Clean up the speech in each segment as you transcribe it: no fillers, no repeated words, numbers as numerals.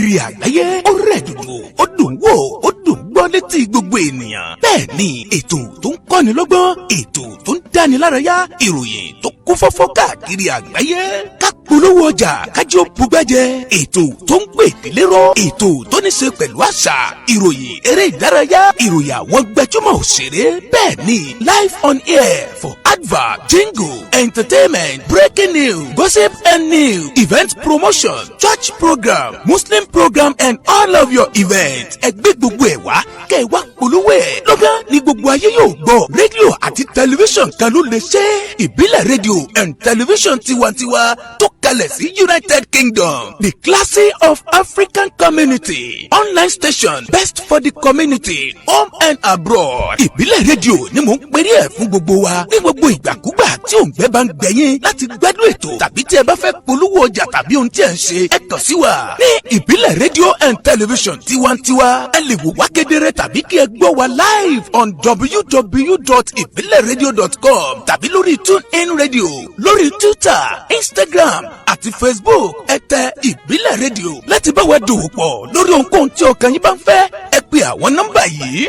káàkiri àgbáyé ó rẹ̀ dòdò ó dùn wò ó dùn gbọ́ létí gbogbo ènìyàn. bẹ́ẹ̀ ni ètò tó ń kọ́ni lọ́gbọ́n, ètò tó ń dáni lárayá, ìròyìn tó kún fọ́fọ́ káàkiri àgbáyé. ká polówó ọjà kájí ó bugbẹ́jẹ, ètò tó ń pè délé rọ, ètò tó ní ṣe pẹ̀lú àṣà, ìròyìn eré ìdárayá, ìròyìn àwọn gbajúmọ̀ òṣèré. bẹ́ẹ̀ ni live on air for advert, jingle, entertainment, breaking news, gossip and news, event promotion, church program, Muslim program and all of your events. ẹgbẹ́ gbogbo ẹ̀ wá kẹ́ ẹ wá polówó ẹ̀. lọ́gán ni gbogbo ayé yóò gbọ́. rédíò àti tẹlifíṣàn kan ló lè ṣe. ìbílẹ̀ rédíò and tẹlifíṣàn tiwantiwa tó kalẹ̀ sí United Kingdom, the classy of African community, online station best for the community, home and abroad. ìbílẹ̀ rédíò ni mò ń pèrè ẹ̀ fún gbogbo wa ní gbogbo ìgbàkúgbà tí òǹgbẹ́ bá ń gbẹ̀yìn láti gbádùn ètò tàbí tí ẹ bá fẹ́ polówó ọjà tàbí ohun tí ẹ ń ṣe, ẹ kàn sí wa ní ìbílẹ̀ rédíò and television tiwantiwa. ẹ lè wò wá kedere tàbí kí ẹ gbọ́ wa live on www.ibileradio.com tàbí lórí TuneIn Radio, lórí Twitter, Instagram àti Facebook. ẹ tẹ ìbílẹ̀ rédíò láti bá wa dòwò pọ̀ lórí ohunkóhun tí ọkàn yín bá ń fẹ́. ẹ pè àwọn nọ́mbà yìí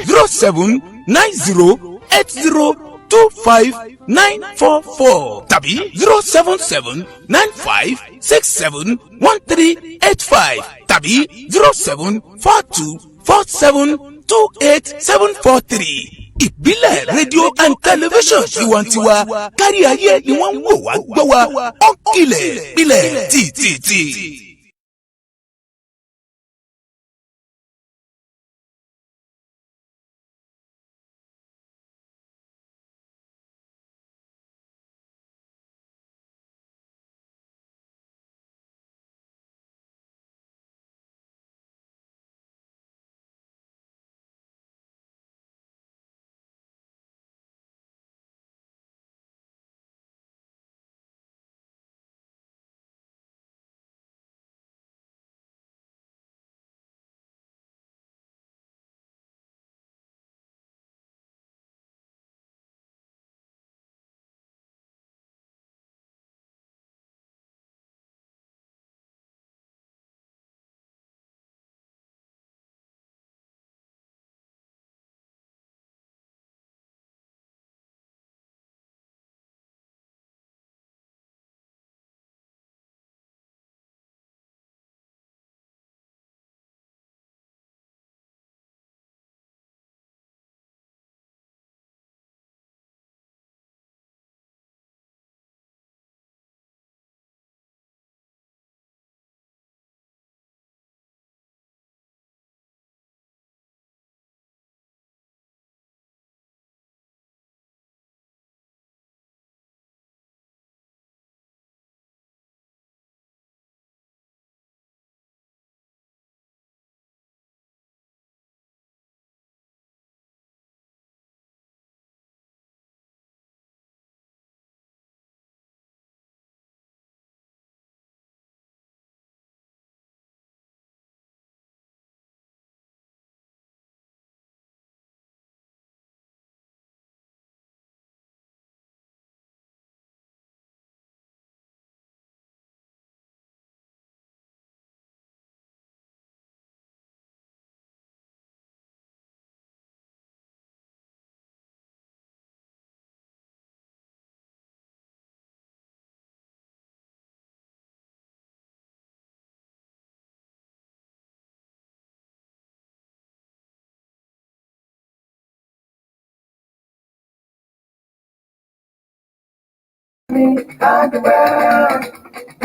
0790802594 tàbí 07795671385 tàbí 07424728743. ìbílẹ̀ rédíò and television tiwantiwa kárí ayé ni wọ́n ń wò wá gbọ́ wa ó kilẹ̀ ilẹ̀ tìtìtì.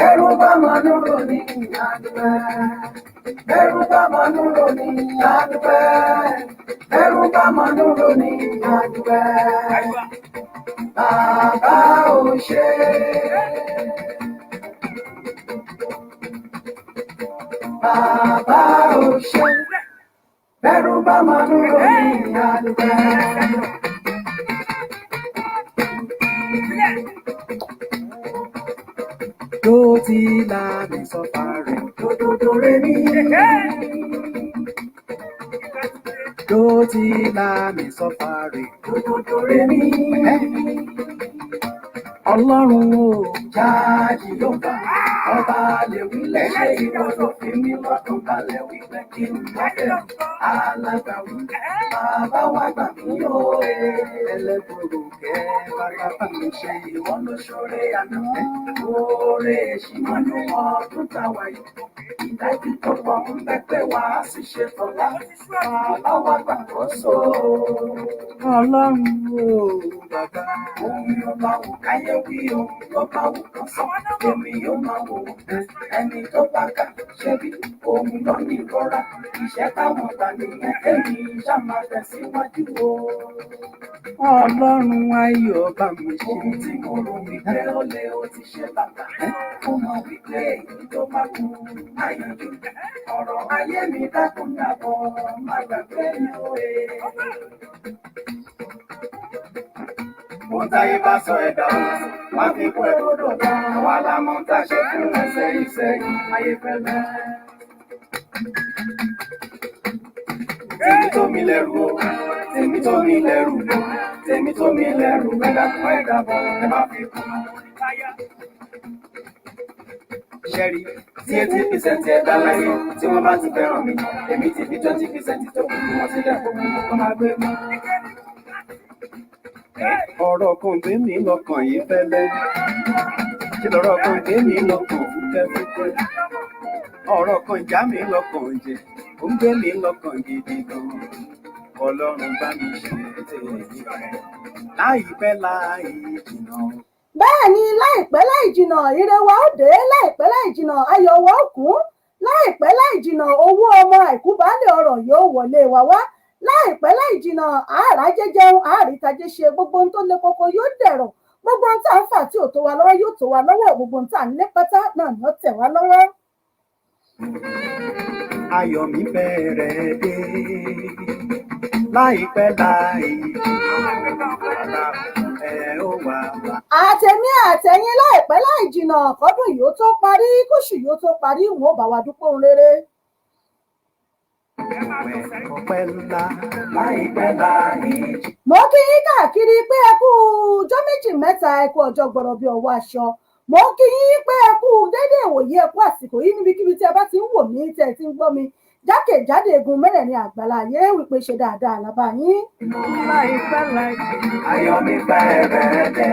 Ẹ̀rù bá Manúrò ní àdúpẹ́. Ẹ̀rù bá Manúrò ní àdúpẹ́. Ẹ̀rù bá Manúrò ní àdúpẹ́. Bàbá ò ṣe. Bàbá ò ṣe. Ẹ̀rù bá Manúrò ní àdúpẹ́. Tó ti la mi sọ́fà rẹ̀, tó rẹ̀ mí. Tó ti la mi sọ́fà rẹ̀, tó rẹ̀ mí. Ọlọ́run ò jáde yóò bá. ọba lè wí lẹ́sẹ̀ ìwọ ló fi mí lọ́kàn balẹ̀ wípé kí n má bẹ̀rù alágbàwí bàbá wa gbà mí o ẹlẹ́gbòrò kẹ́ bàbá bá mi ṣe ìwọ ló ṣoore àná oore ìṣímọ́nú ọdún táwa yìí ìdájú tó pọ̀ ń bẹ pé wàá sì ṣe tọ̀lá bàbá wa gbàkóso ọlọ́run o bàbá ohun yóò bá wù káyé wí ohun yóò bá wù kán sọ èmi yóò máa wò ẹni tó bá kà ṣe bí ohun lọ ní ìrora iṣẹ́ táwọn gbà nìyẹn èmi ṣá máa tẹ̀síwájú o ọlọ́run ayọ̀ bá mi ṣe ohun tí mo rò wípé ó lé ó ti ṣe bàbá ó mọ wípé èyí tó bá kú àyànjú ọ̀rọ̀ ayé mi dákun dàbọ̀ má gbàgbé mi ó mo táyé bá sọ ẹ̀dá o má fi kú ẹ̀rọ dọ̀gba àwa la mọ̀ tá a ṣe fún ẹsẹ̀ ìsẹ́yìn ayé fẹ́lẹ́. tèmi tó mi lẹ́rù o tèmi tó mi lẹ́rù o tèmi tó mi lẹ́rù ẹ̀dá fún ẹ̀dá bọ̀ ẹ má fi kú. ṣẹ́rí tí 80% ẹ̀dá láyé tí wọ́n bá ti fẹ́ràn mi èmi ti fi 20% tó kù wọ́n sílẹ̀ fún mi kó máa gbé mi. ọ̀rọ̀ kan gbé mi lọ́kàn yìí fẹ́lẹ́ kí lọ́rọ̀ kan gbé mi lọ́kàn fúkẹ́fúkẹ́ ọ̀rọ̀ kan já mi lọ́kàn jẹ ó ń gbé mi lọ́kàn gidi gan ọlọ́run bá mi ṣe tèmi láìpẹ́ láì jìnnà. bẹ́ẹ̀ ni láìpẹ́ láì jìnnà ire wa ó dé láìpẹ́ láì jìnnà ayọ̀ wa ó kún láìpẹ́ láì jìnnà owó ọmọ àìkú baálé ọrọ̀ yóò wọlé wa wá láìpẹ́ láì jìnnà àárajẹ jẹun àárítajẹ ṣe gbogbo ohun tó le koko yóò dẹ̀rọ̀ gbogbo ohun tá à ń fà tí ò tó wa lọ́wọ́ yóò tó wa lọ́wọ́ gbogbo ohun tá à ń lé pátá náà ni ó tẹ̀ wá lọ́wọ́. ayọ̀ mi bẹ̀rẹ̀ dé láìpẹ́ láì jìnnà ẹ ó wà wá. àtẹ̀mí àtẹ̀yìn láìpẹ́ láì jìnnà kọ́dún yìí ó tó parí kóṣù yìí ó tó parí ìwọ̀n ò bá wa dúpẹ́ ohun rere. ọpẹ́ ńlá láìpẹ́ láì jìnnà. mo kí yín káàkiri pé ẹ kú ọjọ́ méjì mẹ́ta ẹ kú ọjọ́ gbọ́dọ̀ bí ọwọ́ aṣọ mo kí yín pé ẹ kú dédé ìwòye ẹ kú àsìkò yìí níbikíbi tí ẹ bá ti ń wò mí tí ẹ ti ń gbọ́ mi jákèjádò egun mẹ́rẹ̀ẹ̀rin àgbàlá ayé wípé ṣe dáadáa làbá yín. láìpẹ́ láì jìnnà ayọ̀ mi bẹ̀rẹ̀ dé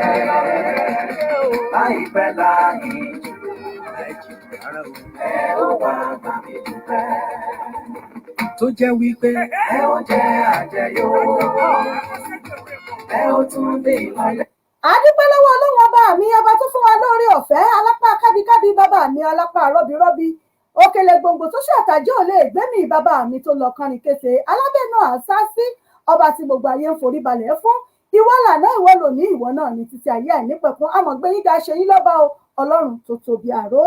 láìpẹ́ láì jìnnà ẹ ó wá bá mi dúpẹ́ tó jẹ́ wípé ẹ ó jẹ́ àjẹyó ẹ ó tún dé ìlọlẹ̀. adúpẹ́ lọ́wọ́ ọlọ́run ọba mi ọba tó fún wa lórí ọ̀fẹ́ alápá kábíkábí bàbá mi alápá rọ́bìrọ́bì òkèlè gbòǹgbò tó ṣàtàjẹ́ ò lè gbẹ́mí bàbá mi tó lọ kánrin kése alábẹ́nú àṣà sí ọba tí gbogbo ayé ń forí balẹ̀ fún ìwọ làná ìwọ lòní ìwọ náà ní títí ayé àìnípẹ̀kun àmọ̀gbé yín ga ṣe yín lọ́ba o ọlọ́run tó tóbi àró.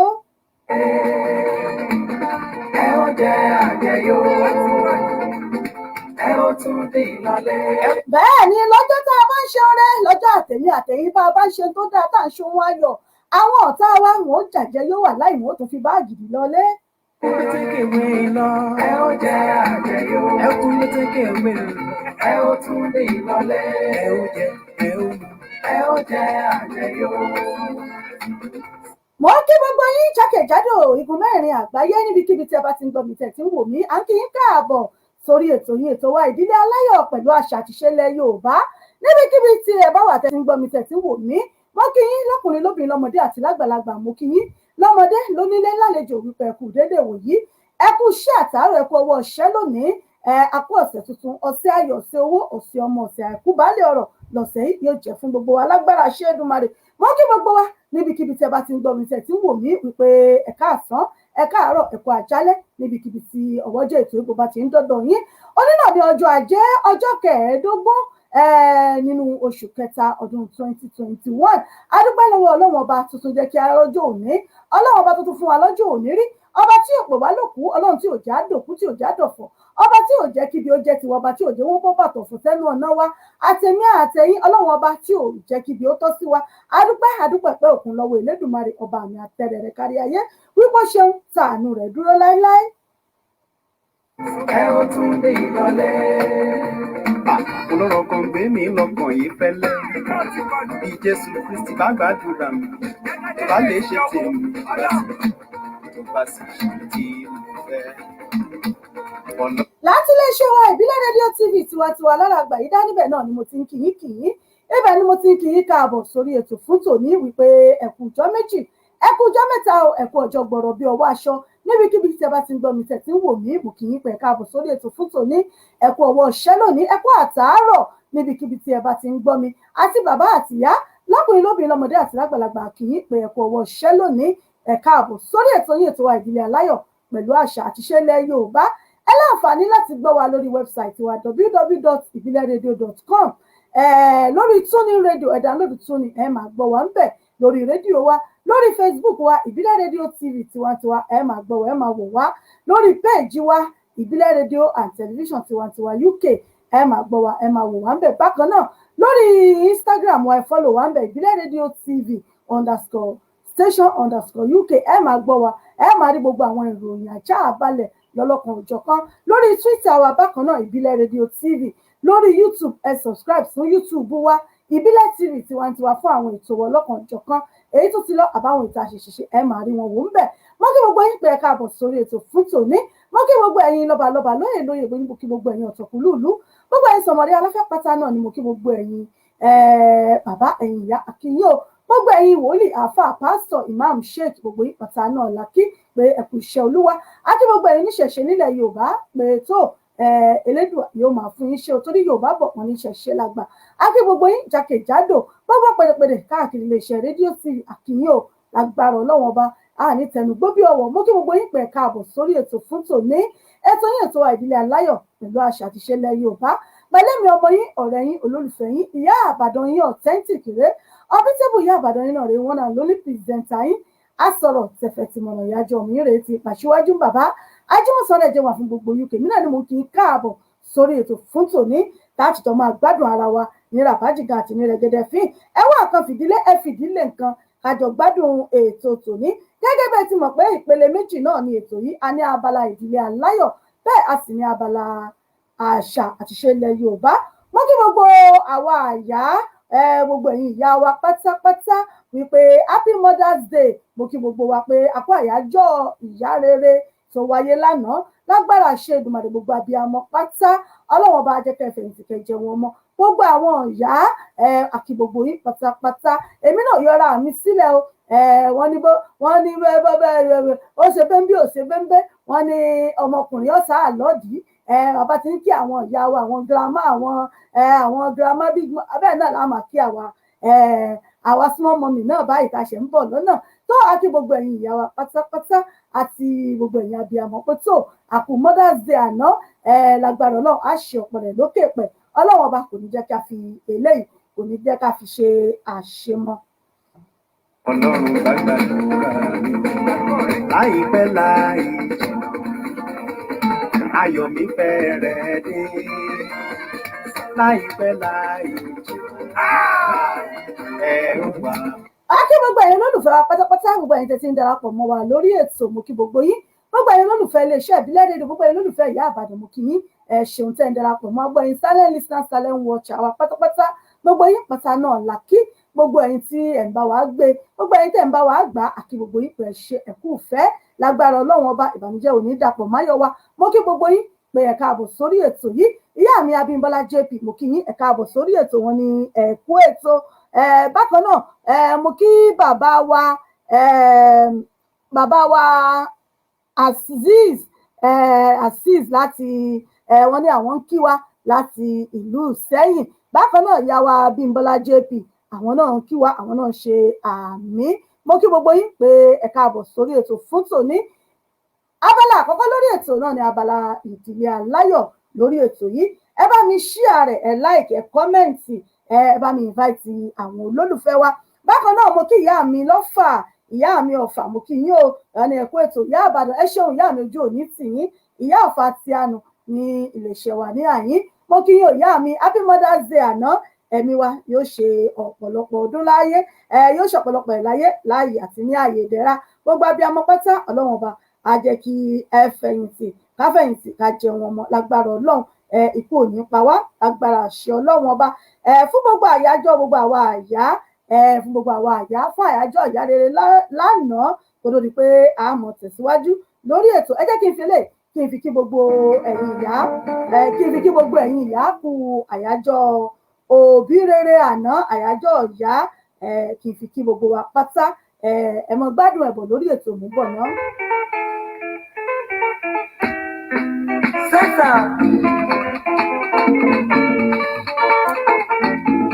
ẹ ó jẹ́ àjẹyó ẹ ó tún dé ìlọlẹ̀. bẹ́ẹ̀ ni lọ́jọ́ tá a bá ń ṣe ọrẹ lọ́jọ́ àtẹ̀mí àtẹ̀yìn bá a bá ń ṣe tó dáa tá à ń ṣe ohun ayọ̀ àwọn ọ̀tá wa wọn ó jàjẹ́ yóò wà láì wọ́n tó fi báàgì dì lọlé. Kékeré lọ ẹ ó jẹ́ àjẹyó ẹ kú ní kékeré ẹ ó tún dé ìlọlẹ̀ ẹ ó jẹ ẹ ó mu ẹ ó jẹ́ àjẹyó. mo kí gbogbo yín jákèjádò igun mẹ́rin àgbáyé níbikíbi tí ẹ bá ti ń gbọ́ mi tẹ̀ tí ń wò mí à ń kí yín káàbọ̀ sórí ètò yín ètò wa ìdílé aláyọ̀ pẹ̀lú àṣà àtìṣe ilẹ̀ Yorùbá níbikíbi tí ẹ bá wà tẹ̀ tí ń gbọ́ mi tẹ̀ tí ń wò mí mo kí yín lọ́kùnrin lóbìnrin lọ́mọdé àti lágbàlagbà mo kí yín lọ́mọdé lónílé lálejò wípé ẹkú dédé wòyí ẹkú iṣẹ́ àtàárọ̀ ẹkú ọwọ́ iṣẹ́ lónìí àkú ọ̀sẹ̀ tuntun ọ̀sẹ̀ ayọ̀ ọ̀sẹ̀ owó ọ̀sẹ̀ ọmọ ọ̀sẹ̀ àìkú baálé ọ̀rọ̀ lọ́sẹ̀ yìí yóò jẹ́ fún gbogbo wa lágbára ṣé Èdùmàrè mo kí gbogbo wa níbikíbi tí ẹ bá ti ń gbọ́ mi tẹ̀ tí ń wò mí wípé ẹ káàsán ẹ káàárọ̀ ẹ kú àjálẹ́ níbikíbi tí ọwọ́jọ́ ètò ìbò bá ti ń dọ́dọ̀ yín onínà ní ọjọ́ ajé ọjọ́ kẹẹ̀ẹ́dógún nínú oṣù kẹta ọdún 2021 adúpẹ́ lọ́wọ́ ọlọ́run ọba tuntun jẹ́ kí a rọ́jọ́ òní ọlọ́run ọba tuntun fún wa lọ́jọ́ òní rí ọba tí ò pè wá lòkú ọlọ́run tí ò já dòkú tí ò já dọ̀fọ̀ ọba tí ò jẹ́ kíbi ó jẹ́ tiwa ọba tí ò jẹ́ wọ́n bọ́ bàtọ̀ fún tẹ́nu ọ̀nà wa àtẹ̀mí àtẹ̀yìn ọlọ́run ọba tí ò jẹ́ kíbi ó tọ́ sí wa adúpẹ́ pé òkun lọ́wọ́ Elédùmarè ọba mi àtẹ̀rẹ̀rẹ̀ kárí ayé wípé ṣeun tàánú rẹ̀ dúró láéláé. ẹ ó tún dé ìlọlẹ̀ olórọ̀ kan gbé mi lọ́kàn yìí fẹ́lẹ́ bí Jésù Kristi bá gbàdúrà mi bá lè ṣe tèmi tó bá sì ṣe tí mo fẹ́. láti iléeṣẹ́ wa ìbílẹ̀ rédíò TV tiwantiwa lára àgbà yìí dá níbẹ̀ náà ni mo ti ń kì í ibẹ̀ ni mo ti ń kì í káàbọ̀ sórí ètò fún tòní wípé ẹ̀kú ọjọ́ méjì ẹ̀kú ọjọ́ mẹ́ta ẹ̀kú ọjọ́ gbọ̀rọ̀ bí ọwọ́ aṣọ níbikíbi tí ẹ bá ti ń gbọ́ mi tẹ̀ tí ń wò mí mo kì í pẹ̀ káàbọ̀ sórí ètò fún tòní ẹ̀kú ọwọ́ ṣẹ́ lónìí ẹ̀kú àtàárọ̀ níbikíbi tí ẹ bá ti ń gbọ́ mi àti bàbá àtìyá lọ́kùnrin lóbìnrin lọ́mọdé àti lágbàlagbà kì í pẹ̀ ẹ̀kú ọwọ́ ṣẹ́ lónìí ẹ káàbọ̀ sórí ètò yìí ètò wa ìdílé aláyọ̀ pẹ̀lú àṣà àti ìṣe ilẹ̀ Yorùbá ẹ láǹfààní láti gbọ́ wa lórí wẹ́bsáìtì wa www.ibileradio.com lórí Tuning Radio ẹ download Tuning ẹ máa gbọ́ wa ń bẹ̀ lórí rédíò wa lórí Facebook wa ìbílẹ̀ rédíò TV tiwantiwa ẹ máa gbọ́ wa ẹ máa wò wá lórí péèjì wa ìbílẹ̀ rédíò and television tiwantiwa UK ẹ máa gbọ́ wa ẹ máa wò wá ń bẹ̀ bákan náà lórí Instagram wa ẹ follow wa ń bẹ̀ ìbílẹ̀ rédíò TV _station_UK ẹ máa gbọ́ wa ẹ máa rí gbogbo àwọn ìròyìn àjá àbálẹ̀ lọ́lọ́kan òjọ̀kan lórí Twitter wa bákan náà ìbílẹ̀ rédíò TV lórí YouTube ẹ subscribe fún YouTube wa ìbílẹ̀ TV tiwantiwa fún àwọn ètò ọlọ́kan òjọ̀kan èyí tó ti lọ àbáwọn ètò àṣẹṣẹṣẹ ẹ máa rí wọn wò ń bẹ̀ mọ́ kí gbogbo yín pé ẹ káàbọ̀ sórí ètò fún tòní mọ́ kí gbogbo ẹ̀yin lọ́balọ́ba lóyè gbóyún mo kí gbogbo ẹ̀yin ọ̀tọ̀kùlùlù gbogbo ẹ̀yin sọmọdé aláfẹ́ pátá náà ni mo kí gbogbo ẹ̀yin bàbá ẹ̀yin ìyá àkíyè o gbogbo ẹ̀yin wòlíì àáfàá pásítọ̀ imam sheikh gbogbo yín pátá náà lákì pé ẹ kú iṣẹ́ olúwa àti gbogbo ẹ̀yin níṣẹ̀ṣe nílẹ̀ Yorùbá pé tó Elédùà yóò máa fún yín ṣe o torí Yorùbá bọ̀ wọ́n ní ṣẹ̀ṣe lágbà àti gbogbo yín jákèjádò gbogbo pèdèpèdè káàkiri iléeṣẹ́ rédíò TV àkíyè o lágbára Ọlọ́run ọba àní tẹnugbó bí ọwọ́ mú kí gbogbo yín pé káàbọ̀ sórí ètò fún tòní ètò yín ètò ìdílé aláyọ̀ pẹ̀lú àṣà àti ìṣe ilẹ̀ Yorùbá pẹ̀lẹ́mi ọmọ yín ọ̀rẹ́ yín olólùfẹ́ yín ìyá àbàdàn yín authentic rẹ̀ ọbítẹ́bù ìyá àbàdàn yín náà rẹ̀ wọ́n náà lórí pìrìsẹ́ńtà yín á sọ̀rọ̀ tẹ̀fẹ̀tìmọ̀nà ìyájọ́ mi rèé ti pàṣíwájú bàbá ajímọ̀sọ́rẹ́ jẹ́ wà fún gbogbo UK mí náà ni mo kì í káàbọ̀ sórí ètò fún tòní láti tó máa gbádùn ara wa ní ràbájìgà àti ní rẹ̀gẹ̀dẹ̀ fín ẹwà kan fìdílé ẹ fìdílé nǹkan kájọ gbádùn ètò tòní gẹ́gẹ́ bẹ́ẹ̀ ti mọ̀ pé ìpele méjì náà ni ètò yìí a ní abala ìdílé aláyọ̀ bẹ́ẹ̀ a sì ní abala àṣà àti ìṣe ilẹ̀ Yorùbá wọ́n kí gbogbo àwa àyà gbogbo ẹ̀yin ìyá wa pátápátá wípé happy Mother's Day mo kí gbogbo wa pé àpò àyájọ́ ìyá rere tó wáyé lánàá lágbára ṣe Èdùmàrè gbogbo abiyamọ pátá Ọlọ́run bá jẹ́ kẹfẹ̀yìntì kẹjẹ wọn mọ́ gbogbo àwọn ìyá àkí gbogbo yín pátápátá èmi náà yọra mi sílẹ̀ o wọ́n ní ó ṣe bẹ́ńbí ó ṣe bẹ́ńbẹ́ wọ́n ní ọmọkùnrin ọ̀sà àlọ́dì bàbá ti ń kí àwọn ìyá wa àwọn girama àwọn girama big abẹ́ẹ̀ náà láàmà kí àwa small mummy náà báyìí tá a ṣe ń bọ̀ lọ́nà tó àti gbogbo ẹ̀yin ìyá wa pátápátá àti gbogbo ẹ̀yin abiyamọ pé tó àkú Mother's Day àná lágbára Ọlọ́run á ṣe ọ̀pọ̀ rẹ̀ lókè pẹ̀ Ọlọ́run ọba kò ní jẹ́ ká fi eléyìí kò ní jẹ́ ká fi ṣe àṣemọ́. Ọlọ́run bá gbàdúrà láìpẹ́ láì ayọ̀ mi fẹ́rẹ̀ dé láìpẹ́ láì ẹ̀rù wá. Akí gbogbo ẹ̀yin olólùfẹ́ wa pátápátá gbogbo ẹ̀yin tẹ́tí ń darapọ̀ mọ́ wa lórí ètò mo kí gbogbo yín gbogbo ẹ̀yin olólùfẹ́ iléeṣẹ́ ìbílẹ̀ rédíò gbogbo ẹ̀yin olólùfẹ́ ìyá àbàdàn mo kí yín ṣeun tẹ́ ń darapọ̀ mọ́ gbogbo ẹ̀yin silent listener silent watcher wa pátápátá gbogbo yín pátá náà làkí gbogbo ẹ̀yin tí ẹ̀ ń bá wa gbé gbogbo ẹ̀yin tẹ́ ń bá wa gbà àkí gbogbo yín pé ṣe ẹ̀kú ìfẹ́ lágbára Ọlọ́run ọba ìbànújẹ́ ò ní dàpọ̀ máyọ̀ wa mo kí gbogbo yín pé ẹ káàbọ̀ sórí ètò yìí ìyá mi Abímbọ́lá JP mo kí yín ẹ káàbọ̀ sórí ètò wọn ní ẹ̀kú ètò bákan náà mo kí bàbá wa Azeez láti wọ́n ní àwọn ń kí wa láti ìlú Ìṣẹ́yìn bákan náà ìyá wa Abímbọ́lá JP àwọn náà ń kí wa àwọn náà ń ṣe àmì mo kí gbogbo yín pé ẹ káàbọ̀ sórí ètò fún tòní abala àkọ́kọ́ lórí ètò náà ni abala ìdílé aláyọ̀ lórí ètò yìí ẹ bá mi share rẹ̀ ẹ like ẹ comment ẹ bá mi invite àwọn olólùfẹ́ wa bákan náà mo kí ìyá mi lọ́fà ìyá mi ọ̀fà mo kí yín o ẹni ẹ̀kú ètò ìyá àbàdàn ẹ ṣeun ìyá mi ojú òní tì yín ìyá ọ̀fà ti àánú ní iléeṣẹ́ wa ní àyín mo kí yín o ìyá mi happy Mother's Day àná ẹ̀mí wa yóò ṣe ọ̀pọ̀lọpọ̀ ọdún láyé yóò ṣe ọ̀pọ̀lọpọ̀ láyé àti ní ààyè ìdẹ̀ra gbogbo abiyamọ pátá Ọlọ́run ọba á jẹ́ kí ẹ fẹ̀yìntì ká jẹun ọmọ lágbára Ọlọ́run ikú ò ní pa wá agbára àṣẹ Ọlọ́run ọba fún gbogbo àyájọ́ gbogbo àwa àyá fún gbogbo àwa àyá fún àyájọ́ ìyá rere lánàá kó tó di pé a mọ̀ tẹ̀síwájú lórí ètò ẹ jẹ́ kí n fi lè kí n fi kí gbogbo ẹ̀yin ìyá kí n fi kí gbogbo ẹ̀yin ìyá kú àyájọ́ òbí rere àná àyájọ́ ìyá kí n fi kí gbogbo wa pátá ẹ mọ gbádùn ẹ̀bọ̀ lórí ètò mú bọ̀ náà. Sẹ́sà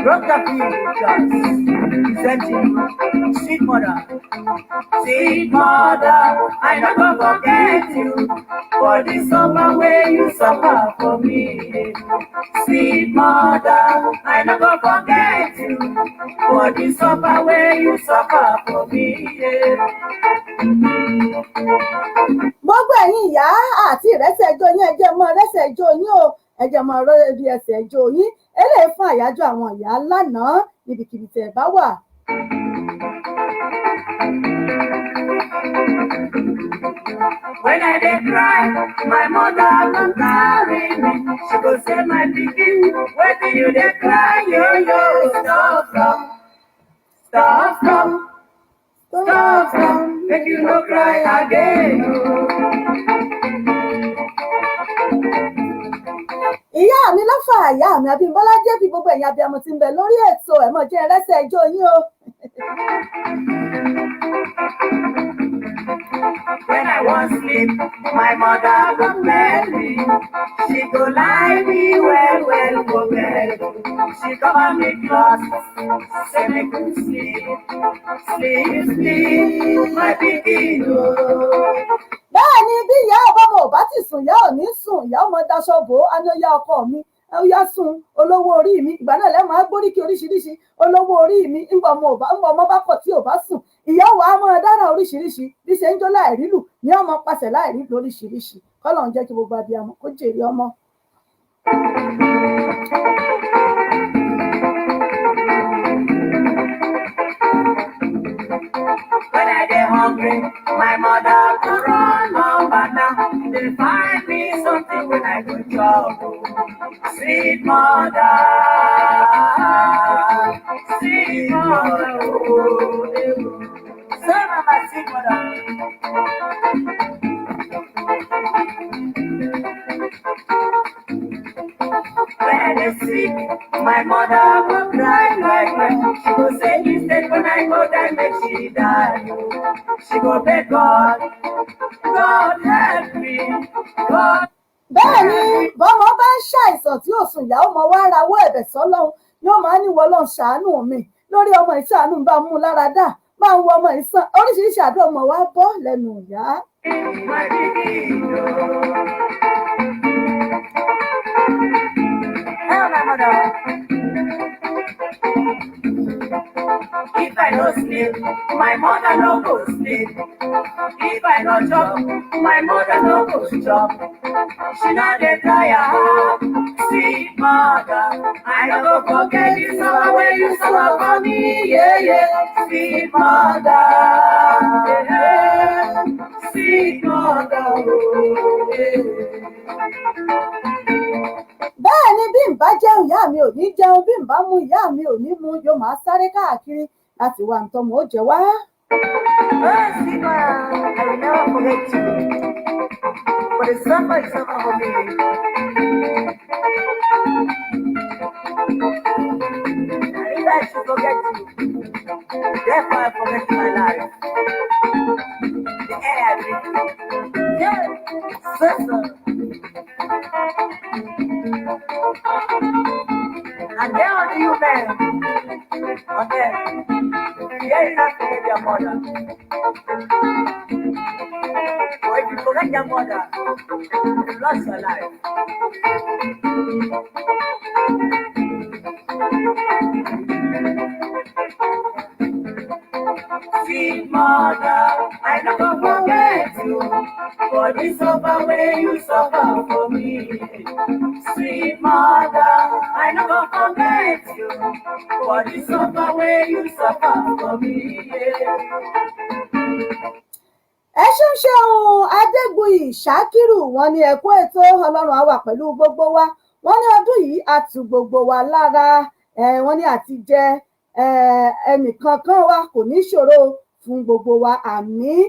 Rọ́kà bí ìjọs ìṣẹ́jì sweet mother. Sweet mother, I no go forget you for the summer wey you suffer for me. Sweet mother, I no go forget you for the summer wey you suffer for me. Gbogbo ẹ̀yin ìyá àti ìrẹsẹ̀ ẹjọ́ yín ẹ jẹ́ mọ́ ìrẹsẹ̀ ẹjọ́ yín o ẹ jẹ́ mọ́ ìrẹsẹ̀ ẹsẹ̀ ẹjọ́ yín eléyìí fún àyájọ́ àwọn ìyá lánàá níbikíbi tẹ́ ẹ bá wà. When I dey cry, my mother go carry me. She go say, my pikin, wetin you dey cry, yo yo? Stop, make you no cry again. Ìyá mi lọ́fà ìyá mi Abímbọ́lá jẹ́ bí gbogbo ẹ̀yin abiyamọ tí ń bẹ lórí ètò ẹ̀ mọ̀ jẹ́ ẹrẹ́sẹ̀ ẹjọ́ yín o. When I wan sleep, my mother go bed me. She go lie me well for bed. She cover me cloth, say make me sleep, my pikin o. Bẹ́ẹ̀ ni bí ìyá ọbọ̀mọ ò bá ti sùn ìyá ò ní sùn ìyá ọmọ daṣọ bò ó ní ó yá ọkọ mi ó yá sùn olówó orí mi ìgbà náà lẹ́mọ̀ á gbóríkì oríṣiríṣi olówó orí mi ńgbà ọmọ bá kọ̀ tí ò bá sùn ìyá wa á máa dára oríṣiríṣi bí ṣe ń jó láìrí lù ní ọmọ pàṣẹ láìrí lóríṣiríṣi kọ́lọ̀ ń jẹ́ kí gbogbo abiyamọ kó jèrè ọmọ. When I dey hungry, my mother go run up and down. They find me something when I go chop. Sweet mother, son of my sweet mother. When I dey sick, my mother go cry. She go say instead when I go die, make she die. She go beg God, God help me, God. Bẹ́ẹ̀ ni bọ́mọ bá ń ṣàìsàn tí ó sùn ìyá ọmọ wa rawọ́ ẹ̀bẹ̀ sọ́lọ́run yóò máa ní wọ́n lọ́n ṣàánú mi lórí ọmọ ìṣàánú bá mú lára dá máa ń wo ọmọ ìsàn oríṣiríṣi àdó ọmọ wa bọ́ lẹ́nu ìyá. If I no sleep, my mother no go sleep. If I no chop, my mother no go chop. She no dey tire, sweet mother. I no go forget the summer when you suffer for me, yeah, sweet mother, yeah, sweet mother, oh, yeah. Bẹ́ẹ̀ ni bí n bá jẹun ìyá mi ò ní jẹun bí n bá mu ìyá mi ò ní mu yóò máa sáré káàkiri láti wá nǹkan mọ́ ó jẹ wá. Sweet mother, I will never forget you. For the summer you suffer for me. If I should forget you, therefore I forget my life. The air I breathe. Yeah, sister. And then on you men, on them, here you not forget your mother. Or if you forget your mother, you lost your life. Sweet mother, I never forget you for the suffer way you suffer for me. Sweet mother, I never forget you for the suffer way you suffer for me. Ẹ ṣeun Adégbùyì Ṣàkírù wọn ní ẹ̀kọ́ ètò Ọlọ́run á wà pẹ̀lú gbogbo wa wọ́n ní ọdún yìí á tù gbogbo wa lára, wọ́n ní àti jẹ ẹnìkankan wa kò ní ṣòro fún gbogbo wa, àmín.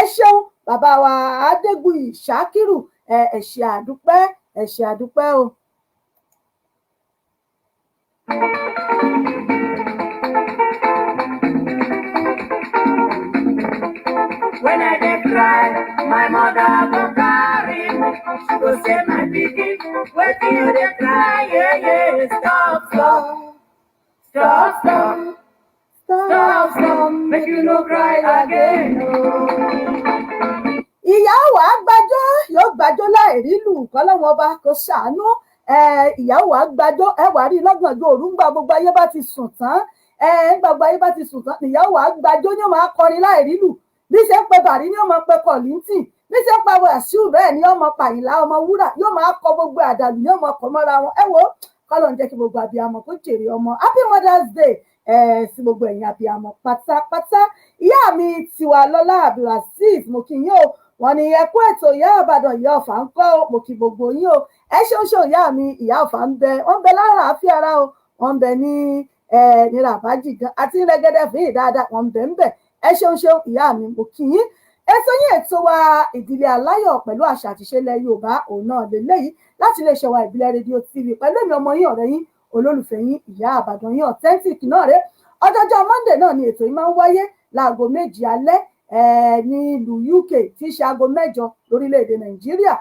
Ẹ ṣeun bàbá wa Adégbùyì Ṣàkírù, ẹ ṣé àdúpẹ́ o. When I dey cry, my mother go carry me. She go say, my pikin, wetin you dey cry? Yeah, stop, make you no cry again. Ìyá wa gbàjọ́ yóò gbàjọ́ láì rí lù kọ́lọ́wọ́n ọba kò ṣàánú. Ìyá wa gbàjọ́ ẹ wà rí lọ́gànjọ́ òru ńgbà gbogbo ayé bá ti sùn tán, gbogbo ayé bá ti sùn tán ìyá wa gbàjọ́ ní ó máa kọrin láì rí lù. Bí ṣe ń pe Bàrí ni ó máa pe Kọ̀lìntìn, bí ṣe ń pa Wàsíù bẹ́ẹ̀ ni ó máa pa Àyìnlá ọmọ Wúrà, yóò máa kọ gbogbo àdàlù ní ó máa kọ mọ́ra wọn. Ẹ wo kọ́lọ̀ ń jẹ́ kí gbogbo abiyamọ kó jèrè ọmọ. Happy Mother's Day sí gbogbo ẹ̀yin abiyamọ pátápátá. Ìyá mi Tiwalọ́lá Abdulazeez mo kí yín o, wọ́n ní ẹ kú ètò ìyá Ìbàdàn ìyá Ọ̀fà ń kọ́ o, mo kí gbogbo yín o. Ẹ ṣeun ìyá mi ìyá Ọ̀fà ń bẹ, wọ́n ń bẹ lára àáfíà ara o, wọ́n ń bẹ ní Ràbájì gan àti Rẹ́gẹ́dẹ́ fún ìdáadáa, wọ́n ń bẹ. Ẹ ṣeun ìyá mi mo kí yín. Ètò wa ìdílé aláyọ̀ pẹ̀lú àṣà àti ìṣe ilẹ̀ Yorùbá òun náà lélẹ́yìí láti lè ṣe wa ìbílẹ̀ rédíò TV pẹ̀lú èmi ọmọ yín ọ̀rẹ́ yín olólùfẹ́ yín ìyá Ìbàdàn yín authentic náà rẹ. Ọjọ́jọ́ Monday náà ni ètò yìí máa ń wáyé láago méjì alẹ́ ní ìlú UK tí í ṣe aago 9 lórílẹ̀‐èdè Nàìjíríà,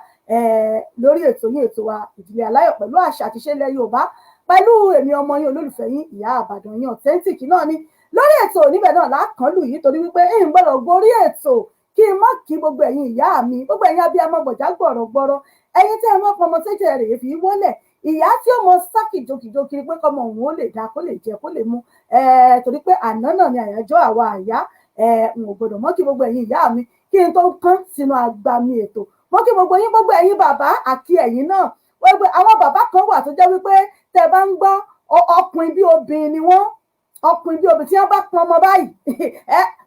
lórí ètò wa ìdílé aláyọ̀ pẹ̀lú àṣà àti ìṣe ilẹ̀ Yorùbá pẹ̀lú èmi ọmọ yín olólùfẹ́ yín ìyá Ìbàdàn yín authentic náà ni. Lórí ètò níbẹ̀ náà lákànlù yìí torí wípé ń gbọ́dọ̀ gorí ètò kí n má kí gbogbo ẹ̀yin ìyá mi, gbogbo ẹ̀yin abiyamọ bọ̀já gbọ̀rọ̀gbọ̀rọ̀, ẹ̀yin tí ẹ mọ́ pọmọ tẹ́jẹ̀ rèé fi wọlẹ̀, ìyá tí ó mọ sá kìjokìjo kiri pé kọ́mọ òun ó lè dá kó lè jẹ kó lè mu, torí pé àná náà ni àyájọ́ àwa àyá, n ò gbọdọ̀ mọ́ kí gbogbo ẹ̀yin ìyá mi kí n tó kán sínú agbami ètò. Mọ́ kí gbogbo yín, gbogbo ẹ̀yin bàbá àti ẹ̀yin náà, gbogbo àwọn bàbá kan wà tó jẹ́ wípé tẹ́ bá ń gbọ́ ọkùnrin bí obìnrin ni wọ́n, ọkùnrin bí obìnrin tí wọ́n bá pọn ọmọ báyìí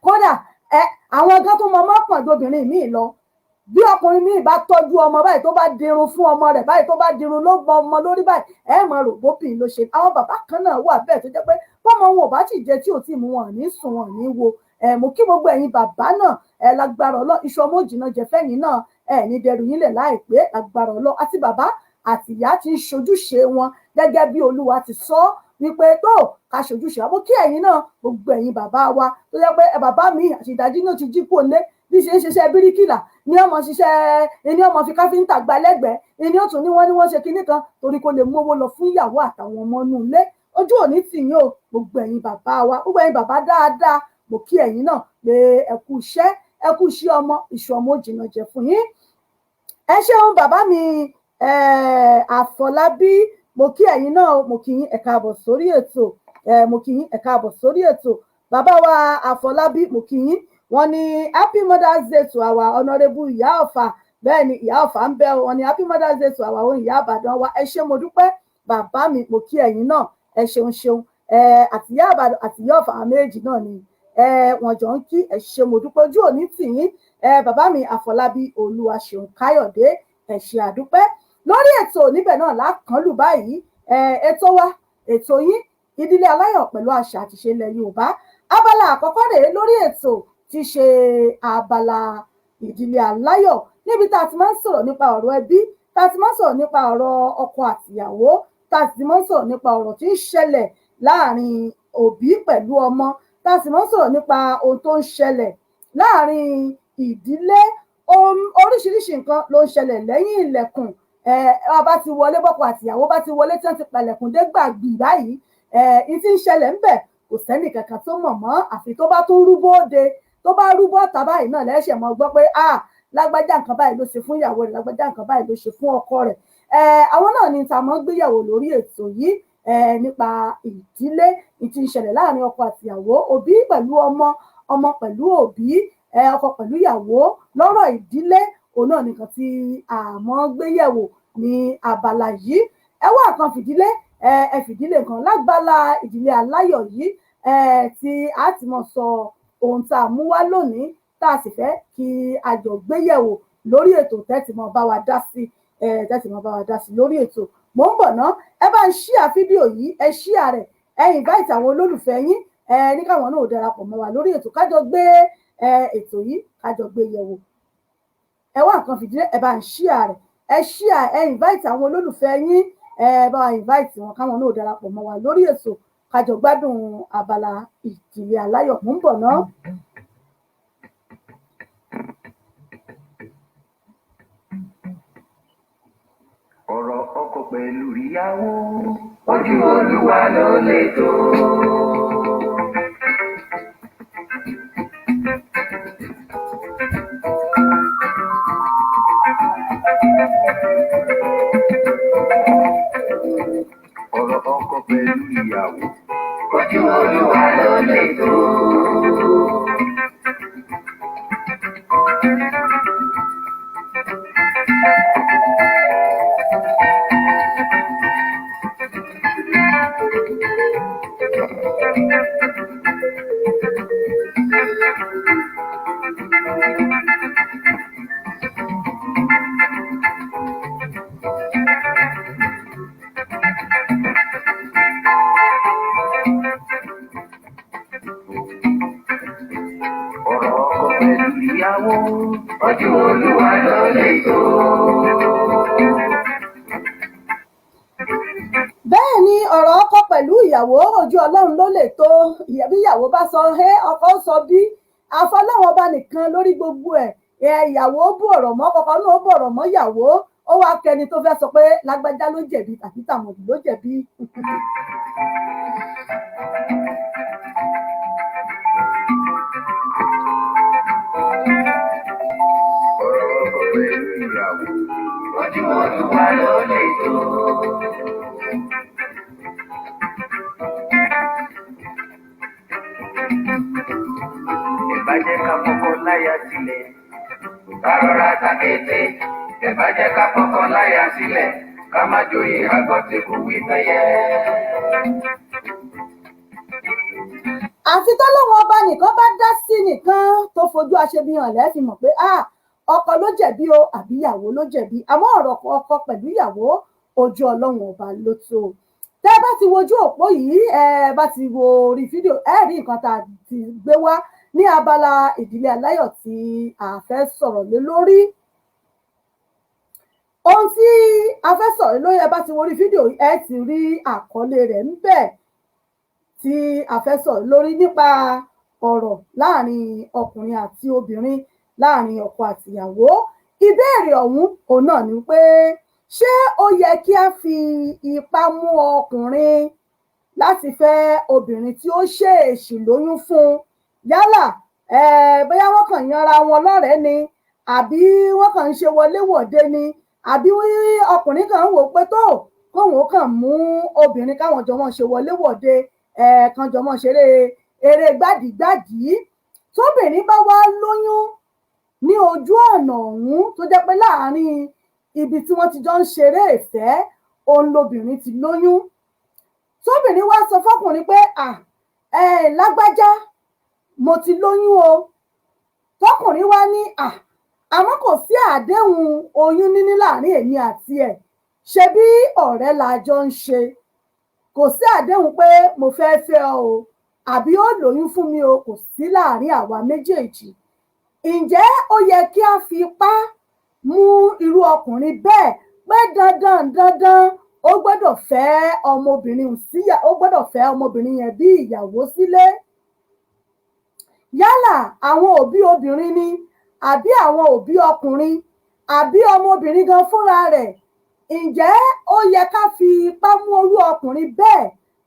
kódà àwọn gan tó mọ mọ́pọ̀n dobìnrin míì lọ. Bí ọkùnrin míì bá tọ́jú ọmọ báyìí tó bá dirun fún ọmọ rẹ̀ báyìí tó bá dirun ló gbọ́ ọmọ lórí báyìí mọ̀ rò bópin ló ṣe. Àwọn bàbá kan náà wà bẹ́ẹ̀ tó jẹ́ pé bọ́mọ wọn ò bá sì jẹ tí ò tí mú wọn ní sùn wọn ní wo. Mo kí gbogbo ẹ̀yin bàbá náà lágbára Ọlọ́run iṣu ọmọ òjìnà jẹ fẹ́yìn náà ní dẹrù yín lẹ̀ láìpẹ́ lágbára Ọlọ́run. Àti bàbá àti ìyá ti ń ṣojúṣe wọn gẹ́gẹ́ bí Olúwa ti sọ wípé tó ká ṣojúṣe àbó kí ẹ̀yin náà gbogbo ẹ̀yin bàbá wa tó jẹ́ pé bàbá mi àti ìdájí náà ti jí kò lé bí ṣe ń ṣiṣẹ́ bíríkìlà ní ọmọ ṣiṣẹ́ ní ọmọ fi káfíńtà gba lẹ́gbẹ̀ẹ́ ní ó tún ní wọ́n ṣe kinní kan torí kó lè mú owó lọ fún ìyàwó àtàwọn ọmọ inú ilé. Ojú òní tì yín o gbogbo ẹ̀yin bàbá wa, gbogbo ẹ̀yin bàbá dáadáa, mo kí ẹ̀yin náà pé ẹ kú iṣẹ́ ọmọ iṣu ọmọ òjìnà jẹ fún yín. Ẹ ṣeun bàbá mi Àfọlábí, mo kí ẹ̀yin náà, mo kí yín ẹ káàbọ̀ sórí ètò, mo kí yín ẹ káàbọ̀ sórí ètò. Bàbá wa Àfọlábí, mo kí yín, wọ́n ní happy Mother's Day to our honourable ìyá Ọ̀fà. Bẹ́ẹ̀ ni ìyá Ọ̀fà ń bẹ, wọ́n ní happy Mother's Day to our own ìyá Ìbàdàn wa. Ẹ ṣé mo dúpẹ́ bàbá mi, mo kí ẹ̀yin náà, ẹ ṣeun àti ìyá Ìbàdàn àti ìyá Ọ̀fà méjì náà ni wọ́n jọ ń kí. Ẹ ṣé mo dúpẹ́, ojú òní tì yín bàbá mi Àfọlábí Olúwaṣeun Káyọ̀dé, ẹ ṣé àdúpẹ́. Lórí ètò níbẹ̀ náà lákànlù báyìí ètò wa ètò yín ìdílé aláyọ̀ pẹ̀lú àṣà àti ìṣe ilẹ̀ Yorùbá. Abala àkọ́kọ́ rèé lórí ètò tí ṣe abala ìdílé aláyọ̀ níbi tá a ti máa ń sọ̀rọ̀ nípa ọ̀rọ̀ ẹbí, tá a ti máa ń sọ̀rọ̀ nípa ọ̀rọ̀ ọkọ àtìyàwó, tá a ti máa ń sọ̀rọ̀ nípa ọ̀rọ̀ tí ń ṣẹlẹ̀ láàrin òbí pẹ̀lú ọmọ, tá a sì máa ń sọ̀rọ̀ nípa ohun tó ń ṣẹlẹ̀ láàrin ìdílé. Oríṣiríṣi nǹkan ló ń ṣẹlẹ̀ lẹ́yìn ilẹ̀kùn. Bá ti wọlé bọ́kọ àtìyàwó bá ti wọlé tí wọ́n ti pẹ̀lẹ̀kùn dé gbàgbì báyìí, ìtí ń ṣẹlẹ̀ ń bẹ̀ kò sẹ́nì kankan tó mọ̀ mọ́ àfi tó bá tún rúbó de, tó bá rúbó ọ̀tá báyìí náà lẹ́sẹ̀ mọ́ gbọ́ pé lágbájá nǹkan báyìí ló ṣe fún ìyàwó rẹ̀, lágbájá nǹkan báyìí ló ṣe fún ọkọ rẹ̀. Àwọn náà ni ta mọ́ gbéyàwó lórí ètò yìí nípa ìdílé, ìtí ń ṣẹlẹ̀ láàrin ọkọ àtìyàwó, òbí pẹ̀lú ọmọ, ọmọ pẹ̀lú òbí, ọkọ pẹ̀lú ìyàwó lọ́rọ̀ ìdílé. Òun náà nìkan tí a mọ́ gbéyẹ̀wò ní abala yìí. Ẹ wá kan fìdílé, ẹ fìdílé kan lágbálá ìdílé aláyọ̀ yìí tí a ti mọ̀ sọ ohun tá a mú wá lónìí tá a sì fẹ́ kí a jọ gbéyẹ̀wò lórí ètò tẹ́tì mọ́ bá wa dá sí lórí ètò. mò ń bọ̀ ná ẹ bá ń ṣíà fídíò yìí ẹ ṣíà rẹ̀ ẹ invite àwọn olólùfẹ́ yín ní káwọn náà darapọ̀ mọ́ wa lórí ètò kájọ gbé ètò yìí kájọ gbé yẹ̀wò ẹ wá nǹkan fìdílé ẹ bá ń ṣíà rẹ̀ ẹ ṣíà ẹ invite àwọn olólùfẹ́ yín ẹ bá invite wọn káwọn náà darapọ̀ mọ́ wa lórí ètò kájọ gbádùn abala ìdílé aláyọ̀ mò ń bọ̀ ná. ọ̀rọ̀ ọkọ pẹ̀lú ìyàwó ojú Olúwa ló lè tó. ọ̀rọ̀ ọkọ pẹ̀lú ìyàwó ojú Olúwa ló lè tó. Ojú Olúwa ló lè tó. Bẹ́ẹ̀ ni ọ̀rọ̀ ọkọ pẹ̀lú ìyàwó ojú Ọlọ́run ló lè tó. Bí ìyàwó bá sọ ọkọ sọ bí àfọlọ́wọ́n ọba nìkan lórí gbogbo ẹ̀ ìyàwó bú ọ̀rọ̀ mọ́ kọkọ náà bú ọ̀rọ̀ mọ́ ìyàwó ó wá kẹni tó fẹ́ sọ pé lágbájá ló jẹ̀bi tàbí tàmọ̀dù ló jẹ̀bi. Ojú Olúwa ló lè tó. Ìbàjẹ́ ká fọ́kọ láya sílẹ̀. Ká rọra tàkété. Ìbàjẹ́ ká fọ́kọ láya sílẹ̀. Ká má joyè àgọ́tẹ̀kù wí tẹ́yẹ. Àfi tọ́lọ́wọ́n ọba nìkan bá dá sí nìkan tó fojú aṣebíhàn lẹ́ẹ̀fì mọ̀ pé ọkọ ló jẹ̀bi o àbí ìyàwó ló jẹ̀bi àmọ́ ọ̀rọ̀ ọkọ pẹ̀lú ìyàwó ojú Ọlọ́run ọba ló tó. Tẹ́ bá ti wojú òpó yìí bá ti wo orí fídíò rí nǹkan tá a ti gbé wá ní abala ìdílé aláyọ̀ tí a fẹ́ sọ̀rọ̀ lé lórí. Ohun tí a fẹ́ sọ̀rọ̀ lórí bá ti wo orí fídíò ti rí àkọlé rẹ̀ ń bẹ̀ tí a fẹ́ sọ̀rọ̀ lórí nípa ọ̀rọ̀ láàrin ọkùnrin àti obìnrin láàrin ọkọ àtìyàwó. Ìbéèrè ọ̀hún òun náà ni pé ṣé ó yẹ kí a fi ipá mú ọkùnrin láti fẹ́ obìnrin tí ó ṣèèṣì lóyún fún yálà bóyá wọ́n kàn yanra wọn lọ́rẹ̀ẹ́ ni àbí wọ́n kàn ń ṣe wọléwọ̀de ni àbí ọkùnrin kan wò pé tó kóun kàn mú obìnrin káwọn jọ mọ́ ṣe wọléwọ̀de kan jọ mọ́ ṣeré eré gbádìgbádì tóbìnrin bá wá lóyún ní ojú ọ̀nà ọ̀hún tó jẹ́ pé láàárín ibi tí wọ́n ti jọ ń ṣeré ìfẹ́ òun lobìnrin ti lóyún tóbìnrin wá sọ fọ́kùnrin pé lágbájá mo ti lóyún o tọkùnrin wá ní àmọ́ kò sí àdéhùn oyún níní láàárín èmi àti ẹ̀ ṣe bí ọ̀rẹ́ la jọ ń ṣe kò sí àdéhùn pé mo fẹ́ fẹ́ ọ o àbí ó lóyún fún mi o kò sí láàárín àwa méjèèjì. Ǹjẹ́ ó yẹ kí a fi ipá mú irú ọkùnrin bẹ́ẹ̀ pé dandan ó gbọ́dọ̀ fẹ́ ọmọbìnrin yẹn bí ìyàwó sílé? Yálà àwọn òbí obìnrin ni àbí àwọn òbí ọkùnrin àbí ọmọbìnrin gan fúnra rẹ̀. Ǹjẹ́ ó yẹ ká fi ipá mú irú ọkùnrin bẹ́ẹ̀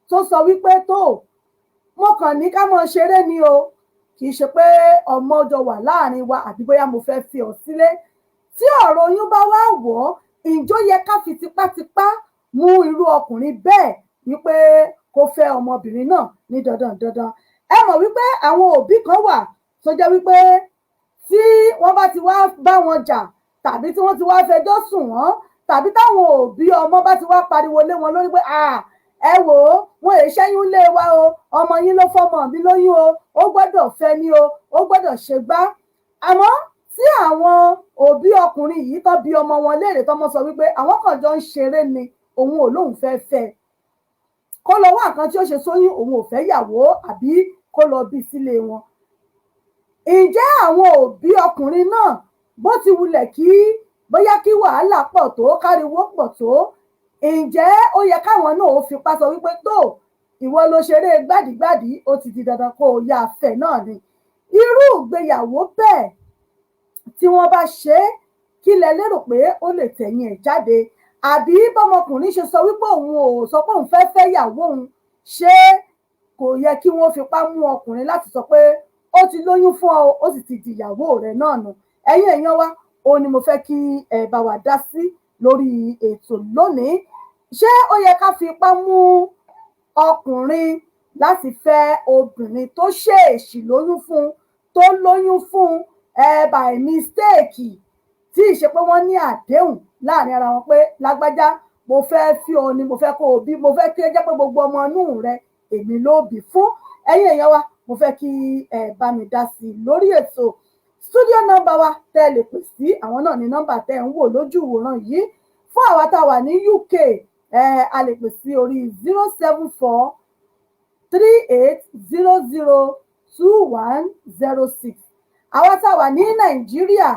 tó sọ wípé tó mo kàn ní ká mọ́ ṣeré ni o kì í ṣe pé ọmọ ọjọ́ wà láàrin wa àbí bóyá mo fẹ́ fi ọ sílé? Tí ọ̀rọ̀ oyún bá wá wọ̀ ǹjọ́ yẹ ká fi tipátipá mú irú ọkùnrin bẹ́ẹ̀ wípé kó fẹ́ ọmọbìnrin náà ní dandan. Ẹ mọ̀ wípé àwọn òbí kan wà tó jẹ́ wípé tí wọ́n bá ti wá bá wọn jà tàbí tí wọ́n ti wá fẹjọ́ sùn wọ́n tàbí táwọn òbí ọmọ bá ti wá pariwo lé wọn lórí pé ẹ wò ó wọn èé ṣẹ́yún lé wa o ọmọ yín ló fọmọ mi lóyún o ó gbọ́dọ̀ fẹ́ ni o ó gbọ́dọ̀ ṣe gbá. Àmọ́ tí àwọn òbí ọkùnrin yìí tó bí ọmọ wọn léèrè tọmọ sọ wípé àwọn kan jọ ń ṣeré ni òun ò lóun fẹ́ fẹ́ kó lọ wá nǹkan tí ó ṣe sóyún òun ò fẹ́ yàwó àbí kó lọ bí sílé wọn. ǹjẹ́ àwọn òbí ọkùnrin náà bó ti wulẹ̀ kí bóyá kí wàhálà pọ̀ tó káriwó pọ̀ tó ǹjẹ́ ó yẹ káwọn náà ó fipá sọ wípé tó ìwọ ló ṣeré gbádìgbádì ó ti di dandan kó o yá fẹ́ náà ni. irú ìgbéyàwó bẹ́ẹ̀ tí wọ́n bá ṣe é kí lẹ lérò pé ó lè tẹ̀yìn ẹ̀ jáde àbí bọ́mọkùnrin ṣe sọ wípé òun ò sọ pé òun fẹ́ fẹ́ yàwó òun ṣé kò yẹ kí wọ́n fipá mú ọkùnrin láti sọ pé ó ti lóyún fún ọ ó sì ti di ìyàwó rẹ̀ náà nù. ẹ̀yin èèyàn wa òun ni mo fẹ́ kí ẹ bá wa dá sí lórí ètò lónìí. ṣé ó yẹ ká fipá mú ọkùnrin láti fẹ́ obìnrin tó ṣèèṣì lóyún fún tó lóyún fún by mistake tí ìṣe pé wọ́n ní àdéhùn láàrin ara wọn pé lágbájá mo fẹ́ fi ọ ni mo fẹ́ kó o bí mo fẹ́ kí ẹ jẹ́ pé gbogbo ọmọ inú rẹ èmi ló bí fún. ẹ̀yin èèyàn wa mo fẹ́ kí ẹ bá mi dá sí i lórí ètò. studio number wa tẹ́ lè pè sí àwọn náà ní nọ́mbà tẹ́ ń wò lójú ìwòran yìí. fún àwa tá a wà ní UK a lè pè sí orí 07438002106. àwa tá a wà ní Nàìjíríà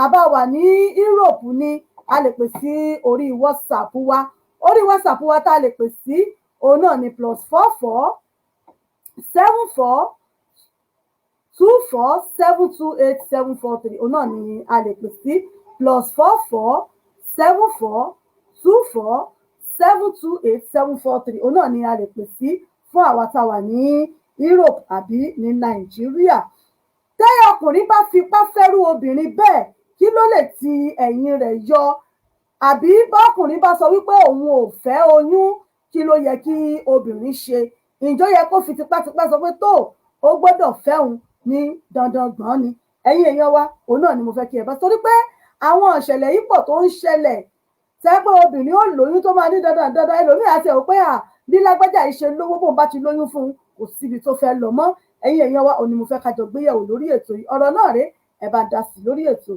àbá wà ní Europe ni a lè pè sí orí WhatsApp wa. orí WhatsApp wa tá a lè pè sí òun náà ni +447424728743 òun náà ni a lè pè sí +447424728743 òun náà ni a lè pè sí fún àwa tá a wà ní Europe àbí ní Nàìjíríà. tẹ́yà ọkùnrin bá fipá fẹ́rú obìnrin bẹ́ẹ̀ kí ló lè ti ẹ̀yìn rẹ̀ yọ àbí bọ́kùnrin bá sọ wípé òun ò fẹ́ oyún kí ló yẹ kí obìnrin ṣe. ǹjọ́ yẹ kó fi tipátipá sọ pé tó o gbọ́dọ̀ fẹ́ òun ní dandan gbọ́n ni. ẹ̀yin èèyàn wa òun náà ni mo fẹ́ kí ẹ bá torí pé àwọn ìṣẹ̀lẹ̀ yìí pọ̀ tó ń ṣẹlẹ̀ tẹ́ pé obìnrin ó lóyún tó máa ní dandan ẹlòmíì àti ẹ̀ pé bí lágbájá yìí ṣe lówó bóun bá ti lóyún fún un kò síbi tó fẹ́ lọ mọ́. ẹ̀yin èèyàn wa òun ni mo fẹ́ kájọ gbéyẹ̀wò lórí ètò yìí. ọ̀rọ̀ náà rèé ẹ bá dá sí lórí ètò.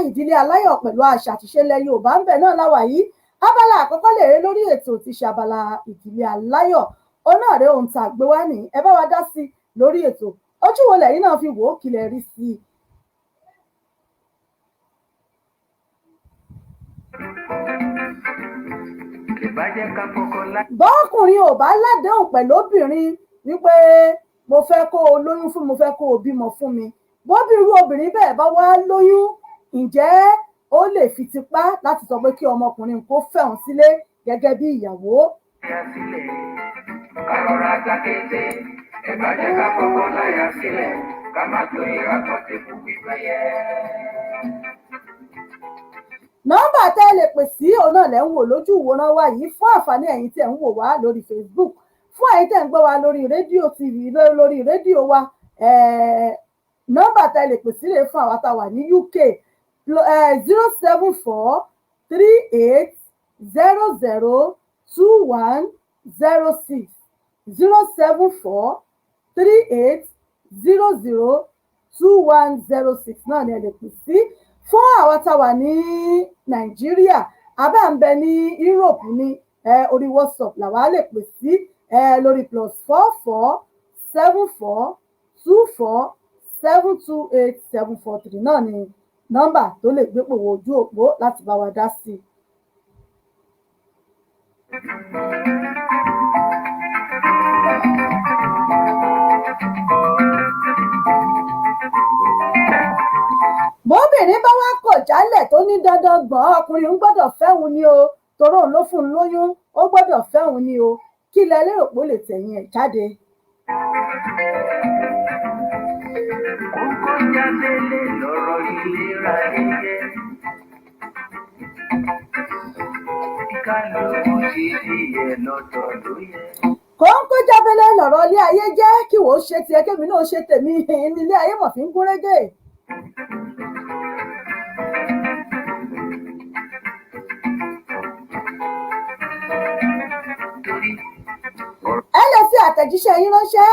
Ìdílé Aláyọ̀ pẹ̀lú àṣà àtìṣe ilẹ̀ Yorùbá ń bẹ náà láwà yìí. abala àkọ́kọ́ lè rí lórí ètò tí ṣe abala Ìdílé Aláyọ̀ ọ̀nà rẹ̀ ohun tá a gbé wá ní ẹ bá wa dá sí lórí ètò. ojú wo lẹ́yìn náà fi wò ó kí lẹ rí sí i. bọ́kùnrin ò bá ládéhùn pẹ̀lú obìnrin wípé mo fẹ́ kó o lóyún fún mo fẹ́ kó o bímọ fún mi bóbi irú obìnrin bẹ́ẹ̀ bá wá lóyún ǹjẹ́ ó lè fi tipá láti sọ pé kí ọmọkùnrin kó fẹ́ òun sílé gẹ́gẹ́ bí ìyàwó. kárọ̀rọ̀ àtàkété ẹ bá jẹ́ ká kọ́kọ́ láyà sílẹ̀ ká má tó ìrà kan tẹ̀kù gbígbẹ́ yẹ. nọ́mbà tẹ́ ẹ lè pè sí òun náà lẹ́ ń wò lójú ìwòran wa yìí fún àǹfààní ẹ̀yin tí ẹ̀ ń wò wá lórí Facebook fún ẹ̀yin tẹ́ ń gbọ́ wa lórí rédíò TV lórí rédíò wa nọ́mbà tẹ́ ẹ lè pè sí rèé fún àwa tá a wà ní UK 07438002106 07438002106 náà ni ẹ lè pè sí fún àwa tá a wà ní Nàìjíríà abẹ́ à ń bẹ ní Europe ní orí WhatsApp làwa lè pè sí lórí +447424728743 náà ni nọ́mbà tó lè gbé pòwò ojú òpó láti bá wa dá sí i. bóbìnrin bá wá kọ̀ jálẹ̀ tó ní dandan gbọ̀n ọkùnrin ń gbọ́dọ̀ fẹ́hùn ni o torí òun ló fún un lóyún ó gbọ́dọ̀ fẹ́hùn ni o kí lẹ lérò pé ó lè tẹ̀yìn ẹ̀ jáde. kókó jáde lè lọ́rọ̀ ìlera ẹ̀yẹ kóńkó jábẹ́lẹ́ lọ̀rọ̀ ilé ayé jẹ́ kí wò ó ṣe tiẹ̀ kémi náà ṣe tèmi ní ilé ayé mọ̀ fi ń gúnrégé. ẹ lè fi àtẹ̀jíṣẹ́ yín ránṣẹ́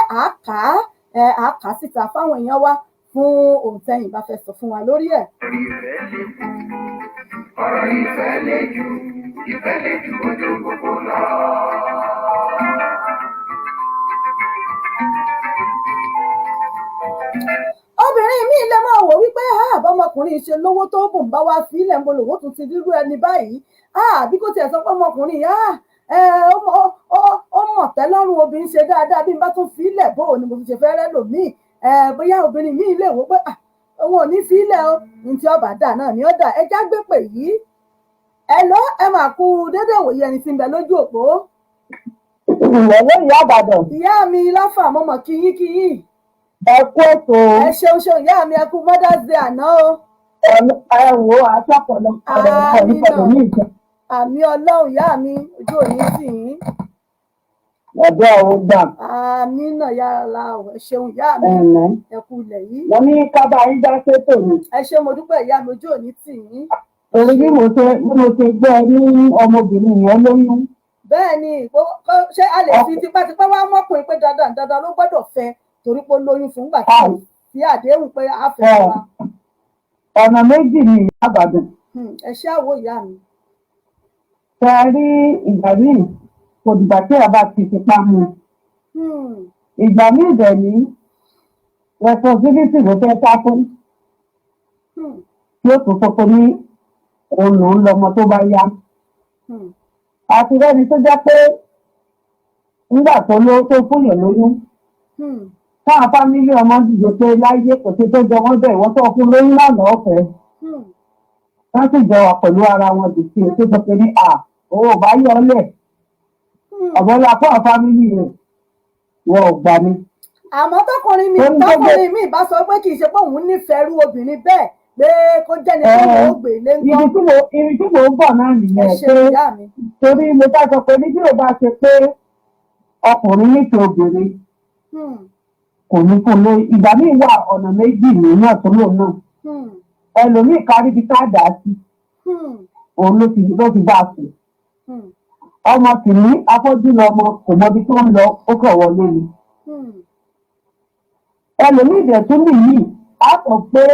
àáká síta fáwọn èèyàn wa fún ohun tẹ́yìn bá fẹ́ sọ fún wa lórí ẹ̀. ọ̀rọ̀ ìfẹ́ lè ju ojú gbogbo lọ. obìnrin mi lè máa wò wípé àbọ̀mọkùnrin ṣe lówó tó bùn bá wá sílẹ̀ ń bolo owó tún ti rírú ẹni báyìí bí kò tiẹ̀ sọ pé ọmọkùnrin ó mọ̀ tẹ́lọ́rùn obìnrin ṣe dáadáa bí n bá tún sílẹ̀ bó ni mo fi ṣe fẹ́ rẹ́ lòmíì bóyá obìnrin mi lè wò pé òun ò ní sílẹ̀ o ní tí ọba dà náà ni ó dà ẹjá gbé pè yìí ẹ máa kú dédé ìwòye ẹni tí ń bẹ lójú òpó. ìrọ̀lẹ́ ìyá àbàdàn. ìyá mi láfà mọ́mọ́ kíyín. ẹ kú ètò. ẹ ṣeun ìyá mi ẹ kú Mother's Day àná o. ẹ wo àṣàpọ̀lọpọ̀ pẹ̀lú ní ìjọ. àmì ọlọ́run ìyá mi ojú òní sì yín. ọjọ́ òun gbà. àmì náà yára ẹ ṣeun ìyá mi ẹ kú ilẹ̀ yìí. mo ní kábà yín dá sétò mi. ẹ ṣé mo dúpẹ́ ìyá mi ojú òní tì yín. torí bí mo ṣe gbọ́ ní ọmọbìnrin yẹn lóyún. bẹ́ẹ̀ ni ṣé a lè fi tipátipá wá mọ́kùnrin pé dandan ló gbọ́dọ̀ fẹ́ torí pé ó lóyún fún gbà tí àdéhùn pé a fẹ́ wa. ọ̀nà méjì ni ìyá àbàdàn. ẹ ṣé àwọ̀ ìyá mi. ṣe rí ìgbà míì kò dìgbà tí a bá ti fipá mú un. ìgbà míì dẹ̀ ní responsibility ló fẹ́ sá fún. tí ó tún sọ pé ní òun lòún lọmọ tó bá yá. àti rẹ́ni tó jẹ́ pé nígbà tó fúnyàn lóyún. táwọn fámílì ọmọ dìde pé láyé kò sí tó jọ wọ́n bẹ̀ wọ́n tó fún lóyún lánàá ọ̀fẹ́. wọ́n sì jọ wà pẹ̀lú ara wọn dì sí ètò tó pé ní owó bá yọ ọ́lẹ̀. ọ̀bọ̀lá fún àwọn fámílì rẹ̀ wọ́n ò gbà ní. àmọ́ tọkùnrin mi bá sọ pé kì í ṣe pé òun nífẹ̀ẹ́ rú obìnrin bẹ́ẹ̀ pé kó jẹ́ ní kí wọ́n gbé lé ńkọ́. ibi tí mò ń bọ̀ náà nìyẹn pé torí mo bá sọ pé ní bí o bá ṣe pé ọkùnrin nífẹ̀ẹ́ obìnrin kò ní kó lé ìgbà míì wà ọ̀nà méjì nínú ọ̀túnlò náà ẹlòmíì kárí bí ká dà sí òun ló ti bá a sùn ọmọ sì ní afọ́jú lọmọ kò mọ ibi tó ń lọ ó kàn wọlé ni ẹlòmíì dẹ̀ tún nìyí á sọ pé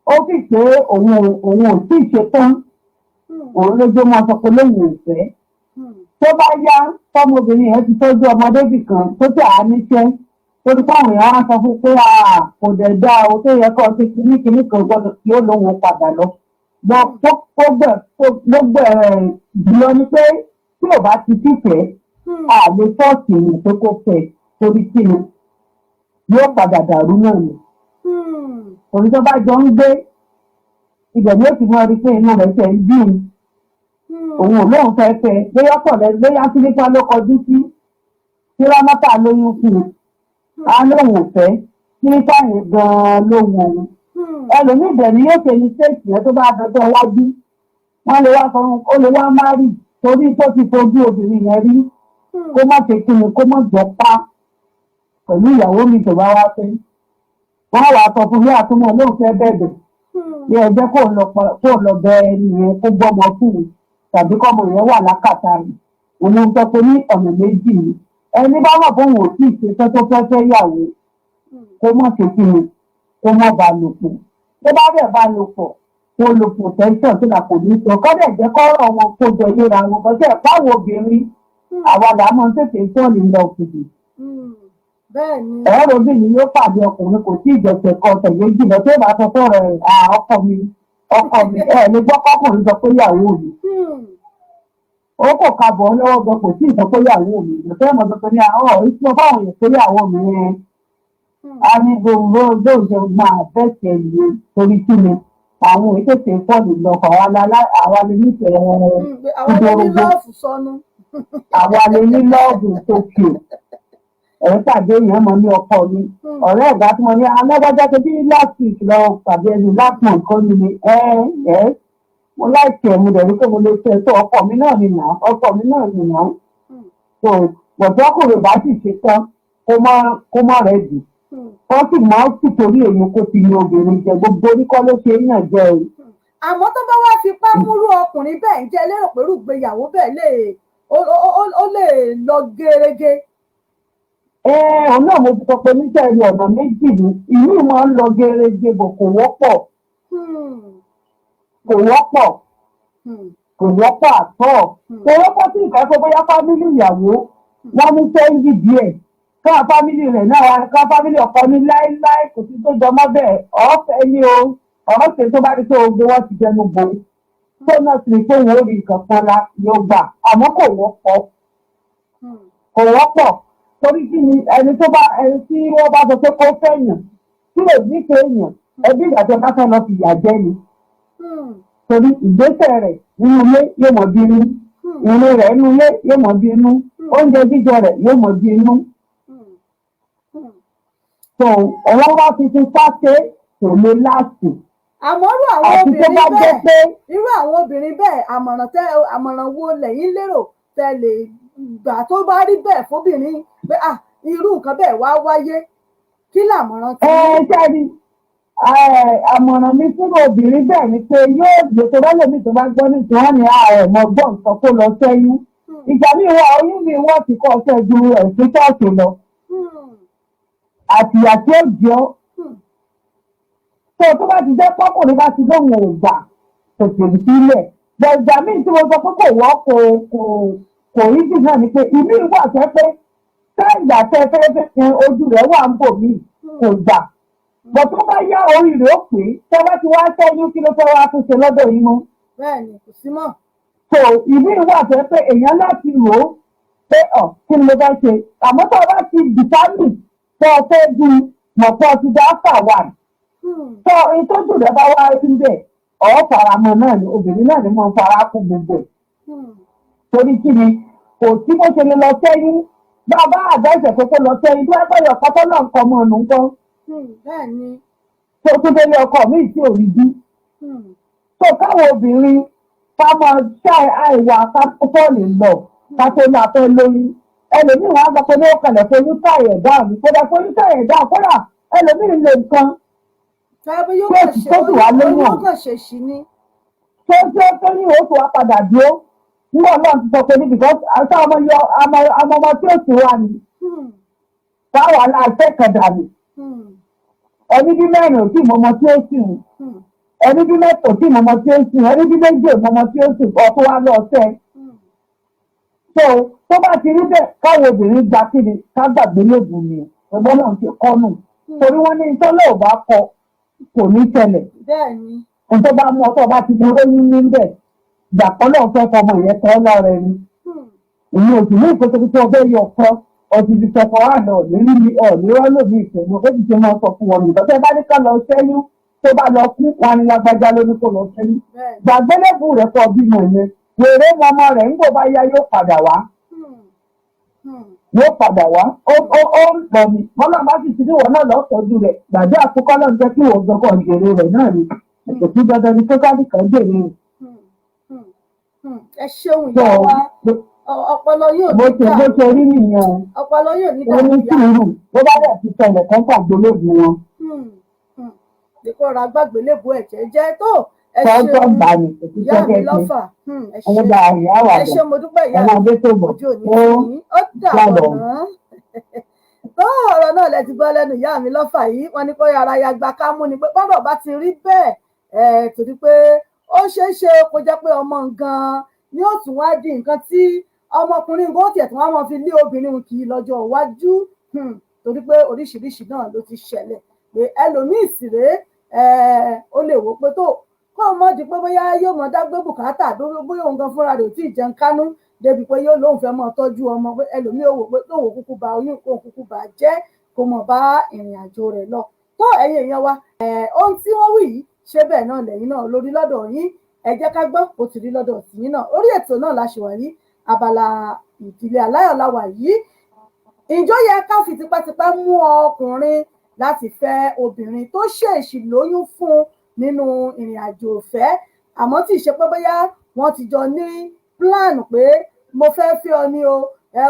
ó fi pé òun ò tí ì ṣe tán òun lójó máa sọ pé lóun ò fẹ́ tó bá yá tọmọbìnrin yẹn ti tọ́jú ọmọdébì kan tó tẹ̀ á níṣẹ́ torí táwọn èèyàn á sọ fún pé kò dẹ̀ dá o tó yẹ kó ṣe kíní kan gbọ́dọ̀ tí ó lóun padà lọ gbogbo jùlọ ni pé tí ò bá ti fífẹ́ àlè fọ́ọ̀sì ìyẹn tó kó fẹ́ torí kí ni yóò padà dàrú náà ni òun tó bá jọ ń gbé ibẹ̀ ni ó ti mọ rí pé inú rẹ̀ ṣe ń bí òun ò lóun fẹ́ fẹ́ bóyá pọ̀ lẹ́nu bóyá sílípà ló kọjú sí tí rámọ́tà lóyún fún un á lóun ò fẹ́ sílípà yẹn gan-an ló wù òun ẹlòmíì ibẹ̀ ni yóò ṣe ní ṣéèkì yẹn tó bá dọjọ́ iwájú wọ́n lè wá sọ ó lè wá márì torí tó ti fojú obìnrin yẹn rí kó má ṣe kí ni kó má jọ pa pẹ̀lú ìyàwó mi tó bá wá fẹ́ wọ́n wà sọ fún mi àtúmọ̀ lóun fẹ́ bẹ̀bẹ̀ bí ẹ jẹ́ kó lọ bẹ ẹni yẹn kó gbọ́mọ fún un tàbí kọ́mọ yẹn wà lákàtà rẹ̀ òun ló ń sọ pé ní ọ̀nà méjì ni ẹni bá mọ̀ fóun ò tí ì ṣe tó fẹ́ yàwó kó mọ̀ ṣe kí ni kó mọ̀ bá lò pọ̀ tó bá dẹ̀ bá lò pọ̀ kó lo protection tó là kò ní sọ kọ́dẹ̀ jẹ́ kọ́rọ̀ wọn kó jọ yéra wọn bọ́sẹ̀ báwo obìnrin àwa là máa ń tètè sọ́ọ̀lì lọ òkùnkùn ẹ̀rọ obìnrin yóò pàdé ọkùnrin kò sí ìjọsẹ̀ kan tẹ̀lé jùlọ tó bá sọ fọ́ọ̀rọ̀ ẹ̀ ọkọ mi ẹ̀ lè gbọ́ kọ́kùnrin sọ pé ìyàwó mi ó kò kabọ̀ lọ́wọ́ gan kò sí ìsọ pé ìyàwó mi ìjọsẹ̀ mọ̀ sọ pé ní àwọn ìṣúná fáwọn èèyàn pé ìyàwó mi yẹn a ní gbogbo lóòjọ máa bẹ́sẹ̀ lé torí kí ni àwọn èyí tètè fọ́ọ̀lì lọ àwa lè nífẹ̀ẹ́ ìdórógbó àwa lè ní lọ́ọ̀bù tókè ẹ̀rọ tàbí èèyàn mọ̀ ní ọkọ mi ọ̀rẹ́ ẹ̀dá tí mo ní alágbájá tó bí last week lọ tàbí ẹni last month kọ́ ni mo láìpẹ́ mo dẹ̀ rí pé mo lè fẹ́ tó ọkọ mi náà nìyà so bọ̀dọ́kùnrin bá sì ṣe tán kó má rẹ̀ dì wọ́n sì máa ń sì torí èyí kó fi ní obìnrin jẹ gbogbo oníkọ́ ló ṣe yàn jẹ o. àmọ́ tó bá wá fipá múrú ọkùnrin bẹ́ẹ̀ ń jẹ́ lérò pé rúgbéyàwó bẹ́ẹ̀ ó lè lọ gerege. òun náà mo ti sọ pé níṣẹ́ ẹ̀rí ọ̀nà méjì ni ìlú máa ń lọ gerege bò kò wọ́pọ̀ àtọ́ kò wọ́pọ̀ sí ìkẹ́kọ̀ọ́ bóyá fámílì ìyàwó wọ́n ní sẹ́ńgì díẹ̀ káà fámílì rẹ̀ náà ká fámílì ọkọ ní láéláé kò sí tó jọmọ́ bẹ́ẹ̀ ọ̀ọ́fẹ́ ni o ọ̀ọ́fẹ́ tó bá rí pé ogun wọn ti jẹnu gbò tó náà sì rí pé wọ́n rí nǹkan kan la yóò gbà àmọ́ kò wọ́pọ̀ torí kí ni ẹni tí wọ́n bá sọ pé kó fẹ́yàn tí lè nífẹ̀ẹ́ èèyàn ẹbí ìgbàjọ bá fẹ́ lọ fìyà jẹ ni torí ìgbésẹ̀ rẹ̀ nínú ilé yóò mọ̀ bí inú ìrìn rẹ̀ nínú ilé yóò mọ̀ bí inú oúnjẹ jíjẹ rẹ̀ yóò mọ̀ bí inú. so ọ̀wọ́n wá fi sáṣe kò lè láàsì. àmọ́ irú àwọn obìnrin bẹ́ẹ̀ àmọ̀ràn wo lẹ́yìn lérò tẹ́ lè gbà tó bá rí bẹ́ẹ̀ fóbìnrin pé irú nǹkan bẹ́ẹ̀ wá wáyé kí làmọ̀ràn tí. ṣáàbí àmọ̀ràn mi fún obìnrin bẹ́ẹ̀ ni pé yóò gbé tó bá lèmi tó bá gbọ́ ní tí wọ́n ní mọ̀ gbọ́ nǹkan kó lọ sẹ́yìn ìgbà míì wà oyún mi wọ́n ti kọ́ ọ̀sẹ̀ ju ẹ̀sìn tọ́ọ̀tù lọ àtìyà tí ó jọ tó bá ti jẹ́ pọ́kùnrin bá ti lóun ò gbà kò tèmi sílẹ̀ ìgbà míì tí mo sọ pé kò wọ́ kò rí jù náà ni pé ìlú ìwà fẹ́ pé sáìgbà fẹ́fẹ́ ojú rẹ̀ wà ń bò mí kò gbà bọ̀ tó bá yá orí rẹ̀ ó pè é tó bá ti wá sẹ́yìn kí ló fẹ́ wá tún ṣe lọ́dọ̀ yín mọ́. bẹ́ẹ̀ni kò sí mọ́. so ìlú ìwà fẹ́ pé èèyàn láti rò ó pé kí ni mo fẹ́ ṣe àmọ́ tó bá ti dìtámì tó o fẹ́ di mọ̀pọ̀ ti dá fà wà tó ìtọ́jú rẹ̀ bá wá rí bẹ́ẹ̀ faramọ́ náà ni obìnrin náà ni mo ń fara kú gbogbo torí kí ni kò sí bó ṣe lè lọ sẹ́yìn bàbá àgbà ìṣẹ̀kọ́ tó lọ sẹ́yìn tó ẹgbẹ́ ọkọ tó lọ nǹkan mọ́ ọ̀nù nǹkan. bẹ́ẹ̀ni. tó tún délé ọkọ mi tí ò rí bí. tó káwọn obìnrin ká máa ṣàì àìwà ká tó fọ́ọ̀lì lọ ká tó ní afẹ́ lóyún ẹlòmíì wọn á gbọ́ pé ní ó kàlẹ̀ fojú táyà ẹ̀dá mi kódà fojú táyà ẹ̀dá kódà ẹlòmíì lè nǹkan. tó sì wá lóyún tó ní oṣù wa padà dúró nígbà náà ti sọ pé ní because àti ọmọ tí ó sì wà ní káwọn aláìsẹ́ kẹdà ní ẹni bí mẹ́rin ò tí mọ́mọ́ tí ó sì wù ẹni bí mẹ́tò tí mọ́mọ́ tí ó sì wù ẹni bí méjì ò mọ́mọ́ tí ó sì wù ọ̀tún wá lọ sẹ́ so tó bá ti rí bẹ́ẹ̀ káwọn obìnrin gba kíni ká gbàgbé lóògùn ni ẹgbọ́n náà ti kọ́ nù torí wọ́n ní ìtọ́lẹ̀ ò bá kọ kò ní ṣẹlẹ̀ ẹni tó bá mú ọtọ́ bá ti mú lóyún ní bẹ́ẹ̀ ìgbàpọ̀ náà fẹ́ fọmọ ìyẹn tọ́ lọ́rọ̀ ẹni èyí ò sì ní ìkótópó tó ọbẹ̀ yọ ọkọ ọtí tọkọ àná ọ̀nìrọ́ lòmí ìfẹ̀mú ó ti ṣe máa sọ fún wọn nìkan tẹ́ bá ní ká lọ sẹ́yìn tó bá lọ kú wọn ni lágbájá ló ní kó lọ sẹ́yìn gbàgbélébù rẹ̀ kọ́ bímọ yẹn wèrè ọmọ rẹ̀ ńgbò bá yá yóò padà wá ó ń pọ̀ mi mọ́lá má sì ti ní wọn náà lọ́ọ́ tọ́jú rẹ̀ gbàdé àkókò náà jẹ́ kí wọ́n gbọ́kọ̀ ìgbèrè rẹ̀ náà ni ètò tí dandan ni kókálì kan gbèrè rẹ̀. ẹ ṣeun ìyá wa ọpọlọ yóò ní ká bó ṣe rí nìyẹn ọpọlọ yóò ní ká ó ní sùúrù bó bá dẹ̀ ti tẹ̀lẹ̀ kán gbàgbélébù wọn. ìkọra gbàgbélébù ẹ̀jẹ̀ jẹ́ tó ẹ ṣeun ìyá mi lọ́fà ẹ ṣe mo dúpẹ́ ìyá mi ojú òní ó dàbọ̀ náà tó ọ̀rọ̀ náà lẹ ti gbọ́ lẹ́nu ìyá mi lọ́fà yìí wọ́n ní kó yára ya gba ká mú ni pé bọ́rọ̀ bá ti rí bẹ́ẹ̀ torí pé ó ṣeé ṣe kó jẹ́ pé ọmọ gan-an ni ó tún wá di nǹkan tí ọmọkùnrin nǹkan ó tiẹ̀ tún wá wọn fi lé obìnrin kì í lọ́jọ́ iwájú torí pé oríṣiríṣi náà ló ti ṣẹlẹ̀ pé ẹlòmíì sì rèé ó lè wò pé tó kó o mọ̀ di pé bóyá yóò mọ dágbé bùkátà bóyá òun gan fúnra rẹ̀ ò tí ì jẹun kánú débi pé yóò lóun fẹ́ mọ́ tọ́jú ọmọ pé ẹlòmíì ò wò pé tóun ò kúkú ba oyún kóun kúkú bá jẹ́ kó mọ̀ bá ìrìn àjò rẹ̀ lọ tó ẹ̀yin èèyàn wa ohun tí wọ́n wí yìí ṣé bẹ́ẹ̀ náà lẹ́yìn náà lórí lọ́dọ̀ yín ẹ jẹ́ ká gbọ́ bó ti rí lọ́dọ̀ tìyín náà orí ètò náà la ṣe wà yìí abala ìdílé aláyọ̀ la wà yìí ìjọ yẹ ká fi tipátipá mú ọkùnrin láti fẹ́ obìnrin tó ṣèèṣì lóyún fún nínú ìrìn àjò ìfẹ́ àmọ́ tí ì ṣe pé bóyá wọ́n ti jọ ní plan pé mo fẹ́ fi ọ ní o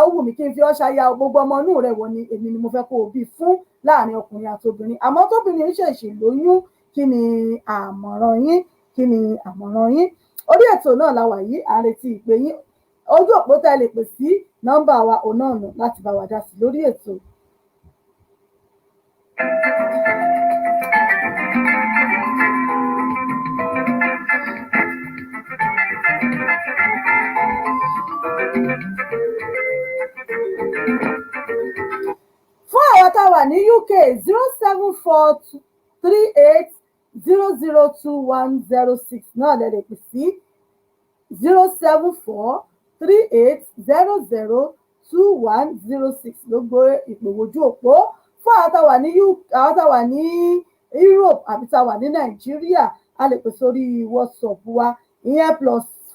ó wù mí kí n fi ọ ṣaya gbogbo ọmọ inú rẹ̀ wọ̀ ni èmi ni mo fẹ́ kó o bí fún láàrin ọkùnrin àti obìnrin àmọ́ tóbìnrin ṣèṣì lóyún kí ni àmọ̀ràn yín orí ètò náà la wà yìí à ń retí ìpè yín ojú òpó tá ẹ lè pè sí nọ́mbà wa òun náà nù láti bá wa dá sí lórí ètò. Fún àwọn tá a wà ní UK 07438002106 náà lè lè pè sí 07438002106 ló gbé ìpèwòjú òpó. Fún àwọn tá a wà ní Europe àbí tá a wà ní Nàìjíríà a lè pè sórí WhatsApp wa ìyẹn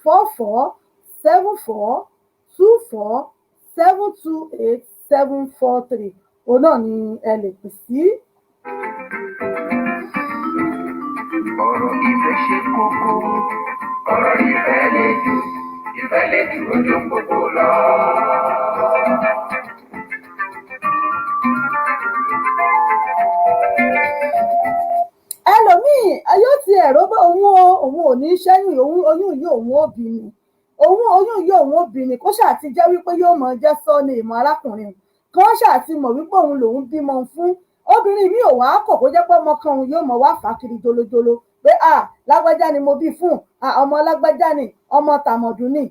+447424728743 òun náà ni ẹ lè pè sí. Ọ̀rọ̀ ìfẹ́ ṣe kókó, ọ̀rọ̀ ìfẹ́ lè jù ojú gbogbo lọ. Ẹlòmíì yóò ti ẹ̀rọ bá òun ò ní ṣẹ́yìn oyún yìí òun ó bí ni oyún yìí òun ó bí ni kó ṣáà ti jẹ́ wípé yóò mọ̀ jẹ́ sọ́ni ìmọ̀ arákùnrin kan ṣáà ti mọ̀ wípé òun lòun bímọ fún obìnrin mi ò wá kọ̀ kó jẹ́ pé ọmọ kan òun yóò mọ̀ wá fà kiri jolojolo pé lágbájá ni mo bí fún ọmọ lágbájá ni ọmọ tàmọ̀dún ni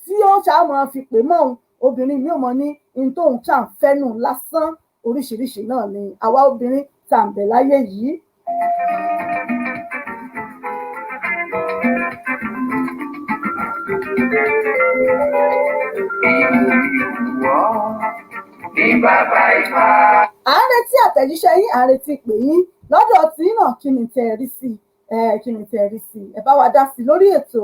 tí ó ṣáà mọ̀ fi pè mọ́ òun obìnrin mi ò mọ̀ ní in tóun ṣáà ń fẹ́nu lásán oríṣiríṣi náà ni àwa obìnrin tàǹbẹ̀ láyé yìí. À ń retí àtẹ̀jíṣẹ́ yín à ń retí pè yín lọ́dọ̀ tí náà kí ni tẹ́ ẹ rí sí ẹ bá wa dá sí lórí ètò.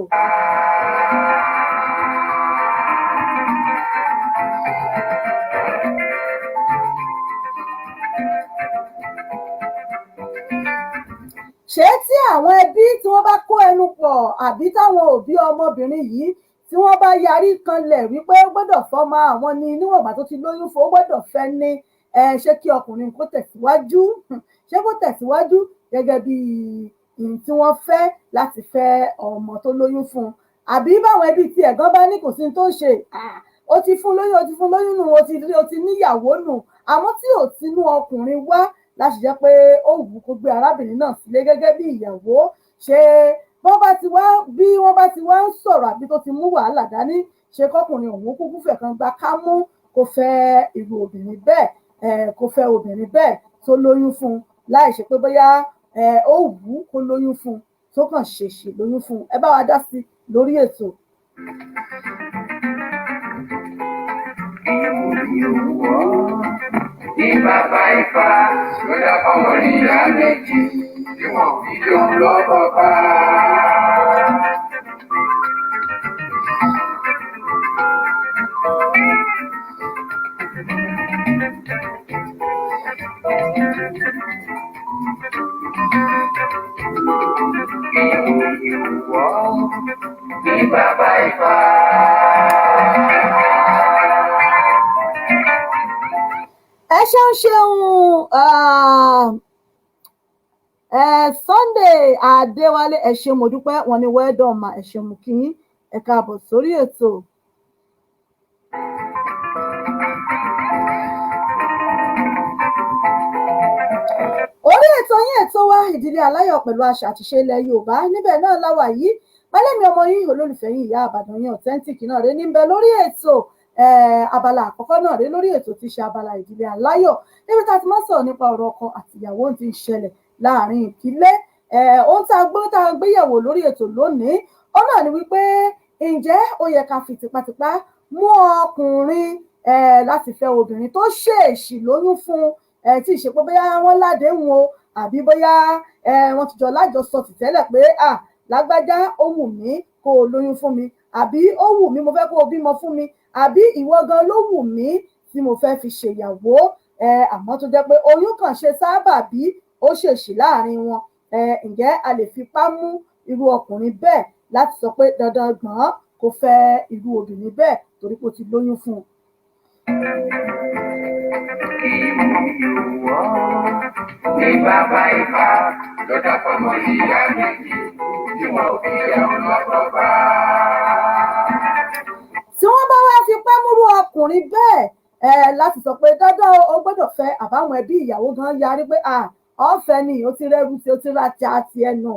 ṣé tí àwọn ẹbí tí wọ́n bá kó ẹnu pọ̀ àbí táwọn òbí ọmọbìnrin yìí tí wọ́n bá yarí kanlẹ̀ wípé ó gbọ́dọ̀ fọ́mọ àwọn ni níwọ̀n ìgbà tó ti lóyún fún ó gbọ́dọ̀ fẹ́ ní ṣé kí ọkùnrin kó tẹ̀síwájú gẹ́gẹ́ bí ìyìn tí wọ́n fẹ́ láti fẹ́ ọmọ tó lóyún fún un àbí báwọn ẹbí tí ẹ̀gán bá ní kò sí tó ń ṣe ó ti fún lóyún nù ó ti níyàwó nù àmọ́ tí ò tinú ọkùnrin wá láti jẹ́ pé ó wù kó gbé arábìnrin náà sílé gẹ́gẹ́ bí ìyàwó ṣe wọ́n bá ti wá ń sọ̀rọ̀ àbí tó ti mú wàhálà dání ṣe kọkùnrin òun kúkú fẹ́ kan gba kámú kó fẹ́ irú obìnrin bẹ́ẹ̀ tó lóyún fún un láì ṣe pé bóyá ó wù kó lóyún fún un tó kàn ṣèṣì lóyún fún un ẹ bá wa dá sí lórí ètò. Ní bàbá Ifá ló dá fọmọ níyà méjì tí wọ́n fi lóun lọ́kọ̀ bá. Ní bàbá Ifá. Ẹ ṣeun Sunday Adéwálé ẹ ṣé mo dúpẹ́ wọn ni wẹ́dọ̀n mà ẹ ṣé mo kí yín ẹ káàbọ̀ sórí ètò. Orí ètò yín ètò wa ìdílé aláyọ̀ pẹ̀lú àṣà àtìṣe ilẹ̀ Yorùbá níbẹ̀ náà láwà yìí pẹ́lẹ́mi ọmọ yín olólùfẹ́ yín ìyá àbàdàn yín authentic náà rẹ níbẹ̀ lórí ètò abala àkọ́kọ́ náà rẹ lórí ètò tí ṣe abala ìdílé aláyọ̀ níbi tá a ti máa sọ̀rọ̀ nípa ọ̀rọ̀ ọkọ àtìyàwó tí ń ṣẹlẹ̀ láàrin ìdílé ohun tá a gbéyẹ̀wò lórí ètò lónìí ó náà ni wípé ǹjẹ́ ó yẹ ká fi tipátipá mú ọkùnrin láti fẹ́ obìnrin tó ṣèèṣì lóyún fún tí ì ṣe pé bóyá wọ́n ládéhùn o àbí bóyá wọ́n ti jọ lájọsọ tìtẹ́lẹ̀ pé lágbájá ó wù mí kó o lóyún fún mi àbí ó wù mí mo fẹ́ kó o bímọ fún mi àbí ìwọ gan ló wù mí tí mo fẹ́ fi ṣèyàwó àmọ́ tó jẹ́ pé oyún kan ṣe sábàbí ó ṣèṣì láàrin wọn ǹjẹ́ a lè fipá mú irú ọkùnrin bẹ́ẹ̀ láti sọ pé dandan gbọ̀n kó fẹ́ irú obìnrin bẹ́ẹ̀ torí kò ti lóyún fún un. Ní bàbá ìfà ló dàpọ̀ mọ́ ìyá méjì tí wọn ò fi ẹ̀hún lọ́kọ̀ bá. Tí wọ́n bá wá fi pẹ́ múrú ọkùnrin bẹ́ẹ̀ láti sọ pé dandan ó gbọ́dọ̀ fẹ́ àbáwọn ẹbí ìyàwó gan yarí pé ọ̀fẹ́ ni ó ti rẹ́rù tí ó ti ra ti àti ẹnu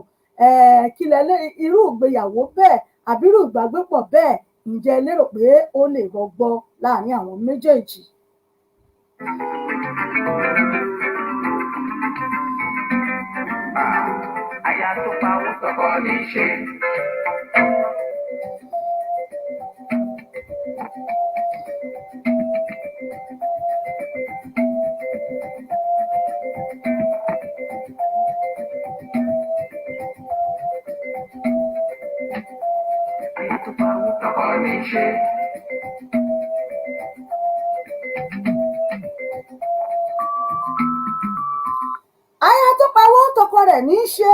kí lẹ lé irú ìgbéyàwó bẹ́ẹ̀ àbí irú ìgbàgbépọ̀ bẹ́ẹ̀ ǹjẹ́ lérò pé ó lè rọgbọ láàrin àwọn méjèèjì. Aya tó pa owó tọkọ ní í ṣe. Aya tó pa owó tọkọ ní í ṣe. Aya tó pawó tọkọ rẹ̀ ní í ṣe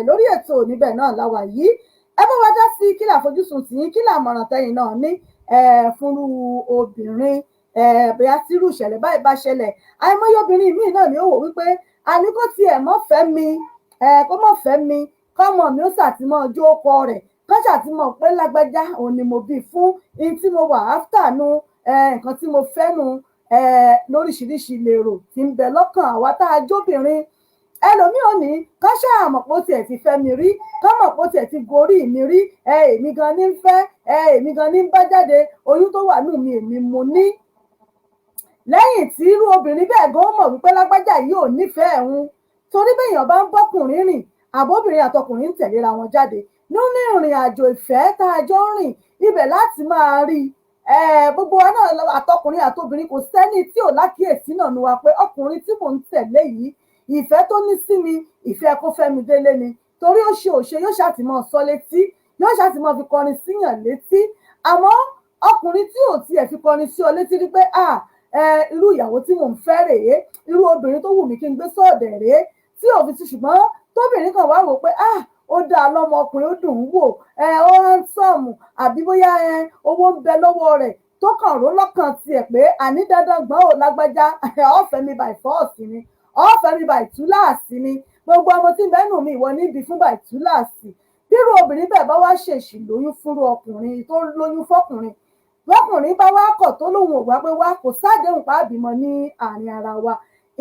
lórí ètò níbẹ̀ náà láwà yìí ẹ bá wa dá sí kí làfojúsùn tí kí làmọ̀ràn tẹ́yin náà ní fúnrú obìnrin bóyá tírú ìṣẹ̀lẹ̀ báyìí bá ṣẹlẹ̀ àìmọye obìnrin míì náà ni ó wò wípé àní kó tiẹ̀ mọ́ fẹ́ mi kó mọ́ fẹ́ mi kọ́mọ mi ó ṣàtìmọ́ ọjọ́ ọkọ rẹ̀ kán ṣàtìmọ́ pé lágbájá òun ni mo bí fún in tí mo wà áfítà nu nǹkan tí mo fẹ́ nu lóríṣiríṣi lèrò tí ń bẹ lọ́kàn àwa tá a jóbìnrin ẹlòmíì ò ní kán ṣàmọ̀ pé ó tiẹ̀ ti fẹ́ mi rí kán mọ̀ pé ó tiẹ̀ ti gorí mi rí èmi gan ní ń fẹ́ èmi gan ní ń bá jáde oyún tó wà nù mí èmi mo ní. lẹ́yìn tí irú obìnrin bẹ́ẹ̀ gan mọ̀ wípé lágbájá yìí ò nífẹ̀ẹ́ òun torí béèyàn bá ń bọ́kùnrin rìn àbóbìnrin àtọkùnrin ń tẹ̀léra wọn jáde nínú ìrìn àjò ìfẹ́ tá a jọ ń rìn ibẹ̀ láti máa rí gbogbo wa náà àtọkùnrin àtobìnrin kò sẹ́ni tí ò lákìyèsí náà nu wa pé ọkùnrin tí mò ń tẹ̀lé yìí ìfẹ́ tó ní sí mi ìfẹ́ kó fẹ́ mi délé ni torí ó ṣe òṣè yóò ṣàtìmọ́ sọ létí yóò ṣàtìmọ́ fi kọrin síyàn létí àmọ́ ọkùnrin tí ò tiẹ̀ fi kọrin sí ọ létí rí pé irú ìyàwó tí mò ń fẹ́ rèé irú obìnrin tó wù mí kí n gbé sọ́ọ̀dẹ̀ rèé tí ò fi ti ṣùgbọ́n tóbìnrin kan wá wò pé ó dáa lọ́mọkùnrin ó dùn ún wò ó handsome àbí bóyá owó ń bẹ lọ́wọ́ rẹ̀ tó kàn ró lọ́kàn tiẹ̀ pé àní dandan gbọ́n ò lágbájá ọ̀fẹ́ mi by force ni ọ̀fẹ́ mi by túláàsì ni gbogbo ọmọ tí bẹ́ẹ̀ nù mí ìwọ níbi fún by túláàsì bírú obìnrin bẹ́ẹ̀ bá wá ṣèṣì lóyún fúnrú ọkùnrin tó lóyún fọkùnrin lọkùnrin bá wá kọ̀ tó lóun ò wá pé wá kò sádéhùn pàbímọ ní àárín ara wa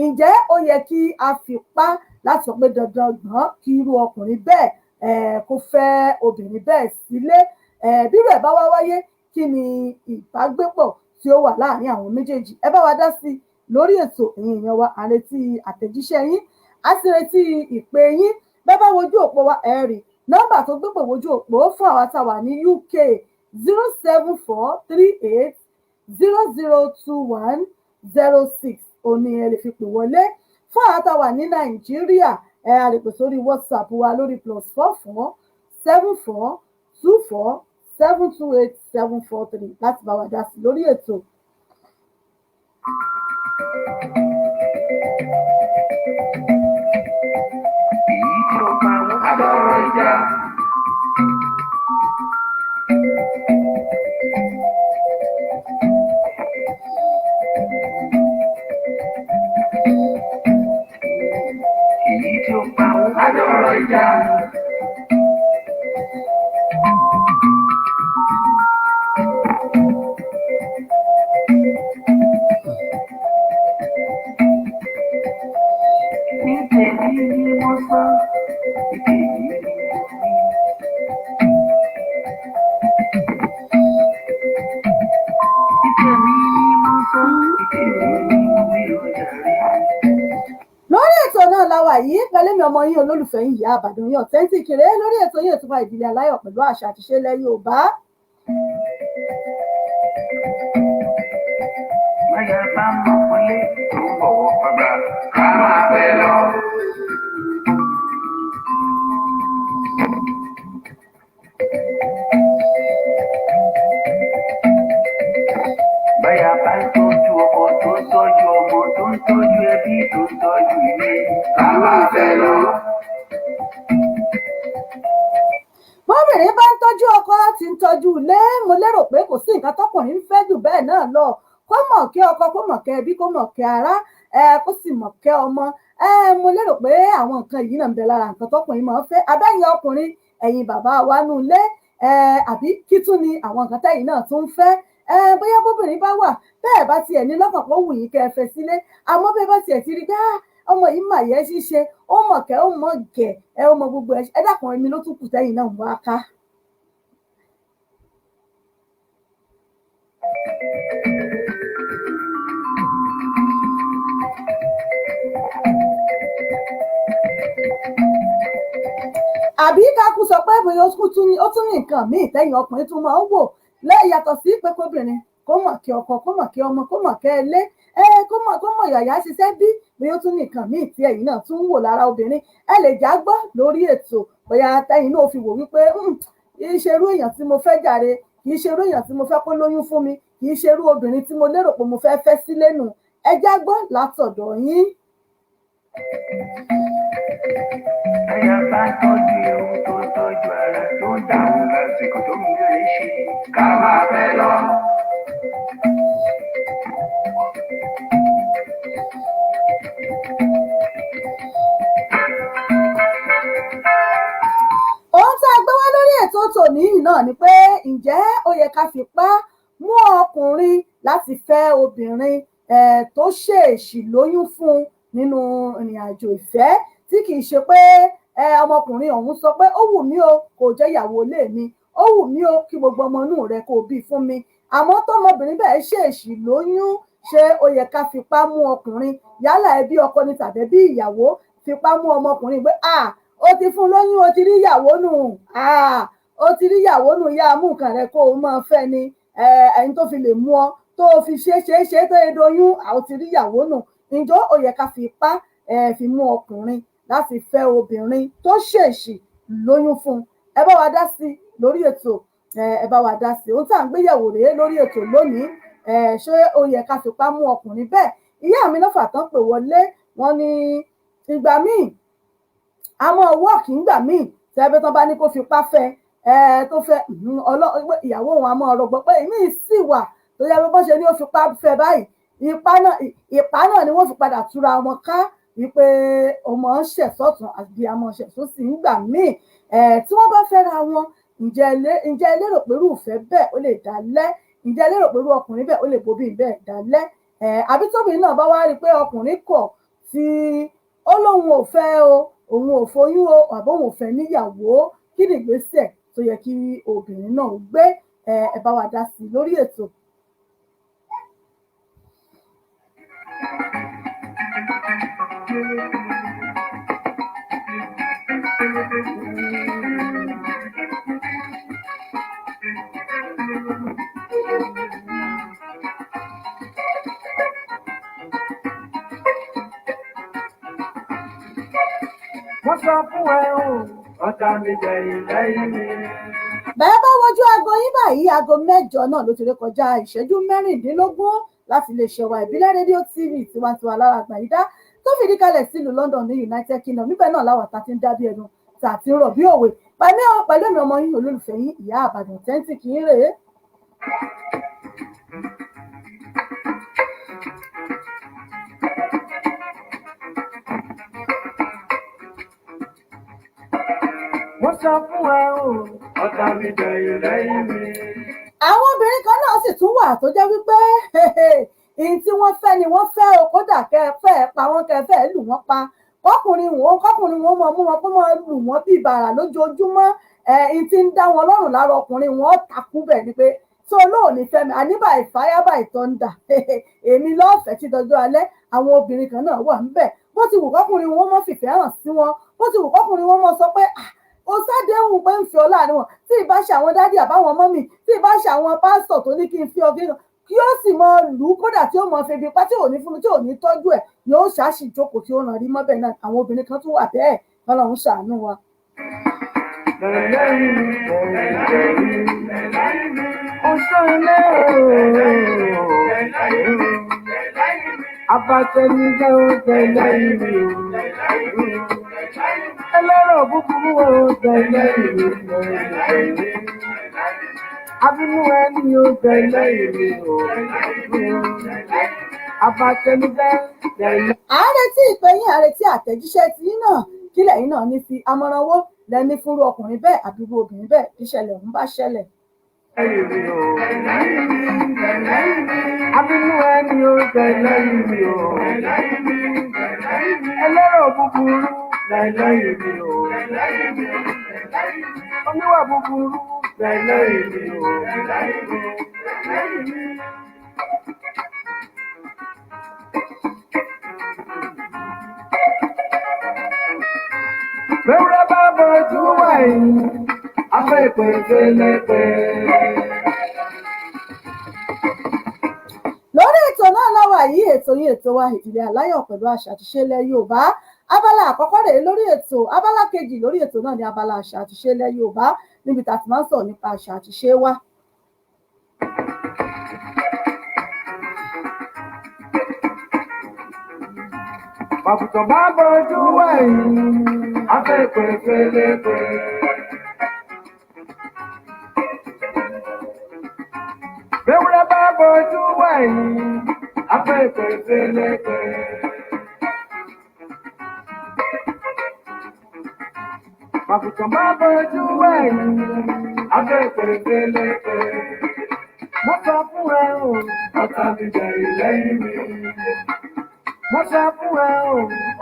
ǹjẹ́ ó yẹ kí a fipá láti sọ pé dandan gbọ́n kí irú ọkùnrin bẹ́ẹ̀ kó fẹ́ obìnrin bẹ́ẹ̀ sílé bí rẹ̀ bá wá wáyé kí ni ìbágbépọ̀ tí ó wà láàrin àwọn méjèèjì ẹ bá wa dá sí lórí ètò ẹ̀yin èèyàn wa à ń retí àtẹ̀jíṣẹ́ yín a sì retí ìpè yín bẹ́ẹ̀ bá wojú òpó wa ẹ rí nọ́mbà tó gbépè wojú òpó fún àwa tá a wà ní UK 07438002106 òní ẹ lè fi pè wọlé fún àwọn tá a wà ní Nàìjíríà ẹ a lè pè sórí WhatsApp wa lórí +447424728743 láti bá wa dá sí lórí ètò. Èyí tí ó pa wọ́n àbọ̀rọ̀ ìjà. Èyí tí ó pa wọ́n àbọ̀rọ̀ ìjà. Lórí ètò náà la wà yìí pẹ̀lú mi ọmọ yín olólùfẹ́ yìí Ìyá Ìbàdàn yín authentic rèé lórí ètò yìí ètò wa ìdílé aláyọ̀ pẹ̀lú àṣà àti ìṣe ilẹ̀ Yorùbá. Máyà bá mọ̀ wọlé tó bọ̀wọ̀ pàgbà ká máa fẹ́ lọ. Báyà bá ń tọ́jú ọkọ tó ń tọ́jú ọmọ tó ń tọ́jú ẹbí tó ń tọ́jú ilé ká máa fẹ́ lọ. bóbìnrin bá ń tọ́jú ọkọ tí ń tọ́jú ilé mo lérò pé kò sí nǹkan tọkùnrin ń fẹ́ jù bẹ́ẹ̀ náà lọ kó mọ̀ kí ọkọ kó mọ̀ kẹ́ ẹbí kó mọ̀ kẹ́ ará kó sì mọ̀ kẹ́ ọmọ mo lérò pé àwọn nǹkan yìí náà ń bẹ lára nǹkan tọkùnrin máa ń fẹ́ abẹ́yìn ọkùnrin ẹ̀yin bàbá wa nù ilé àbí kí tún ni àwọn nǹkan tẹ́yìn náà tún ń fẹ́ bóyá bóbìnrin bá wà bẹ́ẹ̀ bá tiẹ̀ ní lọ́kàn pé ó wù yín kẹ́ ẹ fẹ́ sílé àmọ́ bẹ́ẹ̀ bá tiẹ̀ ti rí ká ọmọ yìí mà yẹ ṣíṣe ó mọ̀ kẹ́ ó mọ̀ gẹ̀ ó mọ gbogbo ẹ dákun ẹ̀mí ló tún kù tẹ́yìn náà wá ká. àbí kákú sọ pé bóyá ó tún ní nǹkan míì tẹ́yìn ọkùnrin tún máa ń wò yàtọ̀ sí pé kóbìnrin kó mọ̀ kí ọkọ kó mọ̀ kí ọmọ kó mọ̀ kẹ́ ẹ lé kó mọ̀ yàyà ṣiṣẹ́ bí bóyá ó tún ní nǹkan míì tí ẹ̀yin náà tún ń wò lára obìnrin ẹ lè já gbọ́ lórí ètò bóyá tẹ́yìn náà fi wò wípé kì í ṣerú èèyàn tí mo fẹ́ jàre kì í ṣerú èèyàn tí mo fẹ́ kó lóyún fún mi kì í ṣerú obìnrin tí mo lérò pé mo fẹ́ fẹ́ sílé nù ẹ já gbọ́ látọ̀dọ̀ yín. Ẹyà bá tọ́jú ewu tó tọ́jú ara tó dáhùn lásìkò tó mú lè ṣe ká máa fẹ́ lọ. Ohun tá a gbé wá lórí ètò tòní náà ni pé ǹjẹ́ ó yẹ ká fipá mú ọkùnrin láti fẹ́ obìnrin tó ṣèèṣì lóyún fún nínú ìrìn àjò ìfẹ́ tí kì í ṣe pé ọmọkùnrin ọ̀hún sọ pé ó wù mí o kò jẹ́ ìyàwó ilé mi ó wù mí o kí gbogbo ọmọ inú rẹ kó bí fún mi àmọ́ tọmọbìnrin bẹ́ẹ̀ ṣèèṣì lóyún ṣé ó yẹ ká fipá mú ọkùnrin yálà ẹbí ọkọ ni tàbí bí ìyàwó fipá mú ọmọkùnrin pé ó ti fún lóyún ó ti rí ìyàwó nù ó ti rí ìyàwó nù yá mú nǹkan rẹ kó o máa fẹ́ ni ẹni tó fi lè mú ọ tó fi ṣe tó yẹ doyún ó ti rí ìyàwó nù ǹjọ́ ó yẹ ká fipá fi mú ọkùnrin láti fẹ́ obìnrin tó ṣèèṣì lóyún fún ẹ bá wa dá sí lórí ètò ẹ bá wa dá sí ohun tí à ń gbéyẹ̀wò rèé lórí ètò lónìí ṣé ó yẹ ká fipá mú ọkùnrin bẹ́ẹ̀ ìyá mi lọ́fà tán pè wọlé wọn ní ìgbà míì àmọ́ wọ́ọ̀kì ńgbà míì tẹ́bẹ́ tán bá ní kó fipá fẹ́ tó fẹ́ ìyàwó òun àmọ́ ọ̀rọ̀ gbọ́ pé èmi sì wà tó yẹ bó ṣe ní ó fipá fẹ́ báyìí ìpá náà ni wọ́n fi padà túra wọn ká wípé ọmọ ṣẹ̀sọ̀tún àti àmọ́ ṣẹ̀sọ̀sì ńgbà míì tí wọ́n bá fẹ́ra wọn ǹjẹ́ lérò pé irúfẹ́ bẹ́ẹ̀ ó lè dálẹ́ ǹjẹ́ lérò pé irú ọkùnrin bẹ́ẹ̀ ó lè bobi bẹ́ẹ̀ dálẹ́ àbí tóbìnrin náà bá wá rí i pé ọkùnrin kọ̀ tí ó lóun ò fẹ́ o òun ò foyún o àbí òun ò fẹ́ níyàwó kí ni ìgbésẹ̀ tó yẹ kí obìnrin náà gbé ẹ bá wa dá sí lórí ètò. Wọ́n sọ fún ẹ o, ọ̀tá mi jẹ̀yìn lẹ́yìn mi. Bẹ́ẹ̀ bá wojú aago yín báyìí aago 8 náà ló ti ré kọjá ìṣẹ́jú 16 láti lè ṣẹ̀wà ìbílẹ̀ rédíò TV tiwantiwa lára àgbàyídá tó fìdí kalẹ̀ sílùú London ní United Kingdom níbẹ̀ náà láwà tá ti ń dábí ẹnu tá ti ń rọ̀ bí òwe pẹ̀lú mi ọmọ yín olólùfẹ́ yín ìyá àbàdàn tẹ́ǹtì kì í rèé. Wọ́n sọ fún ẹ o, ọ̀tá mi jẹ̀yìn lẹ́yìn mi. Àwọn obìnrin kan náà sì tún wà tó jẹ́ wípé èyí tí wọ́n fẹ́ ni wọ́n fẹ́ o kódà kẹfẹ́ pa wọ́n kẹfẹ́ lù wọ́n pa kọkùnrin wọn mọ mú wọn kó mọ lù wọ́n bí bàrà lójoojúmọ́ èyí tí ń dá wọn lọ́rùn lára ọkùnrin wọn takú bẹ̀ ni pé tó olóòní fẹ́mi àníbà ìfáyàbà ìtọ́ndà èmi lọ́ọ̀fẹ́ tí dọjọ́ alẹ́ àwọn obìnrin kan náà wà ńbẹ̀ bó ti wù kọkùnrin wọn mọ́ fìfẹ́ hàn sí wọn bó ti wù kọkùnrin wọn mọ́ sọ pé ó sádéhùn pé ń fi ọlá àárín wọn tí ì bá ṣe àwọn dádì àbáwọn mọ́mì tí ì bá ṣe àwọn pásítọ̀ tó ní kí n fi ọgbẹ́ náà kí ó sì mọ lù ú kódà tí ó mọ febi pa tí ò ní fún mi tí ò ní tọ́jú ẹ̀ yóò ṣáàṣì jókòó tí ó ràn rí mọ́bẹ̀ náà àwọn obìnrin kan tún wà bẹ́ẹ̀ Ọlọ́run ṣàánú wa. Abatẹnijẹ́ ó tẹ̀lé ìlú. ẹlẹ́rọ̀ búburú ò tẹ̀lé ìlú abínú ẹni ò tẹ̀lé ìlú abatẹnudẹ tẹ̀lé. ààrẹ tí ìpè yín ààrẹ tí àtẹ̀jíṣẹ́ tí yín náà kílẹ̀ yín náà ní fi amọ̀ràn owó lẹ́ni fúnrú ọkùnrin bẹ́ẹ̀ àbí irú obìnrin bẹ́ẹ̀ tíṣẹ̀lẹ̀ ọ̀hún bá ṣẹlẹ̀. abínú ẹni ò tẹ̀lé ìlú ẹlẹ́rọ̀ búburú tẹ̀lé ìlú oníwà búburú tẹ̀lé ìlú. Bẹ́ẹ̀rẹ̀ bá bọ̀jú wẹ̀yìn, afẹ́ ìpèsè lẹ́pẹ́. lórí ètò náà láwà yìí ètò yìí ètò wa ìdílé aláyọ̀ pẹ̀lú àṣà àti ìṣe ilẹ̀ Yorùbá abala àkọ́kọ́ rèé lórí ètò abala kejì lórí ètò náà ní abala àṣà àti ìṣe ilẹ̀ Yorùbá níbi tá a ti máa ń sọ̀rọ̀ nípa àṣà àti ìṣe wa. Bàbùtàn bá bọ̀jú wẹ̀yìn, afẹ́ ìpèsè lẹ́pẹ́. Bẹ́ẹ̀rẹ̀ bá bọ̀jú wẹ̀yìn, afẹ́ ìpèsè lẹ́pẹ́. Bàbùtàn bá bọ̀jú wẹ̀yìn, afẹ́ ìpèsè lẹ́pẹ́. Mo sọ fún ẹ o, ọ̀tá mi bẹ̀rẹ̀ lẹ́yìn mi. Mo sọ fún ẹ o,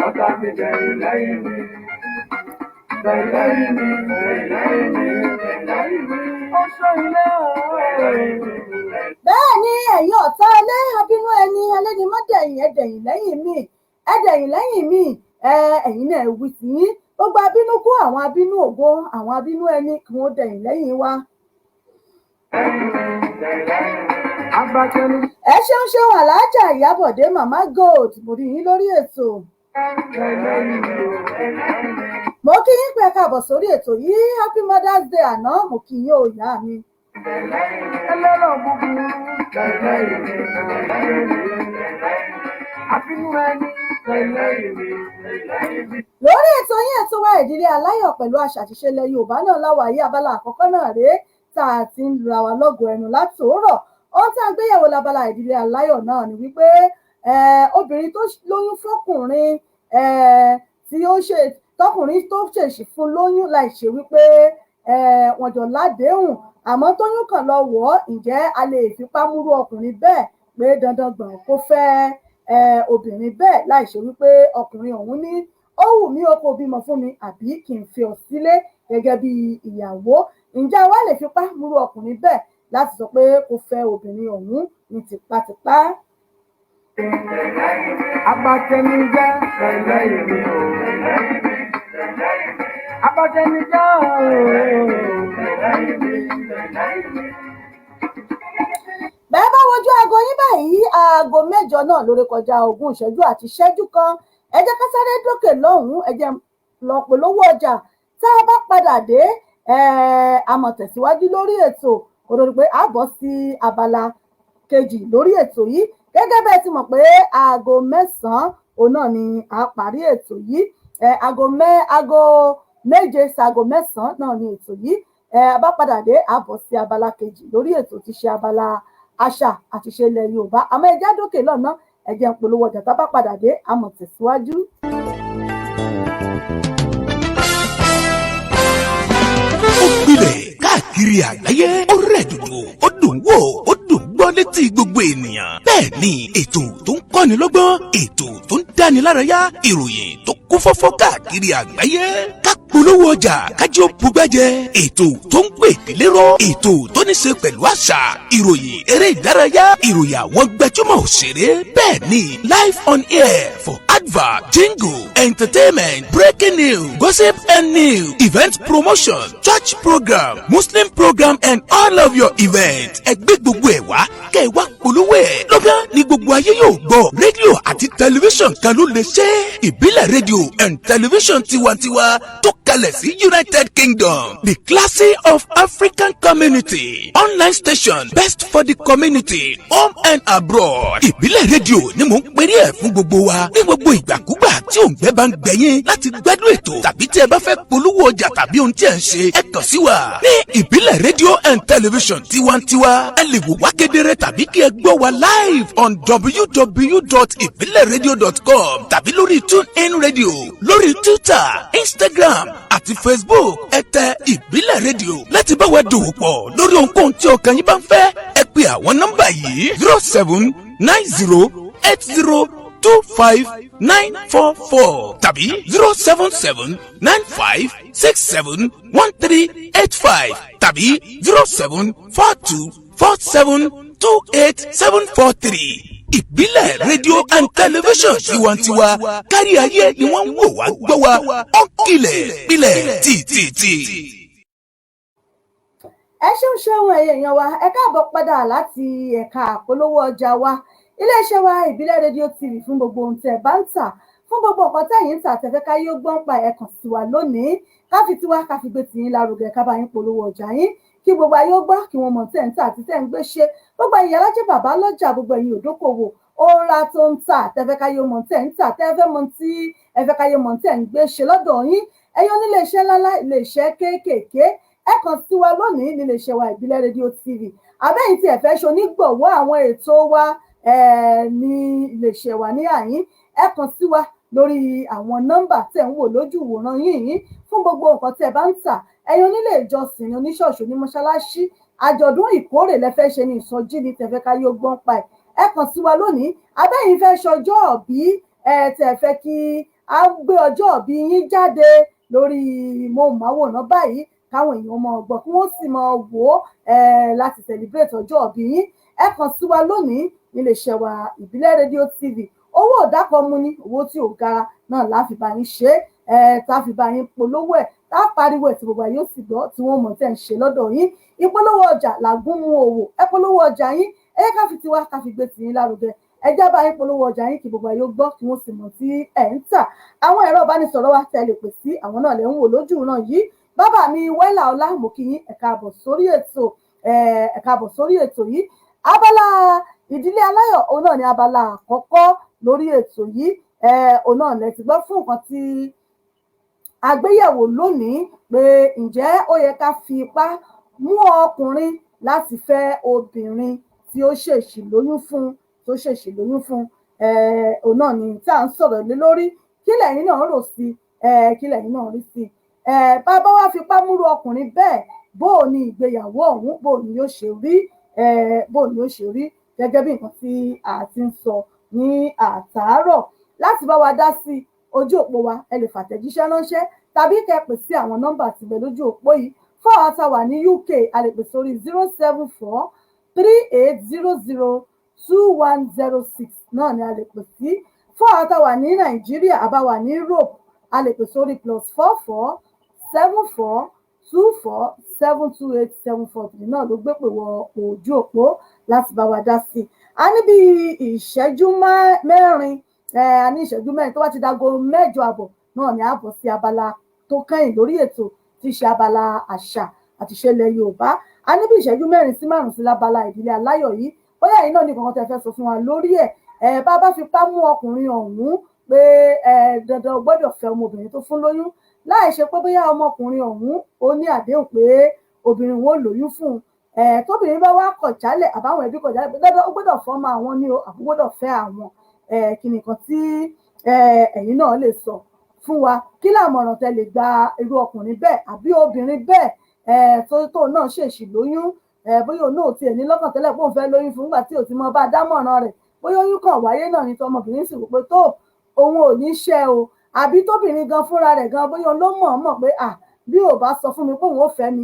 ọ̀tá mi bẹ̀rẹ̀ lẹ́yìn mi. Bẹ̀rẹ̀ lẹ́yìn mi, bẹ̀rẹ̀ lẹ́yìn mi, bẹ̀rẹ̀ lẹ́yìn mi. Ó sọ ilé ọ̀rẹ́. bẹ́ẹ̀ ni ẹ̀yin ọ̀tá ilé abínú ẹni alẹ́nimọ́dẹ̀yìn ẹ̀dẹ̀yìn lẹ́yìn mi ẹ̀dẹ̀yìn lẹ́yìn mi ẹ̀yin náà wí sí yín gbogbo abínú kú àwọn abínú ògo àwọn abínú ẹni kí wọ́n dẹ̀yìn lẹ́yìn wa. ẹ ṣeun aláàjà Ìyábọ̀dé mama gold mo rí yín lórí ètò. mo kí yín pé káàbọ̀ sórí ètò yìí happy mother's day àná mo kí yín ó ìyá mi. ẹlẹ́rọ̀ búburú tẹ̀lé ìwé àbínú ẹni tẹ̀lé ìwé. lórí ètò yín ètò wa ìdílé aláyọ̀ pẹ̀lú àṣà àti ìṣe ilẹ̀ Yorùbá náà láwàyé abala àkọ́kọ́ náà rèé tá a ti ń lu àwa lọ́gọ̀ ẹnu láti òórọ̀ ohun tá a gbéyẹ̀wò lábala ìdílé aláyọ̀ náà ni wípé obìnrin tó lóyún fọkùnrin tí ó ṣe tọkùnrin tó ṣèṣì fún lóyún láì ṣe wípé wọ́n jọ ládéhùn àmọ́ tóyún kan lọ wọ̀ ọ́ ǹjẹ́ a lè fipá múrú ọkùnrin bẹ́ẹ̀ pé dandan gbọ̀n kó fẹ́ obìnrin bẹ́ẹ̀ láì ṣe wípé ọkùnrin ọ̀hún ní ó wù mí o kò bímọ fún mi àbí kì í fi ọ sílé gẹ́gẹ́ bí ìyàwó ǹjẹ́ àwa lè fipá múrú ọkùnrin bẹ́ẹ̀ láti sọ pé kó fẹ́ obìnrin ọ̀hún ní tipátipá. abatẹnijẹ́ tẹ̀lé ìwé o. abatẹnijẹ́ o. bẹ́ẹ̀ bá wojú aago yín báyìí aago 8 náà lórí kọjá 20 ìṣẹ́jú àti ìṣẹ́jú kan ẹ jẹ́ ká sáré dókè lọ́hùn-ún ẹ jẹ́ lọ polówó ọjà tá a bá padà dé a máa tẹ̀síwájú lórí ètò kó tó di pé a bọ́ sí abala kejì lórí ètò yìí gẹ́gẹ́ bẹ́ẹ̀ ti mọ̀ pé aago 9 òun náà ni a parí ètò yìí aago 7 sago 9 náà ni ètò yìí a bá padà dé a bọ́ sí abala kejì lórí ètò tí ṣe abala àṣà àti ìṣe ilẹ̀ Yorùbá àmọ́ ẹjẹ́ dókè lọ́nà ẹjẹ́ ń polówó ọjà tá a bá padà dé a máa tẹ̀síwájú. ó gbilẹ̀ káàkiri àgbáyé ó rẹ̀ dùdù ó dùn wò ó dùn gbọ́ létí gbogbo ènìyàn bẹ́ẹ̀ ni ètò tó ń kọ́ni lọ́gbọ́n ètò tó ń dáni lárayá ìròyìn tó kún fọ́fọ́ káàkiri àgbáyé polówó ọjà kájí ó bugbẹ́jẹ ètò tó ń pè délérò ètò tó ní ṣe pẹ̀lú àṣà ìròyìn eré ìdárayá ìròyìn àwọn gbajúmọ̀ òṣèré bẹ́ẹ̀ ni live on air for advert jingle entertainment breaking news gossip and news event promotion church program muslim program and all of your events ẹgbẹ́ gbogbo ẹ̀ wá kẹ́ ẹ wá polówó ẹ̀ lọ́gán ni gbogbo ayé yóò gbọ́ rédíò àti tẹlifíṣàn kan ló lè ṣe ìbílẹ̀ rédíò and tẹlifíṣàn tiwantiwa tó kalẹ̀ sí United Kingdom the classy of African community online station best for the community home and abroad ìbílẹ̀ rédíò ni mò ń pèrè ẹ̀ fún gbogbo wa ní gbogbo ìgbàkúgbà tí òǹgbẹ bá ń gbẹ̀yìn láti gbádùn ètò tàbí tí ẹ bá fẹ́ polówó ọjà tàbí ohun tí ẹ ń ṣe ẹ kàn sí wa ní ìbílẹ̀ rédíò and television tiwantiwa. ẹ lè wò wá kedere tàbí kí ẹ gbọ́ wa live on www.ibileradio.com tàbí lórí TuneIn Radio lórí Twitter, Instagram àti Facebook ẹ tẹ ìbílẹ̀ rédíò láti bá wa dòwò pọ̀ lórí ohunkóhun tí ọkàn yín bá ń fẹ́. ẹ pe àwọn nọ́mbà yìí 0790802594 tàbí 07795671385 tàbí 07424728743. ìbílẹ̀ rédíò and television tiwantiwa kárí ayé ni wọ́n ń wò wá gbọ́ wa ó kilẹ̀ pilẹ̀ tìtìtì. ẹ ṣeun èèyàn wa ẹ káàbọ̀ padà láti ẹ̀ka àpolówó ọjà wa iléeṣẹ́ wa ìbílẹ̀ rédíò TV fún gbogbo ohun tẹ́ bá ń tà fún gbogbo nǹkan tẹ́yìn ń tà tẹ́fẹ́ ká yóò gbọ́n pa ẹ kàn sí wa lónìí ká fi tiwa ká fi gbé tìyín lárugẹ ká bá yín polówó ọjà yín kí gbogbo ayé ó gbọ́ kí wọ́n mọ̀ tẹ́ ń tà àti tẹ́ ń gbé ṣe gbogbo ẹ̀yin alájẹ bàbá lọ́jà gbogbo ẹ̀yin òdókòwò ọ̀ra tó ń tà tẹ́fẹ́ ká yóò mọ̀ tẹ́ ń tà tẹ́fẹ́ mọ̀ tí ẹfẹ́ ká yóò mọ̀ tẹ́ ń gbé ṣe lọ́dọ̀ yín ẹ̀yin onílé iṣẹ́ ńláńlá ilé iṣẹ́ kéékèèké ẹ kàn sí wa lónìí nílé iṣẹ́ wa ìbílẹ̀ rédíò TV àbẹ́yìn tí ẹ fẹ́ ṣe onígbọ̀wọ́ àwọn ètò wa ní ilé iṣẹ́ wa ní àyín ẹ kàn sí wa lórí àwọn nọ́mbà tẹ̀ ń wò lójú ìwòran yìí fún gbogbo nǹkan tí ẹ bá ń tà ẹ̀yin onílé ìjọsìn oníṣọ̀ọ̀ṣì onímọ̀ṣáláṣí àjọ̀dún ìkórè lẹ́fẹ́ ṣe ní ìsọjí ní tẹ̀fẹ́ ká yóò gbọ́n pa ẹ kàn sí wa lónìí àbẹ́yìn fẹ́ ṣọjọ́ ọ̀bí tẹ̀ fẹ́ kí a gbé ọjọ́ ọ̀bí yín jáde lórí móhùnmáwòrán báyìí káwọn èèyàn máa gbọ́ kí wọ́n sì máa wò ó láti celebrate ọjọ́ ọ̀bí yín ẹ kàn sí wa lónìí nílé iṣẹ́ wa ìbílẹ̀ rédíò TV owó òdàkọ̀mú ní owó tí ò gara náà láfi bá yín ṣe tá a fi bá yín polówó ẹ̀ tá a pariwo ẹ̀ tí gbogbo ayé ó sì gbọ́ tí wọ́n mọ̀ tẹ́ ń ṣe lọ́dọ̀ yín ìpolówó ọjà làgún mú òwò ẹ polówó ọjà yín ẹ ká fi tiwa ká fi gbé tìyín lárugẹ ẹ já bá yín polówó ọjà yín kí gbogbo ayé ó gbọ́ kí wọ́n sì mọ̀ tí ẹ̀ ń tà àwọn ẹ̀rọ ìbánisọ̀rọ̀ wa tẹ́ lè pè sí àwọn náà lẹ́ ń wò lójú náà yìí bàbá mi wẹ́là ọlá mo kí yín ẹ káàbọ̀ sórí ètò yìí abala ìdílé aláyọ̀ òun náà ni abala àkọ́kọ́ lórí ètò yìí òun náà lẹ ti gbọ́ fún nǹkan tí àgbéyẹ̀wò lónìí pé ǹjẹ́ ó yẹ ká fi ipá mú ọkùnrin láti fẹ́ obìnrin tí ó ṣèṣì lóyún fún òun náà ni tí à ń sọ̀rọ̀ lé lórí kí lẹ̀yin náà rò sí kí lẹ̀yin náà rí sí bàbá wa fipá múrú ọkùnrin bẹ́ẹ̀ bóò ni ìgbéyàwó ọ̀hún bóò ni yóò ṣe rí gẹ́gẹ́ bí nǹkan tí a ti ń sọ ní àtàárọ̀ láti bá wa dá sí ojú òpó wa ẹ lè fàtẹ̀jíṣẹ́ ránṣẹ́ tàbí kẹ́ pè sí àwọn nọ́mbà tìbẹ̀ lójú òpó yìí fún àwọn tá a wà ní UK a lè pè sórí 07438002106 náà ni a lè pè sí fún àwọn tá a wà ní Nàìjíríà àbá wà ní Europe a lè pè sórí +447424728743 náà ló gbé pè wọ ojú òpó láti bá wa dá sí i. a ní bí ìṣẹ́jú mẹ́rin a ní ìṣẹ́jú mẹ́rin tó bá ti dago 8:30 náà ni a bọ̀ sí abala tó kẹ́yìn lórí ètò tí í ṣe abala àṣà àti ìṣẹ̀lẹ̀ Yorùbá a ní bí ìṣẹ́jú 4 sí 5 sí lábala ìdílé aláyọ̀ yìí bóyá yìí náà ní kankan tẹ́ fẹ́ sọ fún wa lórí ẹ̀ bá bá fipá mú ọkùnrin ọ̀hún pé dandan gbọ́dọ̀ fẹ́ ọmọbìnrin tó fún lóyún láì ṣe pé bóyá ọmọkùnrin ọ̀hún ó ní àdéhùn pé obìnrin wọn ò lóyún fún un tóbìnrin bá wá kọ̀ jálẹ̀ àbáwọn ẹbí kọ̀ jálẹ̀ pé dandan ó gbọ́dọ̀ fọ́mọ àwọn ní o àbí gbọ́dọ̀ fẹ́ àwọn kí nìkan tí ẹ̀yin náà lè sọ fún wa kí làmọ̀ràn tẹ́ lè gba irú ọkùnrin bẹ́ẹ̀ àbí obìnrin bẹ́ẹ̀ tó náà ṣèṣì lóyún bóyá òun náà tiẹ̀ ní lọ́kàn tẹ́lẹ̀ pé òun fẹ́ lóyún fún nígbà tí ò ti mọ bá dámọ̀ràn rẹ̀ bóyá oyún kan wáyé náà ní tọmọbìnrin sì wò pé tó òun ò ní ṣẹ́ o àbí tóbìnrin gan fúnra rẹ̀ gan bóyá òun ló mọ̀ pé bí ò bá sọ fún mi pé òun ò fẹ́ mi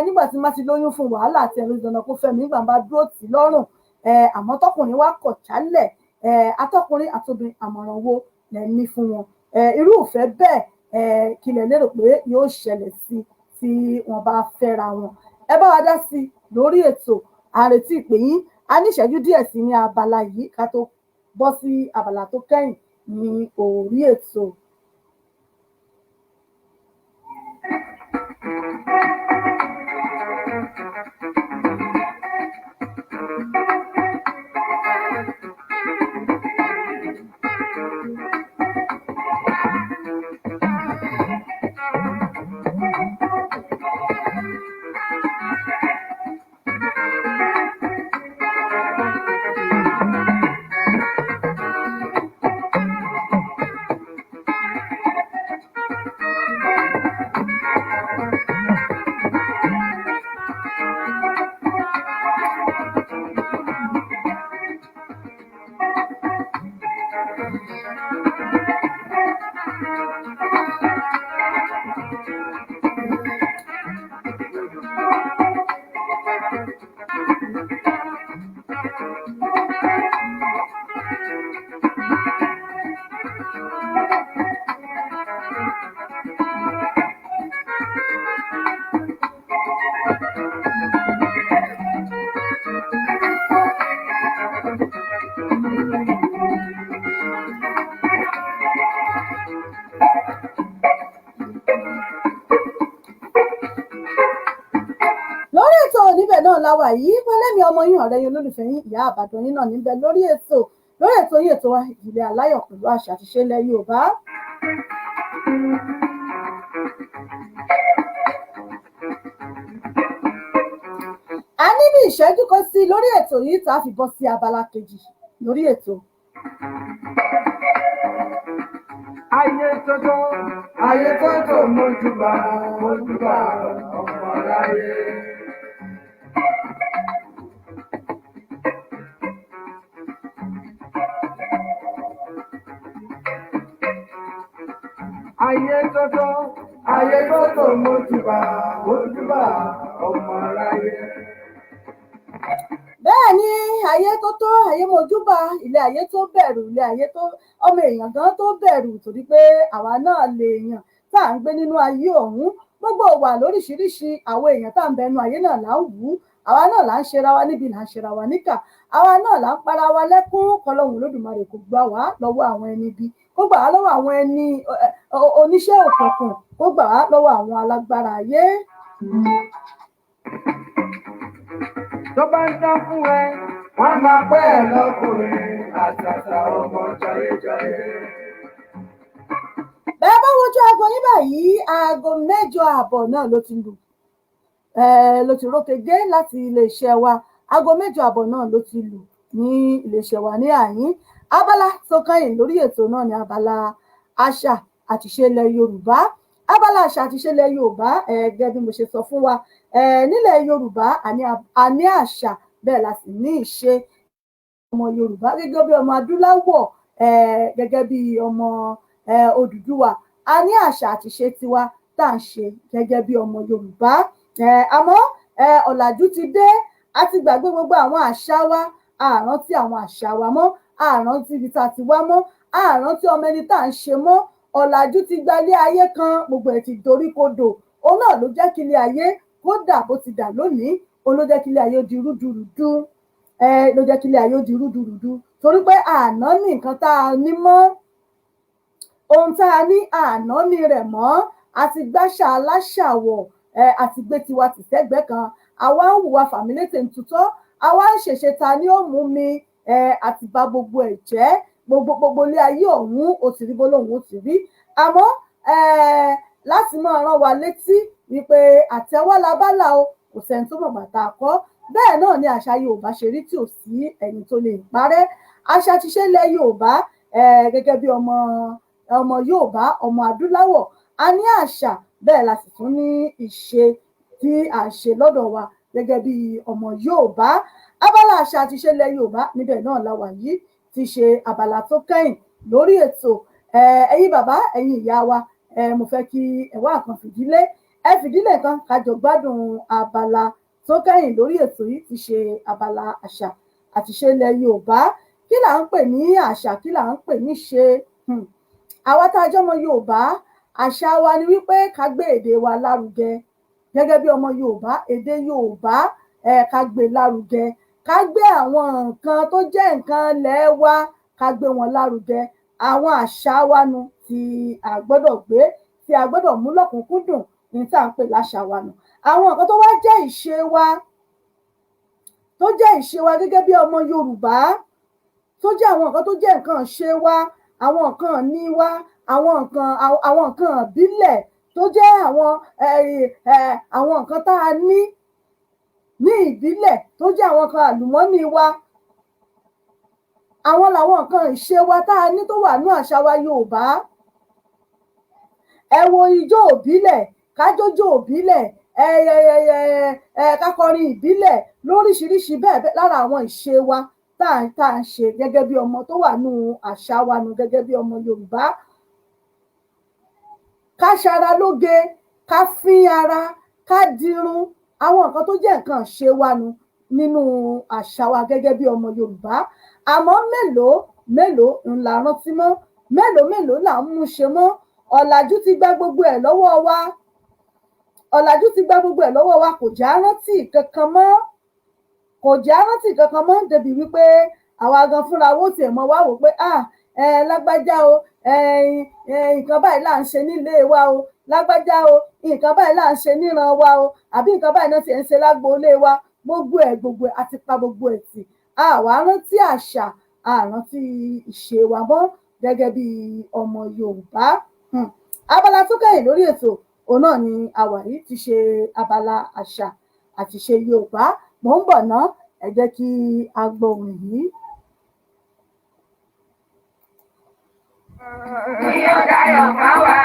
nígbà tí má ti lóyún fún wàhálà àti ẹ̀rọ ìdáná kó fẹ́ mi nígbà bá dúró tì lọ́rùn àmọ́ tọkùnrin wá kọ̀ jálẹ̀ atọ́kùnrin àtobìnrin àmọ̀ràn wo lẹ̀ ní fún wọn irú ìfẹ́ bẹ́ẹ̀ kí lẹ lérò pé yóò ṣẹlẹ̀ sí tí wọ́n bá fẹ́ra wọn ẹ bá wa dá sí lórí ètò àrètí ìpè yín a ní ìṣẹ́jú díẹ̀ sí ní abala yìí ká tó bọ́ sí abala tó kẹ́yìn ní orí ètò. lórí ètò níbẹ̀ náà la wà yìí pẹ́lẹ́mi ọmọ yín ọ̀rẹ́ yín olólùfẹ́ yín ìyá àbàdàn yín náà níbẹ̀ lórí ètò yín ètò wa ìdílé aláyọ̀ pẹ̀lú àṣà àti ìṣe ilẹ̀ Yorùbá. a ní bí ìṣẹ́jú kan sí lórí ètò yìí tá a fi bọ́ sí abala kejì lórí ètò. ayé tótó mójúbà ọmọ aráyé. ayé tótó mójúbà ọmọ aráyé. bẹ́ẹ̀ ni ayé tó tó ayé mojúbà ilé ayé tó bẹ̀rù ilé ayé tó ọmọ èèyàn gan tó bẹ̀rù torí pé àwa náà lè èèyàn tá à ń gbé nínú ayé ọ̀hún gbogbo wà lóríṣiríṣi àwọn èèyàn tá à ń bẹnu ayé náà là ń wù ú àwa náà là ń ṣera wa níbi là ń ṣera wa níkà àwa náà là ń para wa lẹ́kún kọlọ́hún Olódùmarè kò gbà wá lọ́wọ́ àwọn ẹni bí kó gbà wá lọ́wọ́ àwọn ẹni oníṣẹ́ òkùnkùn kó gbà wá lọ́wọ́ àwọn alágbára ayé. tó bá ń dán fún ẹ wọ́n máa pẹ́ ẹ lọ́kùnrin àtàtà ọmọ jayéjayé. bẹ́ẹ̀ bá wojú aago yín báyìí aago 8:30 náà ló ti lù ló ti rókege láti iléeṣẹ́ wa aago 8:30 náà ló ti lù ní iléeṣẹ́ wa ní àyín abala tó kẹ́yìn lórí ètò náà ní abala àṣà àtìṣe ilẹ̀ Yorùbá abala àṣà àtìṣe ilẹ̀ Yorùbá gẹ́gẹ́ bí mo ṣe sọ fún wa nílẹ̀ Yorùbá a ní àṣà bẹ́ẹ̀ la sì ní ìṣe ọmọ Yorùbá gẹ́gẹ́ bí ọmọ adúláwọ̀ gẹ́gẹ́ bí ọmọ Odùduwà a ní àṣà àtìṣe tiwa tá à ń ṣe gẹ́gẹ́ bí ọmọ Yorùbá àmọ́ ọ̀làjú ti dé a ti gbàgbé gbogbo àwọn àṣà wa a rántí àwọn àṣà wa mọ́ a rántí ibi tá a ti wá mọ́ a rántí ọmọ ẹni tá à ń ṣe mọ́ ọ̀làjú ti gbalé ayé kan gbogbo ẹ̀ ti dorí kodò òun náà ló jẹ́ kí ilé ayé kó dà bó ti dà lónìí òun ló jẹ́ kí ilé ayé di rúdurùdu ló jẹ́ kí ilé ayé di rúdurùdu torí pé àná ní nǹkan tá a ní mọ́ ohun tá a ní àná ní rẹ̀ mọ́ àti gbáṣà aláṣàwọ̀ àti gbé tiwa tì sẹ́gbẹ́ kan àwa ń hùwà fàmílétè ń tutọ́ àwa ń ṣèṣe ta ni ó mú mi àti bà gbogbo ẹ̀ jẹ́ gbogbo ilé ayé ọ̀hún ó ti rí bólóhùn ó ti rí àmọ́ láti máa rán wa létí wípé àtẹ́wọ́ la bá là o kò sẹ́ni tó mọ̀ bàtà kọ́ bẹ́ẹ̀ náà ni àṣà Yorùbá ṣe rí tí ò sí ẹni tó lè parẹ́ àṣà àtìṣe ilẹ̀ Yorùbá gẹ́gẹ́ bí ọmọ Yorùbá ọmọ adúláwọ̀ a ní àṣà bẹ́ẹ̀ la sì tún ní ìṣe tí à ń ṣe lọ́dọ̀ wa gẹ́gẹ́ bí ọmọ Yorùbá abala àṣà àtìṣe ilẹ̀ Yorùbá níbẹ̀ náà la wà yìí ti ṣe abala tó kẹ́yìn lórí ètò ẹ̀yin bàbá ẹ̀yin ìyá wa mo fẹ́ kí ẹ wá kan fìdílé kan kájọ gbádùn abala tó kẹ́yìn lórí ètò yìí ti ṣe abala àṣà àtìṣe ilẹ̀ Yorùbá kí là ń pè ní àṣà kí là ń pè ní ṣe àwa tá a jẹ́ ọmọ Yorùbá àṣà wa ni wípé ká gbé èdè wa lárugẹ gẹ́gẹ́ bí ọmọ Yorùbá èdè Yorùbá ká gbé lárugẹ ká gbé àwọn nǹkan tó jẹ́ nǹkan ilẹ̀ wa ká gbé wọn lárugẹ àwọn àṣà wa nu tí a gbọ́dọ̀ gbé tí a gbọ́dọ̀ mú lọ́kùnkúndùn ní tá à ń pè láṣà wa nù àwọn nǹkan tó wá jẹ́ ìṣe wa gẹ́gẹ́ bí ọmọ Yorùbá tó jẹ́ àwọn nǹkan tó jẹ́ nǹkan ìṣe wa àwọn nǹkan ní wa àwọn nǹkan ìbílẹ̀ tó jẹ́ àwọn nǹkan tá a ní ìbílẹ̀ tó jẹ́ àwọn nǹkan àlùmọ́nì wa àwọn làwọn nǹkan ìṣe wa tá a ní tó wà ní àṣà wa Yorùbá ẹ wo ijó òbílẹ̀ kájójó òbílẹ̀ kákọrin ìbílẹ̀ lóríṣiríṣi bẹ́ẹ̀ lára àwọn ìṣe wa tá à ń ṣe gẹ́gẹ́ bí ọmọ tó wà ní àṣà wa nù gẹ́gẹ́ bí ọmọ Yorùbá ká ṣara lóge ká fín ara ká dirun àwọn nǹkan tó jẹ́ nǹkan ṣe wa nù nínú àṣà wa gẹ́gẹ́ bí ọmọ Yorùbá àmọ́ mélòó mélòó ńlá rántí mọ́, mélòó là ń mú ṣe mọ́. Ọ̀làjú ti gba gbogbo ẹ̀ lọ́wọ́ wa, ọ̀làjú ti gba gbogbo ẹ̀ lọ́wọ́ wa, kò já rántí kankan mọ́, kò já rántí kankan mọ́ débi wípé àwa gan fúnra wo tiẹ̀ mọ́ wá wò pé lágbájá o nǹkan báyìí là ń ṣe nílé wa o, lágbájá o nǹkan báyìí là ń ṣe níran wa o, àbí nǹkan báyìí náà ti ń ṣe lágboolé wa. Gbogbo ẹ̀ àti pa gbogbo ẹ̀ tì. Àwa rántí àṣà, àrántí ìṣe wa mọ́ gẹ́gẹ́ bí ọmọ Yorùbá. Abala tó kẹ́yìn lórí ètò òun náà ni àwa yìí ti ṣe abala àṣà àti ìṣe Yorùbá. Mò ń bọ̀ ná, ẹ jẹ́ kí a gbọ́ orin yìí. Ni ó dayọ̀ bá wa,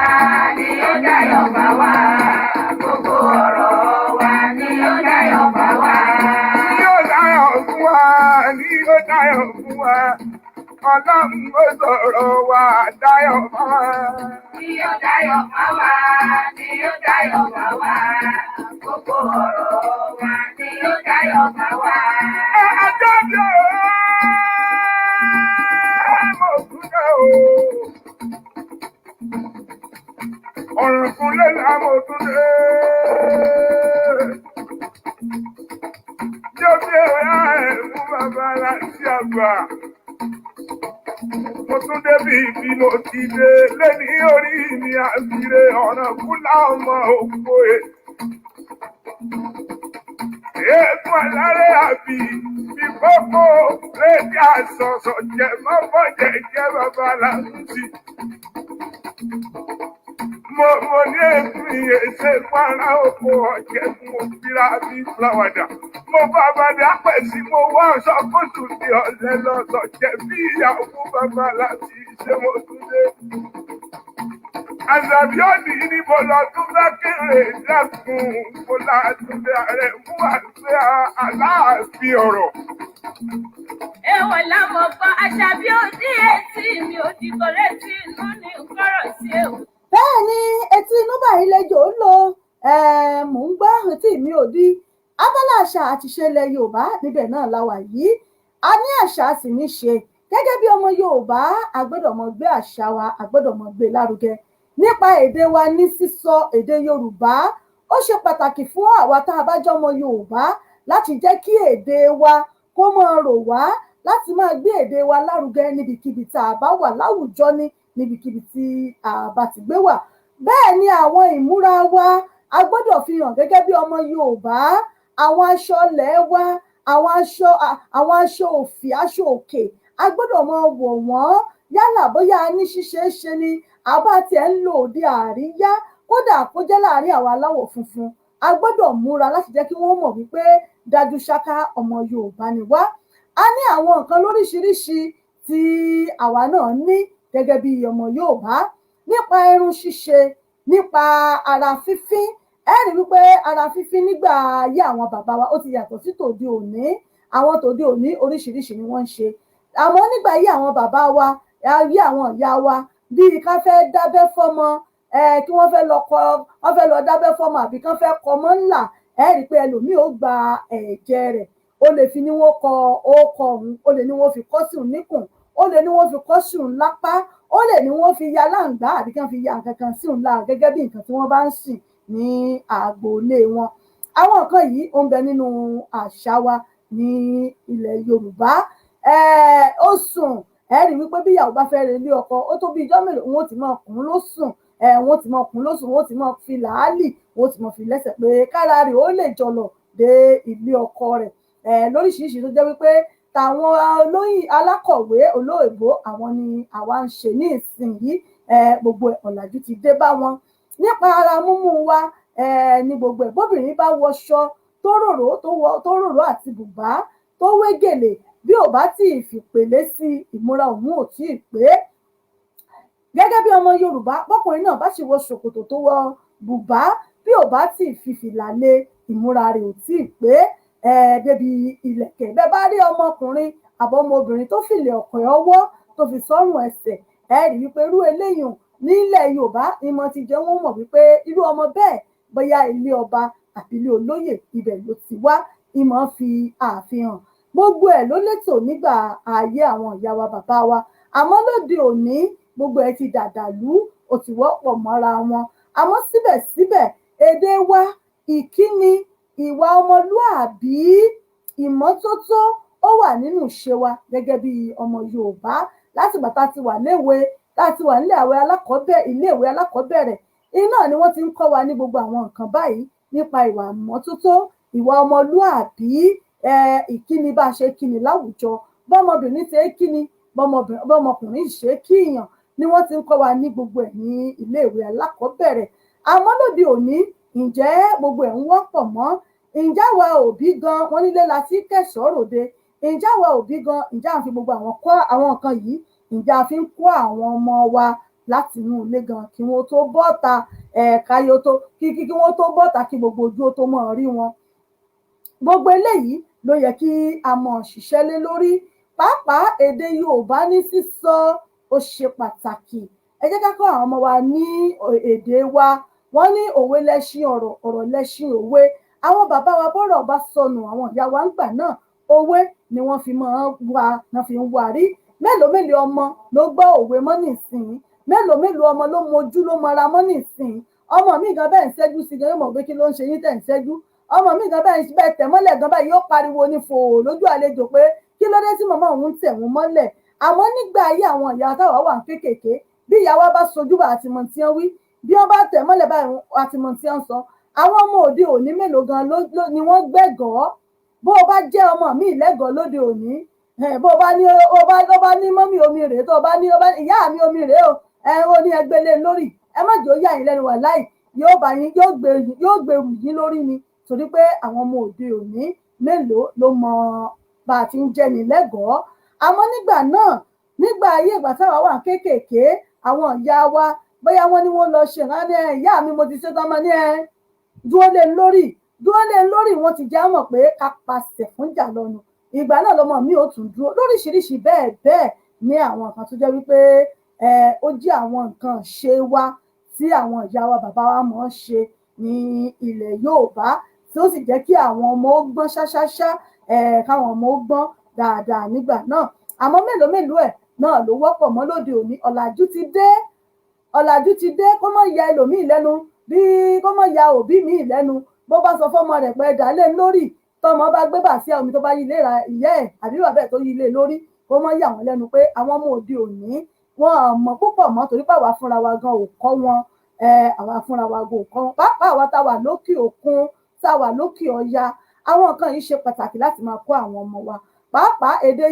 ni ó dayọ̀ bá wa, gbogbo ọ̀rọ̀ wa ni ó dayọ̀ bá wa. Ni ó dayọ̀ fún wa, ni ó dayọ̀ fún wa, Ọlọ́run ó sọ̀rọ̀ wa dayọ̀ bá wa. Ni ó dayọ̀ bá wa, ni ó dayọ̀ bá wa, gbogbo ọ̀rọ̀ wa ni ó dayọ̀ bá wa. Àjọyọ̀ mo kúndé o. Ọ̀rùn kúnlẹ̀ lámò tún dé. Jọ́bí ẹ̀rá ẹ̀ fún bàbá láti àgbà. Mo tún débi bí mo ti dé lẹ́ni orí mi àbíre ọ̀nà kúlá ọmọ òkú ẹ̀. Èèkún aláré àbí ìkókó lédè àsọ̀sọ̀ jẹ́ mọ́bọ̀ jẹ́ bàbá láti. Mo ní èkún ìyèsè pàrà oko ọ̀jẹ̀ mo fira bí fúláwàdà. Mo bá bàdà pẹ̀sí mo wá ọ̀ṣọ́ kóṣù ní ọ̀lẹ́ lọ́sọ̀ jẹ́ bí ìyàwó bàbá láti ṣe mo tún dé. Àṣàbí òní ni mo lọ tún bá kéré dákun mo láàtúndé ààrẹ mú àṣẹ aláàfin ọ̀rọ̀. Èèwọ̀ lámọ̀ gbọ́ Àṣàbí òní etí mi ò dìgbò létí inú ní kọ́rọ̀ sí èèwọ̀. Bẹ́ẹ̀ ni etí inú báyìí lẹ́jọ́ ń lò, mò ń gbọ́ etí mi ò di. Abala àṣà àti ìṣe ilẹ̀ Yorùbá níbẹ̀ náà la wà yìí. A ní àṣà sì ní ṣe. Gẹ́gẹ́ bí ọmọ Yorùbá, a gbọ́dọ̀ mọ gbé àṣà wa, a gbọ́dọ̀ mọ gbé lárugẹ. Nípa èdè wa ní sísọ èdè Yorùbá, ó ṣe pàtàkì fún àwa tá a bá jẹ́ ọmọ Yorùbá láti jẹ́ kí èdè wa kó máa rò wá, láti máa gbé èdè wa lárugẹ níbikíbi tá a bá wà láwùjọ ní níbikíbi tí a bá ti gbé wà. Bẹ́ẹ̀ ni àwọn ìmúra wa a gbọ́dọ̀ fi hàn gẹ́gẹ́ bí ọmọ Yorùbá. Àwọn aṣọ ilẹ̀ wa, àwọn aṣọ òfì, aṣọ òkè, a gbọ́dọ̀ máa wọ̀ wọ́n yálà bóyá a ní ṣíṣe é ṣe ni àbá tiẹ̀ ń lò òde àríyá, kódà kó jẹ́ láàrin àwọn aláwọ̀ funfun. A gbọ́dọ̀ múra láti jẹ́ kí wọ́n mọ̀ wípé dájú ṣáká ọmọ Yorùbá ni wá. A ní àwọn nǹkan lóríṣiríṣi tí àwa náà ní gẹ́gẹ́ bí ọmọ Yorùbá. Nípa irun ṣíṣe, nípa ara fífín, ẹ rí wípé ara fífín nígbà ayé àwọn bàbá wa ó ti yàtọ̀ sí tòde òní. Àwọn tòde òní oríṣiríṣi ni wọ́n ń ṣe. Àmọ́ nígbà ayé àwọn bàbá wa, ayé àwọn ìyá wa, bíi ká fẹ́ dábẹ́ fọ́mọ, kí wọ́n fẹ́ lọ dábẹ́ fọ́mọ àbí kán fẹ́ kọmọ ńlá, ẹ rí pé ẹlòmíì ó gba ẹ̀jẹ̀ rẹ̀, ó lè fi ní wọ́n kọ orúkọ òun, ó lè ní wọ́n fi kọ́ sí òun níkùn, ó lè ní wọ́n fi kọ́ sí òun lápá, ó lè ní wọ́n fi ya láǹgbá àbí kán fi ya nǹkan kan sí òun lára gẹ́gẹ́ bí nǹkan tí wọ́n bá ń sìn ní agboolé wọn. Àwọn nǹkan yìí ó ń bẹ nínú àṣà wa ní ilẹ̀ Yorùbá. Ó sùn, ẹ rí wípé bí ìyàwó bá fẹ́ relé ọkọ, ó tó bí ijọ́ mélòó wọn ó ti máa kùn lósùn, wọn ó ti máa kùn lósùn, wọn ó ti máa fi làálì, wọn ó ti máa fi lẹ́sẹ̀ pé kára rẹ̀ ó lè jọlọ̀ dé ilé ọkọ rẹ̀. Lóríṣiríṣi tó jẹ́ wípé tàwọn olóyìn alákọ̀wé olóògbé àwọn ni àwa ń ṣe ní ìsinyìí. Gbogbo ọ̀làjú ti dé bá wọn. Nípa ara múmú wa, ní gbogbo ẹ̀ bóbìnrin bá wọṣọ tó rorò àti bùbá tó wé gèlè, bí ò bá tí ì fìpèlé sí ìmúra òun ò tí ì pé. Gẹ́gẹ́ bí ọmọ Yorùbá, bọ́kùnrin náà bá sì wọ ṣòkòtò tó wọ bùbá, bí ò bá tí ì fi fìlà lé, ìmúra rẹ̀ ò tí ì pé. Débi ìlẹ̀kẹ̀, bẹ́ẹ̀ bá rí ọmọkùnrin àbọ̀ ọmọbìnrin tó fìlẹ̀ ọ̀pẹ̀ ọwọ́ tó fi sọ́rùn ẹsẹ̀, ẹ rí wípé irú eléyìí nílẹ̀ Yorùbá ìmọ̀ ti jẹ́ wọ́n mọ̀ wípé irú ọmọ bẹ́ẹ̀ bóyá ilé ọba àbí ilé olóyè ibẹ̀ ló ti wá, ìmọ̀ fi àfihàn. gbogbo ẹ̀ ló létò nígbà ayé àwọn ìyá wa bàbá wa àmọ́ lóde òní gbogbo ẹ̀ ti dàdàlú ó ti wọ́pọ̀ mọ́ra wọn àmọ́ síbẹ̀síbẹ̀ èdè wa ìkíni ìwà ọmọlúàbí ìmọ́tótó ó wà nínú ìṣe wa gẹ́gẹ́ bí ọmọ Yorùbá láti bàtà ti wà léwe láti wà nílé iléèwé alákọ̀ọ́bẹ̀rẹ̀ iná ni wọ́n ti ń kọ́ wa ní gbogbo àwọn nǹkan báyìí nípa ìwà ìmọ́tótó ìwà ọmọlúàbí ìkíni bá a ṣe kíni láwùjọ bọ́mọbìnrin ṣe kíni bọ́mọkùnrin ṣe kíyàn ni wọ́n ti ń kọ́ wa ní gbogbo ẹ̀ ní iléèwé alákọ̀ọ́bẹ̀rẹ̀ àmọ́ lóde òní ǹjẹ́ gbogbo ẹ̀ ń wọ́pọ̀ mọ́ ǹjẹ́ àwa òbí gan wọn nílé la ti kẹ̀sọ́ ròde ǹjẹ́ àwa òbí gan ǹjẹ́ à ń fi gbogbo àwọn nǹkan yìí ǹjẹ́ a fi ń kó àwọn ọmọ wa láti inú ilé gan kí wọ́n tó bọ́ta kí wọ́n tó bọ́ta kí gbogbo ojú ó tó mọ̀ rí wọn gbogbo eléyìí ló yẹ kí a mọ̀ ṣiṣẹ́ lé lórí pàápàá èdè Yorùbá ní sísọ ó ṣe pàtàkì ẹ jẹ́ ká kọ́ àwọn ọmọ wa ní èdè wa wọ́n ní òwe lẹ́ṣin ọ̀rọ̀ ọ̀rọ̀ lẹ́ṣin òwe àwọn bàbá wa bọ́rọ̀ bá sọnù àwọn ìyá wa ń gbà náà òwe ni wọ́n fi ń wá rí mélòó ọmọ ló gbọ́ òwe mọ́ nísìnyí mélòó ọmọ ló mojú ló mọra mọ́ nísìnyí ọmọ mi gan bẹ́ẹ̀ ń ṣẹ́jú sí gan yóò mọ̀ pé kí ló ń ṣe yín tẹ̀ ń ṣẹ́jú ọmọ mi gan bẹ́ẹ̀ tẹ̀ mọ́lẹ̀ gan báyìí yóò pariwo ní fò lójú àlejò pé kí ló dé tí màmá òun tẹ̀ wọ́n mọ́lẹ̀ àmọ́ nígbà ayé àwọn ìyá táwa wà kéékèèké bí ìyá wa bá sojú bá àtìmọ̀ tí wọ́n wí bí wọ́n bá tẹ̀ mọ́lẹ̀ báyìí àtìmọ̀ tí wọ́n sọ àwọn ọmọ òde òní mélòó gan ni wọ́n gbẹ́gọ̀ọ́ bó o bá jẹ́ ọmọ mi lẹ́gọ̀ọ́ lóde òní bó o bá ní mọ́mí omi rèé tó o bá ní ìyá mi omi rèé o ní ẹgbẹ́lé lórí ẹ má jò yà yín lẹ́nu wà láì yóò gbèrú yín lórí ni torí pé àwọn ọmọ òde òní mélòó ló mọ bá a ti ń jẹni lẹ́gọ̀ọ́ àmọ́ nígbà náà nígbà ayé ìgbà táwa wà kéékèèké àwọn ìyá wa bóyá wọ́n ní wọ́n lọ ṣe ìrànlẹ ìyá mi mo ti ṣe tán mọ ní dúró lé lórí wọ́n ti já mọ̀ pé ká pàṣẹ fún jà lọ́nu ìgbà náà lọmọ mi ò tún dúró lóríṣiríṣi bẹ́ẹ̀ ní àwọn nǹkan tó jẹ́ wípé ó jẹ́ àwọn nǹkan ṣe wa tí àwọn ìyá wa bàbá wa mọ̀ ọ́n ṣe ní ilẹ̀ Yorùbá tí ó sì jẹ́ kí àwọn ọmọ ó gbọ́n ṣáṣáṣá káwọn ọmọ ó gbọ́n dáadáa nígbà náà àmọ́ mélòó ẹ̀ náà ló wọ́pọ̀ mọ́ lóde òní ọ̀làjú ti dé kó má ya ẹlòmíì lẹ́nu bí kó má ya òbí míì lẹ́nu bó bá sọ fọ́mọ rẹ̀ pé ẹ̀dá lé lórí tọmọ bá gbé bà sí omi tó bá yí ilé ra ìyá ẹ̀ àbí bàbá ẹ̀ tó yí ilé lórí kó má yà wọ́n lẹ́nu pé àwọn ọmọ òde òní wọn mọ̀ púpọ̀ mọ́ torí pé àwa fúnra wa gan ò kọ́ wọn àwa fúnra wa gan ò kọ́ wọn pàápàá àwa táwa lókè òkun táwa lókè ọya àwọn nǹkan yìí ṣe pàtàkì láti máa kọ́ àwọn ọmọ wa pàápàá èdè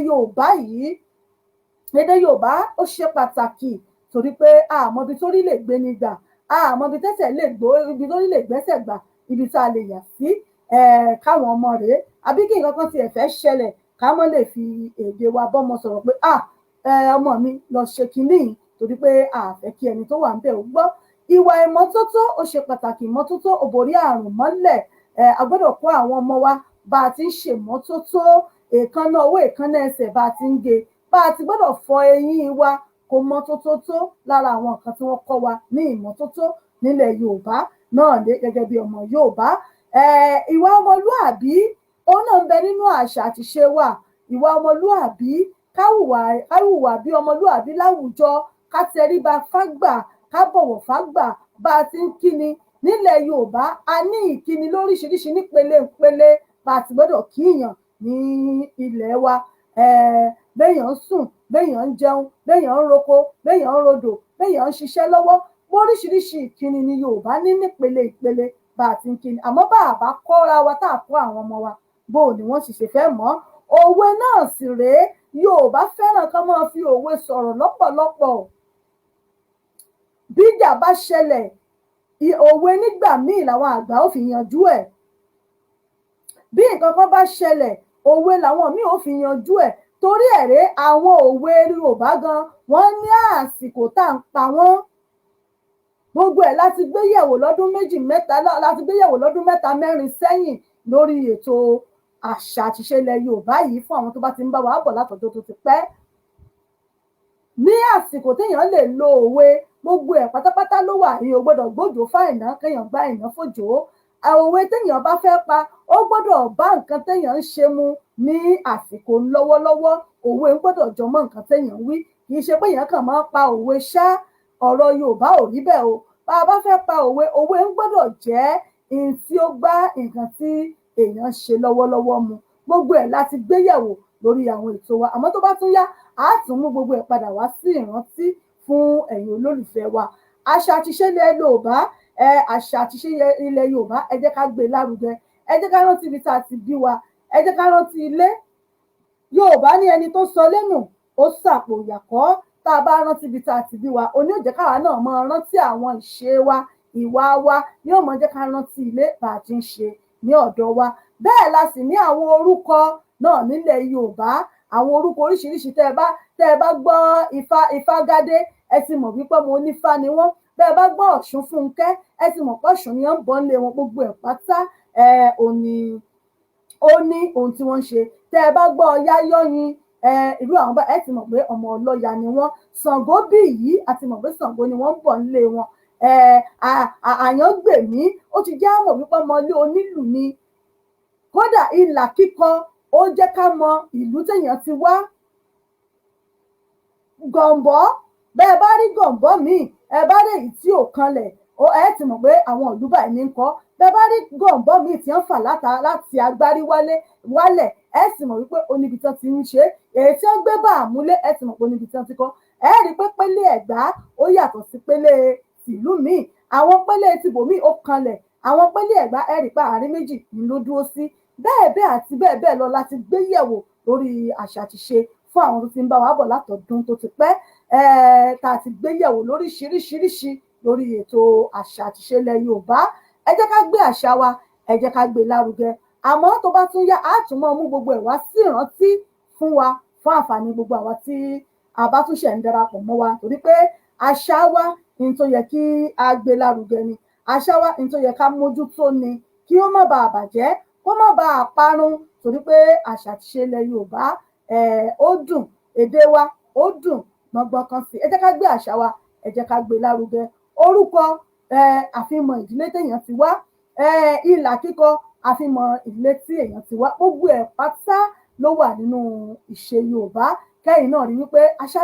Yorùbá ó ṣe pàtàkì torí pé àmọ́ ibi tó rí lè gbé ní gbà àmọ́ ibi tẹ́sẹ̀ lè gbó ibi tó rí lè gbẹ́sẹ̀ gbà ibi tá a lè yà sí káwọn ọmọ rèé àbí kí nǹkan kan tiẹ̀ fẹ́ ṣẹlẹ̀ ká mọ́ lè fi èdè wa bọ́mọ sọ̀rọ̀ pé ọmọ mi lọ ṣe kínní torí pé àfẹ́ kí ẹni tó wà ń bẹ̀ ó gbọ́ ìwà ìmọ́tótó ó ṣe pàtàkì ìmọ́tótó ó borí àrùn mọ́lẹ̀ a gbọ́dọ̀ kọ́ àwọn ọmọ wa bá a ti ń ṣe ìmọ́tótó èékánná ọwọ́ èékánná ẹsẹ̀ bá a ti ń ge bá a ti gbọ́dọ̀ fọ eyín wa kó mọ́ tótótó lára àwọn nǹkan tí wọ́n kọ́ wa ní ìmọ́tótó nílẹ̀ Yorùbá náà lé gẹ́gẹ́ bí ọmọ Yorùbá ìwà ọmọlúàbí òun náà ń bẹ nínú àṣà àti ṣe wa ìwà ọmọlúàbí káwùwà bí ọmọlúàbí láwùjọ ká tẹríba fágbà ká bọ̀wọ̀ fágbà bá a ti ń kíni nílẹ̀ Yorùbá a ní ìkíni lóríṣiríṣi nípele bá a ti gbọ́dọ̀ kíyàn ní ilẹ̀ wa béèyàn ń sùn béèyàn ń jẹun béèyàn ń roko béèyàn ń rodò béèyàn ń ṣiṣẹ́ lọ́wọ́ oríṣiríṣi ìkíni ni Yorùbá ní nípele bá a ti ń kíni àmọ́ bá a bá kọ́ra wa tá a kọ́ àwọn ọmọ wa bó ni wọ́n sì ṣe fẹ́ mọ̀ òwe náà sì rèé Yorùbá fẹ́ràn kán máa fi òwe sọ̀rọ̀ lọ́pọ̀lọpọ̀ bíjà bá ṣẹlẹ̀ òwe nígbà míì làwọn àgbà ó fi yanjú ẹ̀ bí nǹkan kan bá ṣẹlẹ̀ òwe làwọn míì ó fi yanjú ẹ̀ torí ẹ̀rẹ́ àwọn òwe Yorùbá gan wọ́n ní àsìkò tá à ń pa wọ́n gbogbo ẹ̀ láti gbéyẹ̀wò lọ́dún mẹ́ta mẹ́rin sẹ́yìn lórí ètò àṣà àtiṣe ilẹ̀ Yorùbá yìí fún àwọn tó bá ti ń bá wa bọ̀ látọ̀dọ̀ tó ti pẹ́ ní àsìkò téèyàn lè lo òwe gbogbo ẹ̀ pátápátá ló wà ní o gbọ́dọ̀ gbójò fáìná kéèyàn gbá èèyàn fòjò òwe téèyàn bá fẹ́ pa ó gbọ́dọ̀ bá nǹkan téèyàn ń ṣe mu ní àsìkò lọ́wọ́lọ́wọ́ òwe ń gbọ́dọ̀ jọmọ́ nǹkan téèyàn wí kì í ṣe pé èèyàn kàn máa ń pa òwe ṣá ọ̀rọ̀ Yorùbá ò rí bẹ́ẹ̀ o bá a bá fẹ́ pa òwe ń gbọ́dọ̀ jẹ́ ohun tí ó gbá nǹkan tí èèyàn ṣe lọ́wọ́lọ́wọ́ mu gbogbo ẹ̀ láti gbéyẹ̀wò lórí àwọn ètò wa àmọ́ tó bá tún yá a tún mú gbogbo ẹ̀ padà wá sí ìrántí fún ẹ̀yin olólùfẹ́ wa àṣà àtiṣe ilẹ̀ Yorùbá àṣà àtiṣe ilẹ̀ Yorùbá ẹ jẹ́ ká gbé lárugẹ ẹ jẹ́ ká rántí ibi tá a ti bí wa ẹ jẹ́ ká rántí ilé Yorùbá ní ẹni tó sọ lẹ́nu ó sàpò ìyàkọ́ tá a bá rántí ibi tá a ti bí wa òní ò jẹ́ káwa náà máa rántí àwọn ìṣe wa ìwà wa yóò máa jẹ́ ká rántí ilé bá a ti ń ṣe ní ọ̀dọ̀ wa bẹ́ẹ̀ la sì ní àwọn orúkọ náà nílẹ̀ Yorùbá àwọn orúkọ oríṣiríṣi tẹ́ ẹ bá gbọ́ Ifágádé ẹ ti mọ̀ wípé mo nífá ni wọ́n bẹ́ẹ̀ bá gbọ́ Ọ̀ṣun Fúnkẹ́ ẹ ti mọ̀ pé Ọ̀ṣun ni wọ́n ń bọ́ nílé wọn gbogbo ẹ̀ pátá ó ní ohun tí wọ́n ń ṣe tẹ́ ẹ bá gbọ́ Ọ̀yáyọ́yin irú àwọn bá ẹ ti mọ̀ pé ọmọ ọlọ́ya ni wọ́n Ṣàngó bí yìí a ti mọ̀ pé Ṣàngó ni wọ́n ń bọ̀ nílé wọn Àyàngbèmí ó ti jẹ́ àmọ̀ wípé ọmọ ilé onílù ni kódà ìlà kíkọ ó jẹ́ ká mọ ìlú téèyàn ti wá Gọ̀m̀bọ́ bẹ́ẹ̀ bá rí Gọ̀m̀bọ́ míì ẹ bá rí èyí tí ò kanlẹ̀ ẹ ti mọ̀ pé àwọn ìlú báyìí ní ń kọ́ bẹ́ẹ̀ bá rí Gọ̀m̀bọ́ míì tí wọ́n fà láti agbárí wálẹ̀ ẹ sì mọ̀ wípé oníbi tí wọ́n ti ń ṣe èyí tí wọ́n gbé bá àmúlé ẹ sì mọ̀ pé oníbi tí wọ́n ti kọ́ ẹ rí pé pélé Ẹ̀gbá ó yàtọ̀ sí pélé tìlú míì àwọn pélé tìbòmíì ó kanlẹ̀ àwọn pélé Ẹ̀gbá ẹ rí pé àárín méjì ni ló dúró sí bẹ́ẹ̀ àti bẹ́ẹ̀ lọ láti gbé yẹ̀wò lórí àṣà àti ṣe fún àwọn tó ti ń bá wa bọ̀ látọ̀dún tó ti pẹ́ tá a ti gbé yẹ̀wò lóríṣiríṣi lórí ètò àṣà àti ṣe ilẹ̀ Yorùbá ẹ jẹ́ ká gbé àṣà wa ẹ jẹ́ ká gbé lárugẹ àmọ́ tó bá tún yá á tún mọ́ mú gbogbo ẹ̀ wá sí ìrántí fún wa fún àǹfààní gbogbo àwa tí a bá tún ṣẹ̀ ń darapọ̀ mọ́ wa torí pé àṣà wa ní tó yẹ kí a gbé lárugẹ ni àṣà wa ní tó yẹ ká mójútó ni kí ó má bàa bàjẹ́ kó má bàa parun torí pé àṣà àti ṣe ilẹ̀ Yorùbá ó dùn èdè wa ó dùn gbọ̀ngbọ̀n kan sí ẹ jẹ́ ká gbé àṣà wa ẹ jẹ́ ká gbé lárugẹ orúkọ àfihàn ìdílé téèyàn ti wá ìlà kíkọ àfihàn ìdílé tí èèyàn ti wá gbogbo ẹ̀ pátá ló wà nínú ìṣe Yorùbá kẹ́yìn náà rí wípé àṣà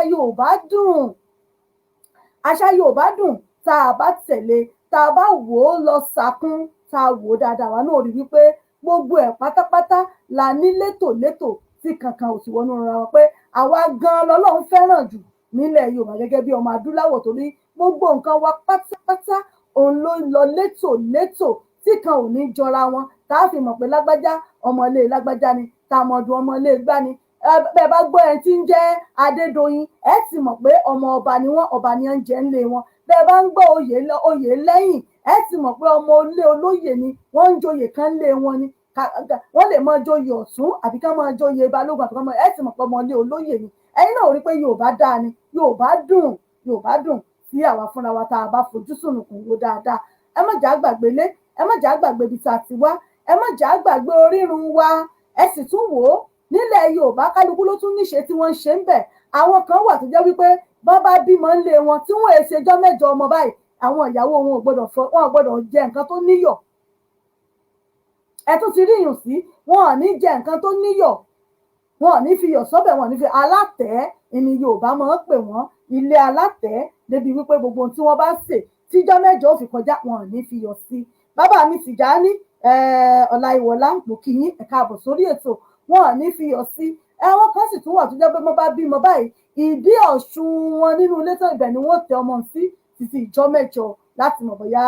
Yorùbá dùn tá a bá tẹ̀lé tá a bá wò ó lọ sàkún tá a wò ó dáadáa wa náà rí wípé gbogbo ẹ̀ pátápátá la ní létòlétò tí kankan ò sì wọnú ra wọn pé àwa gan lọ́lọ́run fẹ́ràn jù nílẹ̀ Yorùbá gẹ́gẹ́ bí ọmọ adúláwọ̀ torí gbogbo nǹkan wa pátápátá òun ló lọ létòlétò tí kan ò ní jọra wọn tá a fi mọ̀ pé lágbájá ọmọlé lágbájá ni tàmọ̀dù ọmọlé gbá ni bẹ́ẹ̀ bá gbọ́ ẹni tí ń jẹ́ Adédoyin ẹ ti mọ̀ pé ọmọ ọba ni wọ́n ọba ni ń jẹ́ ńlé wọn bẹ́ẹ̀ bá ń gbọ́ oyè lẹ́yìn ẹ ti mọ̀ pé ọmọ ilé olóyè ni wọ́n ń joyè kan lé wọn ni wọ́n lè máa joyè Ọ̀ṣun àbí ká máa joyè Balógun àti ẹ ti mọ̀ pé ọmọ ilé olóyè ni ẹ̀yin náà rí pé Yorùbá dáa ni Yorùbá dùn sí àwa fúnra wa tá a bá fojú sùnùkùn wo dáadáa ẹ má jà gbàgbé lé ẹ má jà gbàgbé ibi tá a ti wá ẹ má jà gbàgbé orírun wa ẹ sì tún wò ó nílẹ̀ Yorùbá kálukú ló tún níṣe tí wọ́n ń ṣe ń bẹ̀ àwọn kan wà tó jẹ́ wípé bọ́n bá bímọ ńlé wọn tí wọ́n èsè ọjọ́ mẹ́jọ ọmọ báyìí àwọn ìyàwó wọn ò gbọ́dọ̀ jẹ nǹkan tó níyọ̀ ẹ tún ti rí ìyùn sí wọn ò ní jẹ nǹkan tó níyọ̀ wọn ò ní fi yọ̀ sọ́bẹ̀ wọn ò ní fi alátẹ̀ẹ́ ìní Yorùbá máa ń pè wọ́n ilé alátẹ̀ẹ́ débi wípé gbogbo ohun tí wọ́n bá sè tíjọ́ mẹ́jọ ò fi kọjá wọn ò ní fi yọ̀ sí bàbá mi Tìjání Ọláìwọlá mo kí yín ẹ káàbọ̀ sórí ètò wọn ò ní fi yọ̀ sí àwọn kan sì tún wà tó jẹ́ pé wọ́n bá bímọ báyìí ìdí ọ̀ṣun wọn nínú ilé tán ibẹ̀ ni wọ́n tẹ ọmọ sí títí ìjọ́ mẹ́jọ láti mọ̀ bóyá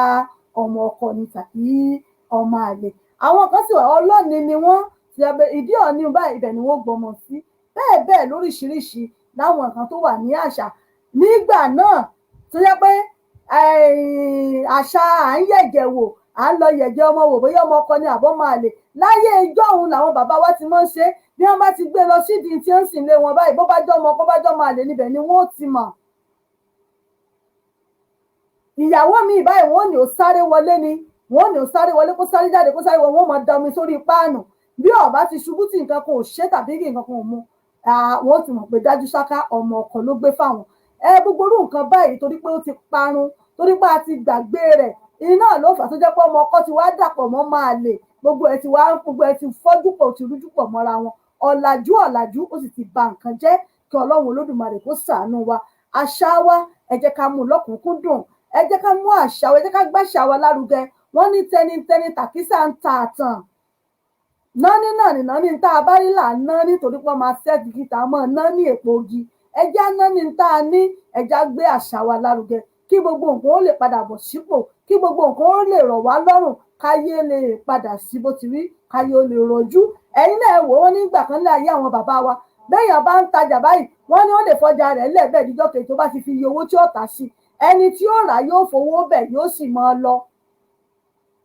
ọmọ ọkọ ni tàbí ọmọ àlè àwọn kan sì wà ọlọ́ni ni wọ́n ti ìdí ọ̀ní báyìí ibẹ̀ ni wọ́n gbọmọ sí bẹ́ẹ̀ lóríṣiríṣi láwọn nǹkan tó wà ní àṣà nígbà náà tó yẹ pé àṣà à ń yẹ̀gẹ̀ wò à ń lọ yẹ̀gẹ̀ ọmọ wò bóyá ọmọ ọkọ ni àbọ̀ máa lè láyé ìjọ́ òun làwọn bàbá wa ti máa ń ṣe bí wọ́n bá ti gbé lọ sídìí tí ó ń sìn lé wọn báyìí bó bá jọ́ ọmọ kó bá jọ́ máa lè níbẹ̀ ni wọ́n ti mọ̀ ìyàwó mi báyìí wọ́n ní ó sáré wọlé ni wọ́n ní ó sáré wọlé kó sáré jáde kó sáré wọ́n máa da omi sórí páànù bí ọba ti ṣubú tí nǹkan kan ò ṣe tàbí kí nǹkan kan ò mu wọ́n ti mọ̀ pé dájú ṣáká ọmọ ọkọ ló gbé fáwọn gbogbo orú nǹkan báyìí torí pé ó ti parun torí pé a ti gbàgbé rẹ̀ iná ló fà tó jẹ́ pé ọmọ ọkọ ti wá dàpọ̀ mọ́ máa lè gbogbo ẹ̀ ti fọ́jú pọ̀ ti rújú pọ̀ mọ́ra wọn ọ̀làjú ó sì ti ba nǹkan jẹ́ kí Ọlọ́run Olódùmarè kó ṣàánú wa àṣà wa ẹ jẹ́ ká mú lọ́kùnkúndùn ẹ jẹ́ ká mú àṣà wa ẹ jẹ́ ká gbàṣà wa lárugẹ wọ́n ní tẹnitẹni tàkísà ń ta àtàn nání náà nìna ní tá a bá rí là ń ná nítorí pé wọ́n máa ṣẹ́ẹ̀dì kíta mọ́ ná ní èpo ogi ẹjá ná ní tá a ní ẹjá gbé àṣà wa lárugẹ kí gbogbo nǹkan ó lè padà bọ̀ sípò kí gbogbo nǹkan ó lè rọ̀ wá lọ́rùn káyé lè padà sí bó ti rí káyé ó lè rọjú ẹ̀yin náà wò ó nígbà kan ní ayé àwọn bàbá wa béèyàn bá ń tajà báyìí wọ́n ní ó lè fọjà rẹ̀ lẹ́ẹ̀bẹ́ẹ̀ díjọ́ kejì tó bá ti fi iye owó tí ó tà sí ẹni tí ó rà yóò fowó bẹ̀ yóò sì máa lọ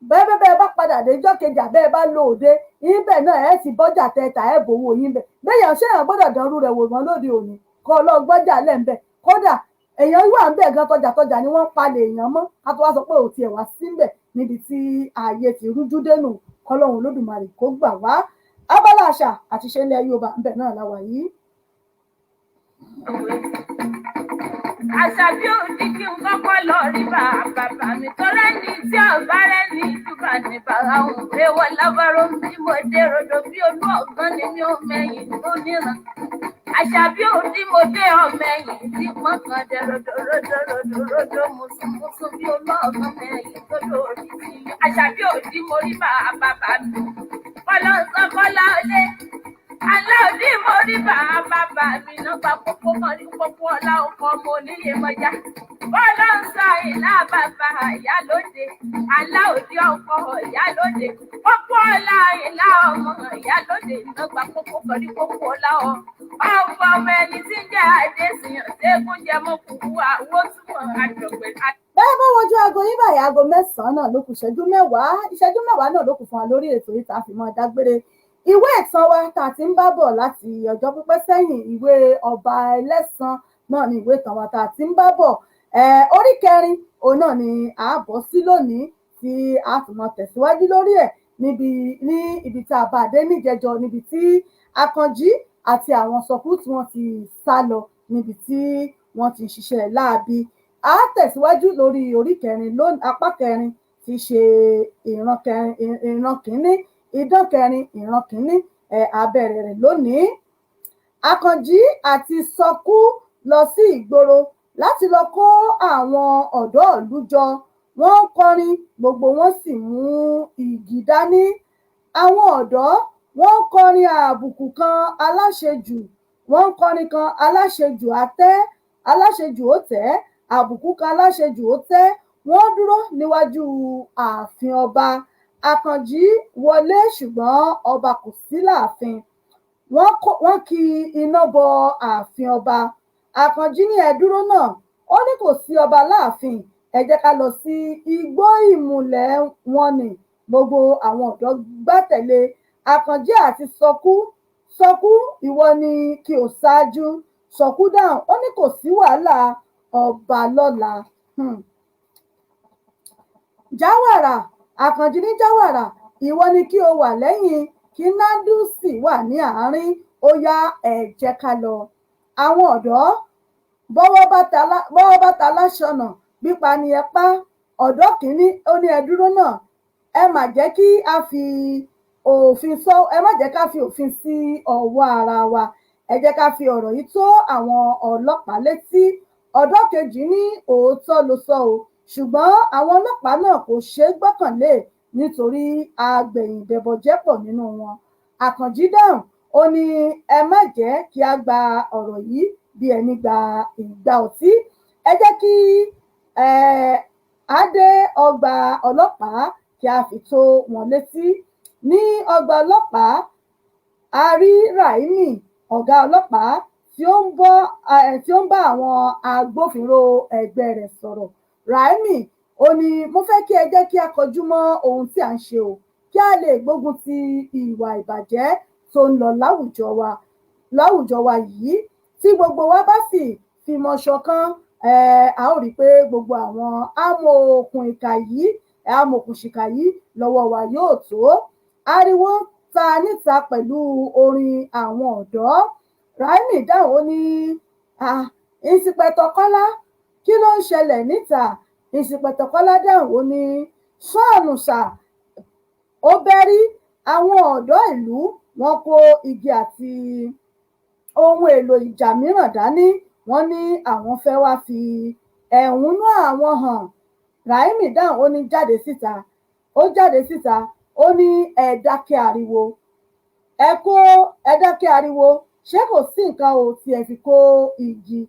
bẹ́ẹ̀ bá padà dé ijọ́ kejì àbẹ́ẹ̀ bá lò òde ibẹ̀ náà ẹ̀ ti bọ́jà tẹ̀ta ẹ̀ bòwò yín bẹ̀ béèyàn ṣéyàn gbọ́dọ̀ dánrú rẹ̀ wò wọ́n lóde òní kọ́ ọlọ́gbọ́jà lẹ̀ ń bẹ̀ kódà èèyàn wà ń bẹ̀ gan tọjà ni wọ́n palẹ̀ èèyàn mọ́ ká tó wá sọ pé ò tiẹ̀ wá síbẹ̀ níbi tí ààyè ti rújú dénú kọ́lọ́hún Olódùmarè kó gbà wá abala àṣà àti ṣe ilẹ̀ Yorùbá ń bẹ̀ náà láwà yìí. Àṣàbí òní kí n kọ́kọ́ lọ rí bàbá mi tọ́lá ní tí ọ̀bá rẹ̀ ní ìdúbà ní bàbá òun pé wọ́n lábárò bí mo dé rodò bí olú ọ̀gbọ́n ni mi ò mẹ́yìn tó níran. Àṣàbí òní mo dé ọmẹyìn tí wọ́n kàn dé rodò mùsùlùmùsù bí olú ọ̀gbọ́n mẹ́yìn tó lórí sí i. Àṣàbí òní mo rí bàbá mi kọ́lọ́ sọ kọ́lá ọlé. Aláòdì mo rí bàbá mi lọ́gbà pópó mọ́ ní pópó ọlá ọkọ ọmọ onílé mọ́já. Bọ́lá ń sọ ìlà bàbá ìyá lóde. Aláòdì ọkọ ìyá lóde. Pópó ọlá ìlà ọmọ ìyá lóde lọ́gbà pópó mọ́ ní pópó ọlá ọ. Ọ̀pọ̀ ọmọ ẹni tí ń jẹ́ Adésìyàn ṣẹ́gun jẹ́ mọ́kùnkùn àwọn túmọ̀ àjọpẹ̀. Bẹ́ẹ̀ bá wojú aago yín báyìí aago 9 náà ló kù ìṣẹ́jú mẹ́wàá náà ló kù fún wa lórí ètò yìí tá a fi máa dágbére. Ìwé ìtàn wa tá a ti ń bá bọ̀ láti ọjọ́ pípẹ́ sẹ́yìn ìwé ọba ẹlẹ́sàn náà ni ìwé ìtàn wa tá a ti ń bá bọ̀ orí 4 òun náà ni a bọ̀ sí lónìí tí a tún máa tẹ̀síwájú lórí ẹ̀ ní ibi tá a bá dé níjẹjọ níbi tí Akànjí àti àwọn sọkú tí wọ́n ti sá lọ níbi tí wọ́n ti ṣiṣẹ́ láabi a tẹ̀síwájú lórí orí 4 lónìí apá 4 tí ṣe ìran kìíní ìdán 4 ìran kìíní abẹ́rẹ́ rẹ̀ lónìí. Akànjí àti sọkú lọ sí ìgboro láti lọ kó àwọn ọ̀dọ́ ìlú jọ wọ́n ń kọrin gbogbo wọn sì mú igi dání àwọn ọ̀dọ́ wọ́n ń kọrin àbùkù kan aláṣejù wọ́n ń kọrin kan aláṣejù àtẹ́ aláṣejù ó tẹ́ àbùkù kan aláṣejù ó tẹ́ wọ́n dúró níwájú ààfin ọba Akànjí wọlé ṣùgbọ́n ọba kò sí láàfin wọ́n kì iná bọ ààfin ọba Akànjí ní ẹ dúró náà ó ní kò sí ọba láàfin ẹ jẹ́ ká lọ sí igbó ìmùlẹ̀ wọn ni gbogbo àwọn ọ̀dọ́ gbátẹ̀lé Akànjí àti sọkú ìwọ ni kí o ṣáájú sọkú dáhùn ó ní kò sí wàhálà ọba lọ́la jáwàrà Akànjí ní jáwàrà ìwọ ni kí o wà lẹ́yìn kí Nádùsì wà ní àárín ó yá ẹ jẹ́ ká lọ àwọn ọ̀dọ́ bọ́wọ́ bá ta láṣọnà pípa ni ẹ pa ọ̀dọ́ kìíní ó ní ẹ dúró náà ẹ má jẹ́ kí a fi òfin sí ọwọ́ ara wa ẹ jẹ́ ká fi ọ̀rọ̀ yìí tó àwọn ọlọ́pàá létí ọ̀dọ́ kejì ní òótọ́ ló sọ o ṣùgbọ́n àwọn ọlọ́pàá náà kò ṣeé gbọ́kànlé nítorí agbẹ̀yìnbẹ̀bọ̀jẹ́pọ̀ nínú wọn Àkànjí dáhùn ó ní ẹ má jẹ́ kí a gba ọ̀rọ̀ yìí bí ẹni gba ìgbà ọtí ẹ jẹ́ kí a dé ọgbà ọlọ́pàá kí a fi tó wọn létí ní ọgbà ọlọ́pàá a rí Ráìmì ọ̀gá ọlọ́pàá tí ó ń bá àwọn agbófinró ẹgbẹ́ rẹ̀ sọ̀rọ̀ Ráìmì ó ní mo fẹ́ kí ẹ jẹ́ kí a kọjú mọ́ ohun tí à ń ṣe o kí a lè gbógun ti ìwà ìbàjẹ́ tó ń lọ láwùjọ wa yìí tí gbogbo wa bá sì fìmọ̀ ṣọ̀kan a ó rí i pé gbogbo àwọn amòòkùnṣìkà yìí lọ́wọ́ wa yóò tó ariwo ta níta pẹ̀lú orin àwọn ọ̀dọ́ Ráìmì dáhùn ó ní ìsìpẹ̀tọ̀ Kọ́lá kí ló ń ṣẹlẹ̀ níta ìsìpẹ̀tọ̀ Kọ́lá dáhùn ó ní sọ́ọ̀nù sà ó bẹ́rí àwọn ọ̀dọ́ ìlú wọ́n kó igi àti ohun èlò ìjà mìíràn dání. Wọ́n ní àwọn fẹ́ wá fi ẹ̀hónú àwọn hàn. Ráímì dáhùn ó ní jáde síta. Ó jáde síta, ó ní ẹ dákẹ́ ariwo. Ẹ dákẹ́ ariwo. Ṣé kò sí nǹkan o tí ẹ fi kó igi,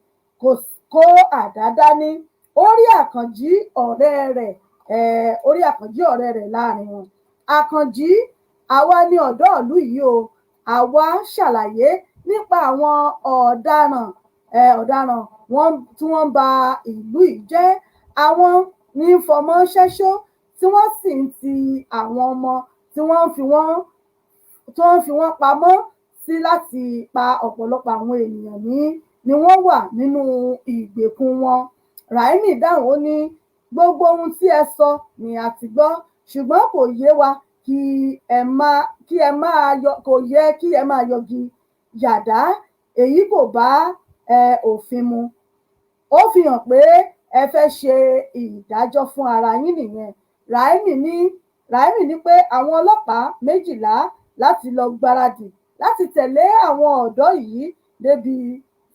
kó àdá dání? Ó rí Àkànjí ọ̀rẹ́ rẹ̀ láàrin wọn. Àkànjí, àwa ni ọ̀dọ́ ìlú yìí o. Àwa ṣàlàyé nípa àwọn ọ̀daràn tí wọ́n ń ba ìlú yìí jẹ́. Àwọn ní fọmọ ṣẹ́ṣó tí wọ́n sì ń ti àwọn ọmọ tí wọ́n fi wọ́n pamọ́ sí láti pa ọ̀pọ̀lọpọ̀ àwọn ènìyàn ni wọ́n wà nínú ìgbèkùn wọn. Ráímì dáhùn ó ní gbogbo ohun tí ẹ sọ ni a ti gbọ́, ṣùgbọ́n kò yé wa kò yẹ kí ẹ máa yọgi yàdá. Èyí kò bá òfin mu. Ó fi hàn pé ẹ fẹ́ ṣe ìdájọ́ fún ara yín nìyẹn. Ráímì ní pé àwọn ọlọ́pàá 12 láti lọ gbáradì láti tẹ̀lé àwọn ọ̀dọ́ yìí débi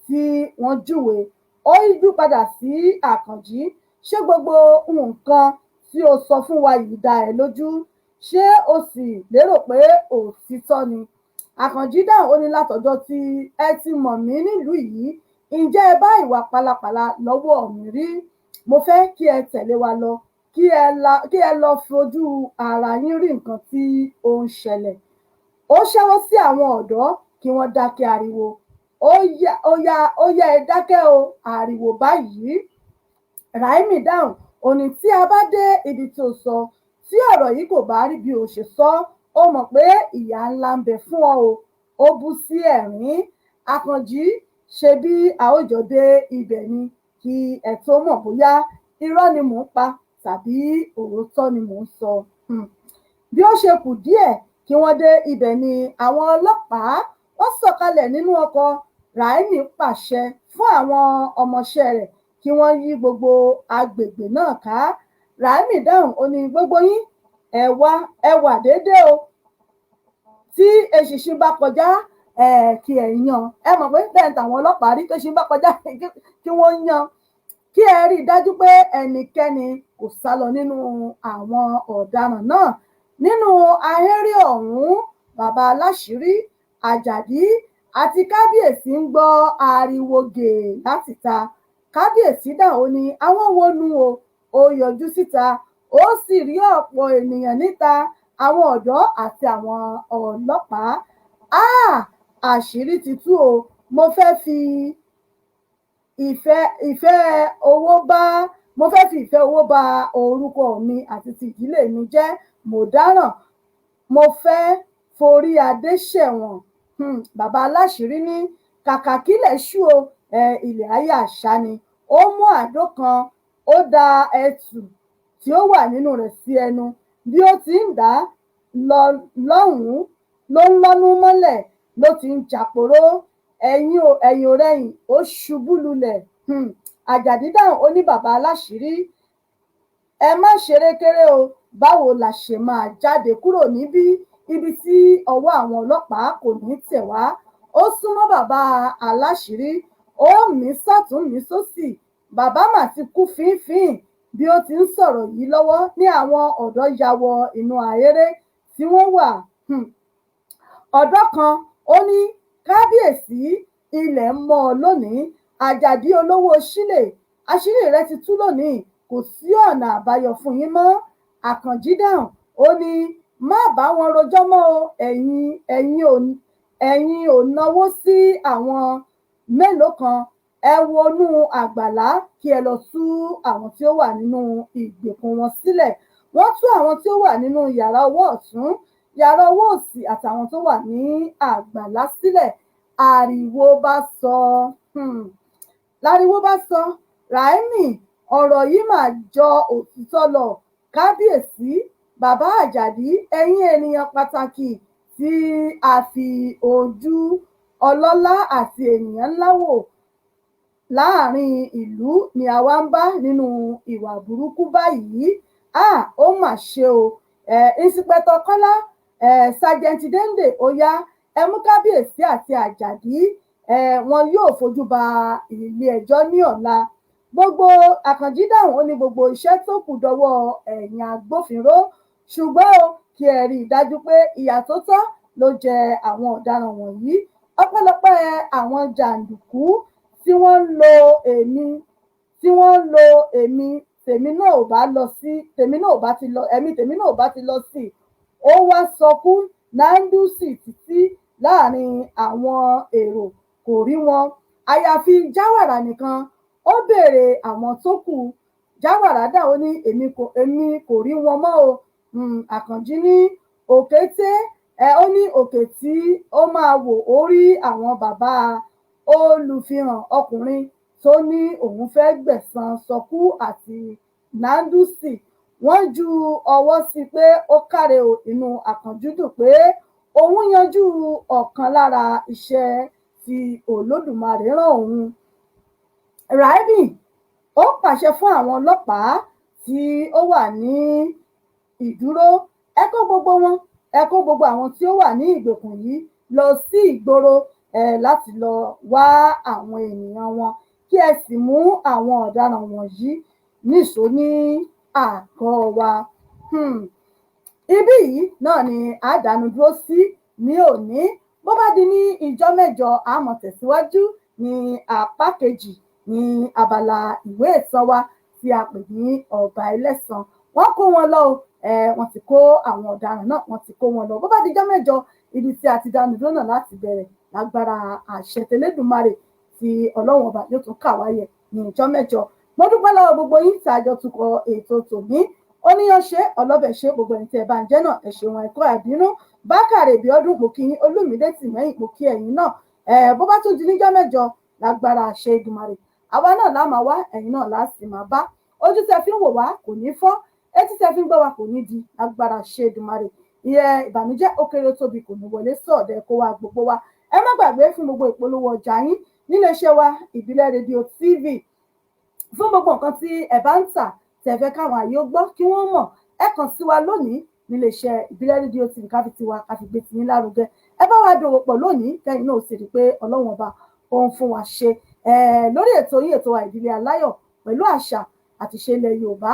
tí wọ́n júwe. Ó yíjú padà sí Àkànjí. Ṣé gbogbo nǹkan tí o sọ fún wa yìí dá ẹ lójú? Ṣé o sì lérò pé òtítọ́ ni? Àkànjí dáhùn ó ní látọjọ́ tí ẹ ti mọ̀ mí nílùú yìí, ǹjẹ́ ẹ bá ìwà pálapàla lọ́wọ́ mi rí? Mo fẹ́ kí ẹ tẹ̀lé wa lọ, kí ẹ lọ fojú ara yín rí nǹkan tí ó ń ṣẹlẹ̀. Ó ṣẹ́wọ́ sí àwọn ọ̀dọ́ kí wọ́n dákẹ́ ariwo. Ó yá ẹ dákẹ́ o ariwo báyìí. Ráímì dáhùn ó ní tí a bá dé ibi tó sọ, tí ọ̀rọ̀ yìí kò bá rí bí o ṣe sọ, ó mọ̀ pé ìyà ńlá ń bẹ fún ọ o. Ó bú sí ẹ̀rín. Àkànjí, ṣe bí a ó jọ dé ibẹ̀ ni kí ẹ tó mọ̀ bóyá irọ́ ni mò ń pa tàbí òótọ́ ni mò ń sọ. Bí ó ṣe kù díẹ̀ kí wọ́n dé ibẹ̀ ni àwọn ọlọ́pàá wọ́n sọ̀kalẹ̀ nínú ọkọ̀. Ráímì pàṣẹ fún àwọn ọmọọṣẹ́ rẹ̀ kí wọ́n yí gbogbo agbègbè náà ká. Ráímì dáhùn ó ní gbogbo yín ẹ wà déédéé o. Tí eṣinṣin bá kọjá kí ẹ yan. Ẹ mọ̀ pé bẹ́ẹ̀ ni tàwọn ọlọ́pàá rí, tó ṣe bá kọjá kí wọ́n yan. Kí ẹ rí i dájú pé ẹnikẹ́ni kò sálọ nínú àwọn ọ̀daràn náà. Nínú ahéré ọ̀hún, bàbá aláṣìírí, Àjàdí àti kábíyèsí ń gbọ́ ariwo gèè láti ta. Kábíyèsí dáhùn ó ní àwọn wo nu o? Ó yọjú síta, ó sì rí ọ̀pọ̀ ènìyàn níta, àwọn ọ̀dọ́ àti àwọn ọlọ́pàá. Àṣírí ti tú o. Mo fẹ́ fi ìfẹ́ owó bá orúkọ mi àti ti ìdílé mi jẹ́. Mo dáràn. Mo fẹ́ forí adé ṣẹ̀wọ̀n. Bàbá aláṣìírí ní kàkà kílẹ̀ ṣú o, ilẹ̀ ayé àṣà ni. Ó mú àdó kan, ó da ẹtù tí ó wà nínú rẹ̀ sí ẹnu. Bí ó ti ń dà á lọ́hùn-ún ló ń lọ́nú mọ́lẹ̀, ló ti ń jàporó. Ẹ̀yìn òrẹ̀yìn ó ṣubú lulẹ̀. Àjàdí dáhùn ó ní bàbá aláṣìírí, ẹ má ṣeré kéré o. Báwo la ṣe máa jáde kúrò níbí, ibi tí ọwọ́ àwọn ọlọ́pàá kò ní tẹ̀ wá? Ó súnmọ́ bàbá aláṣìírí, ó mí sọ́tún mí sósì. Bàbá mà ti kú fínfín. Bí ó ti ń sọ̀rọ̀ yìí lọ́wọ́ ní àwọn ọ̀dọ́ ya wọ inú ahéré tí wọ́n wà. Ọ̀dọ́ kan ó ní kábíyèsí, ilẹ̀ ń mọ́ ọ lónìí. Àjàdí olówó sílè, àṣírí rẹ ti tú lónìí, kò sí ọ̀nà àbáyọ fún yín mọ́. Àkànjí dáhùn ó ní má bá wọn rojọ́ mọ́ o. Ẹ̀yin ò náwó sí àwọn mélòó kan. Ẹ wọnú àgbàlá kí ẹ lọ tú àwọn tí ó wà nínú ìgbèkùn wọn sílẹ̀. Wọ́n tú àwọn tí ó wà nínú yàrá ọwọ́ ọ̀tún, yàrá ọwọ́ òsì àtàwọn tó wà ní àgbàlá sílẹ̀. Ariwo bá sọ. Ráímì, ọ̀rọ̀ yìí mà jọ òtítọ́ lọ. Kábíyèsí, bàbá Àjàdí, ẹ̀yin ènìyàn pàtàkì tí a fi ojú ọlọ́lá àti ènìyàn ńlá wò láàrin ìlú ni àwa ń bá nínú ìwà burúkú báyìí. Ó mà ṣe o. Ìǹsìpẹ̀tọ̀ Kọ́lá, Sájẹ́ǹtì Déndé, ó yá ẹ mú kábíyèsí àti àjàdí wọn yóò fojú ba ilé ẹjọ́ ní ọ̀la. Gbogbo Àkànjí dáhùn ó ní gbogbo iṣẹ́ tó kù dọwọ́ ẹ̀yin agbófinró, ṣùgbọ́n kí ẹ rí i dájú pé ìyà tó tọ́ ló jẹ àwọn ọ̀daràn wọ̀nyí. Ọpẹ́lọpẹ́ àwọn jàǹdùkú tí wọ́n ń lo èmi tèmi náà ò bá ti lọ sí ó wá sọkú Nandusi títí láàrin àwọn èrò kò rí wọn, àyàfi Jáwàrà nìkan. Ó béèrè àwọn tó kù, Jáwàrà dá ó ní èmi kò rí wọn mọ́ o. Àkànjí ní òkété ó ní òkè tí ó máa wò ó rí àwọn bàbá olùfihàn ọkùnrin tó ní òun fẹ́ gbẹ̀san sọkú àti Nandusi. Wọ́n ju ọwọ́ sí pé ó káre o. Inú Àkànjí dùn pé òun yanjú ọ̀kan lára iṣẹ́ tí Olódùmarè rán òun. Raimi ó pàṣẹ fún àwọn ọlọ́pàá tí ó wà ní ìdúró, ẹ kó gbogbo àwọn tí ó wà ní ìgbèkùn yìí lọ sí ìgboro láti lọ wá àwọn ènìyàn wọn, kí ẹ sì mú àwọn ọ̀daràn wọ̀nyí níṣó ní àgọ́ wa. Ibí yìí náà ni àdánù dúró sí ní òní. Bó bá di ní ìjọ́ mẹ́jọ a máa tẹ̀síwájú ní apá kejì ní abala ìwé ìtàn wa tí a pè ní Ọba Ẹlẹ́san. Wọ́n kó wọn lọ wọ́n ti kó àwọn ọ̀daràn náà wọ́n ti kó wọn lọ. Bó bá di ìjọ́ mẹ́jọ ibi tí a ti dánu dúró náà láti bẹ̀rẹ̀ lágbára àṣẹ tẹlẹ́dùmarè tí Ọlọ́run ọba yóò tún kà wáyé ní ìjọ́ mẹ́jọ. Mo dúpẹ́ lọ́wọ́ gbogbo yín tí a jọ tukọ̀ ètò tòní. Oníyan ṣe ọlọ́bẹ̀ ṣe gbogbo ẹ̀yin tí ẹ bá ń jẹ́ náà ẹ ṣeun ẹ̀kọ́ àbínú. Bákàrè Bíọ́dún mo kí yín, Olúmídé Tìmẹ́yìn mo kí ẹ̀yin náà. Bó bá tún di níjọ́ mẹ́jọ lágbára àṣẹ Èdùmàrè àwa náà lá máa wá, ẹ̀yin náà lá sì máa bá. Ojú tẹ́ fi ń wò wá kò ní fọ́, etí tẹ́ fi ń gbọ́ wá kò ní di lágbára àṣẹ Èdùmàrè. Ìbànújẹ́ ó kéré tóbi kò ní wọlé sọ̀dẹ̀ kó wa gbogbo wa. Ẹ má gbàgbé fún gbogbo ìpolówó ọjà yín níléeṣẹ́ wa Ìbílẹ̀ Rédíò TV, fún gbogbo nǹkan tí ẹ bá ń tà tẹ́ fẹ́ káwọn àyè ó gbọ́ kí wọ́n mọ̀, ẹ kàn sí wa lónìí níléeṣẹ́ Ìbílẹ̀ Rédíò TV ká fi tiwa ká fi gbé tiyín lárugẹ. Ẹ bá wa dòwò pọ̀ lónìí kẹ́yìn náà sì rí pé Ọlọ́run ọba ó ń fún wa ṣe lórí ètò yìí, ètò wa Ìdílé Aláyọ̀ pẹ̀lú àṣà àti ìṣe ilẹ̀ Yorùbá.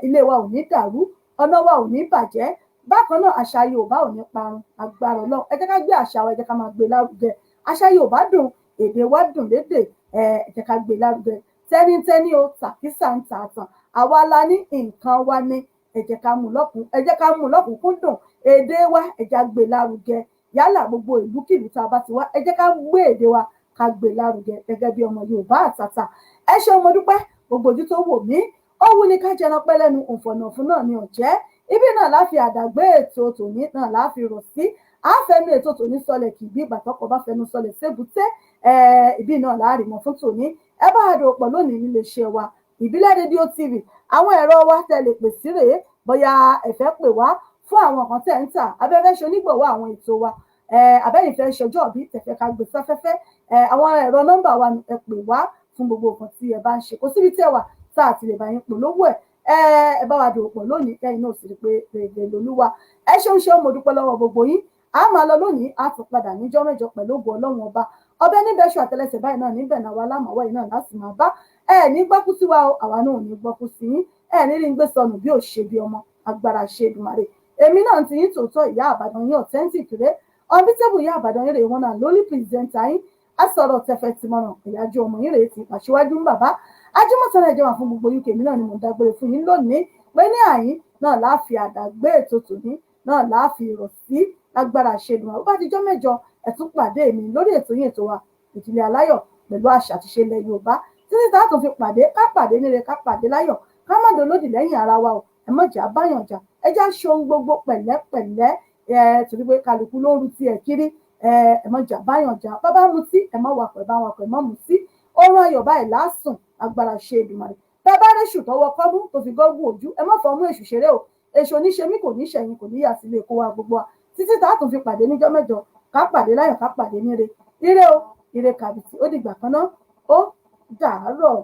Ilé wa ò ní dàrú, ọ̀nà wa ò ní bàjẹ́, bákan náà àṣà Yorùbá ò ní parun agbára Ọlọ́run. Ẹ jẹ́ ká gbé àṣà wa, ẹ jẹ́ ká máa gbé lárugẹ. Àṣà Yorùbá dùn, èdè wa dùn lédè, ẹ jẹ́ ká gbé lárugẹ. Tẹ́nítẹ́ní o tàkísà ń ta àtàn, àwa la ní nǹkan wa ní, ẹ jẹ́ ká mú lọ́kùnkúndùn. Èdè wa ẹ jẹ́ ká gbé lárugẹ, yálà gbogbo ìlúkìlú tá a bá ti wá, ẹ jẹ́ ká gbé èdè wa ká gbé lárugẹ gẹ́gẹ́ bí ọmọ Yorùbá àtàtà. Ẹ ṣeun mo dúpẹ́ gbogbo ojú tó wò mí. Ó wù ní ká jẹran pẹ́ lẹ́nu, òǹfọ̀nàfún náà ni ọ̀jẹ́. Ibi náà láfi àdàgbé ètò tòní náà láfi rọ̀ sí. Àfẹnu ètò tòní sọlẹ̀ kì í bí ìgbà tọkọ bá fẹnu sọlẹ̀ sébùté. Ibi náà láàrin mọ́ fún tòní. Ẹ bá a dòpọ̀ lónìí nílé iṣẹ́ wa Ìbílẹ̀ Rédíò TV. Àwọn ẹ̀rọ wa tẹ́ lè pè sí rèé, bóyá ẹ fẹ́ pè wá fún àwọn kan tẹ́ ń tà, abẹ́fẹ́ ṣe onígbọ̀wọ́ àwọn ètò wa, abẹ́yìn fẹ́ ṣọjọ́ òbí tẹ̀fẹ́ ká gbé sáfẹ́fẹ́, àwọn ẹ̀rọ nọ́mbà wa ẹ pè wá fún gbogbo nǹkan tí ẹ bá ń ṣe. Kò síbi tí ẹ wà tá àti lè bá yín polówó ẹ bá wa dòpọ̀ lónìí kẹ́yìn náà sì rí pé rèé lolúwa. Ẹ ṣeun mo dúpẹ́ lọ́wọ́ gbogbo yín. A máa lọ lónìí, a tún padà níjọ́ mẹ́jọ pẹ̀lú ògo Ọlọ́run ọba. Ọbẹ̀ níbẹ̀ ṣù àtẹlẹsẹ̀ báyìí náà níbẹ̀ náà wà lámàwọ̀ yìí náà láti máa bá. Ẹ ní gbọ́kú sí wa o, àwa náà ò ní gbọ́kú sí yín. Ẹ ní rí ń gbé sọnù bí ò ṣe bí ọmọ, agbára ṣe Èdùmàrè. Èmi náà ti yín tòótọ́ ìyá Àbàdàn yín authentic rẹ̀, unbeatable ìyá Àbàdàn yín rèé wọn náà lólí pírẹsẹ̀ntà yín. A sọ̀rọ̀ tẹ̀fẹ̀ tìmọ̀ràn ìyájú ọmọ yín rèé ti pàṣíwájú ń bàbá. Ajímọ̀sán ẹ̀jẹ̀ wà fún gbogbo UK mi náà ni mo dágbére fún yín lónìí pé ní àyín náà láàfin àdàgbé ètò tòní náà láàfin ìrọ̀ sí lágbára ṣe Èdùmàrè. Ó bá dijọ́ mẹ́jọ ẹ tún pàdé mi lórí ètò yín, ètò wa Ìdílé Aláyọ̀ pẹ̀lú àṣà àti ìṣe ilẹ̀ Yorùbá. Títí tá a tún fi pàdé, ká pàdé níre, ká pàdé láyọ̀, ká má dolódì lẹ́yìn ara wa o. Ẹ má jẹ́ abáyàn jà, ẹ já ṣe ohun gbogbo pẹ̀lẹ́pẹ̀lẹ́, torí pé kálukú ló ń ru tiẹ̀ kiri. Ẹ má jẹ́ abáyàn jà, bá bá mutí ẹ má wakọ̀, ẹ bá wakọ̀ ẹ má mutí. Oorun ayọ̀ báyìí lásùn agbára ṣe Èdùmàrè. Bẹ́ẹ̀ bá réṣù tọwọ́ kọ́mú tó fi gọ́gùn ojú, ẹ má fọmú èṣù ṣeré o. Èṣù oníṣe mí kò ní ṣẹ̀yìn, kò ní yà sílé kó wa gbogbo wa. Títí tá a tún fi pàdé níjọ́ mẹ́jọ, ká pàdé láyọ̀, ká pàdé níre. Ire o, ire kàbìtì, ó dìgbà kan náà, ó dàárọ̀.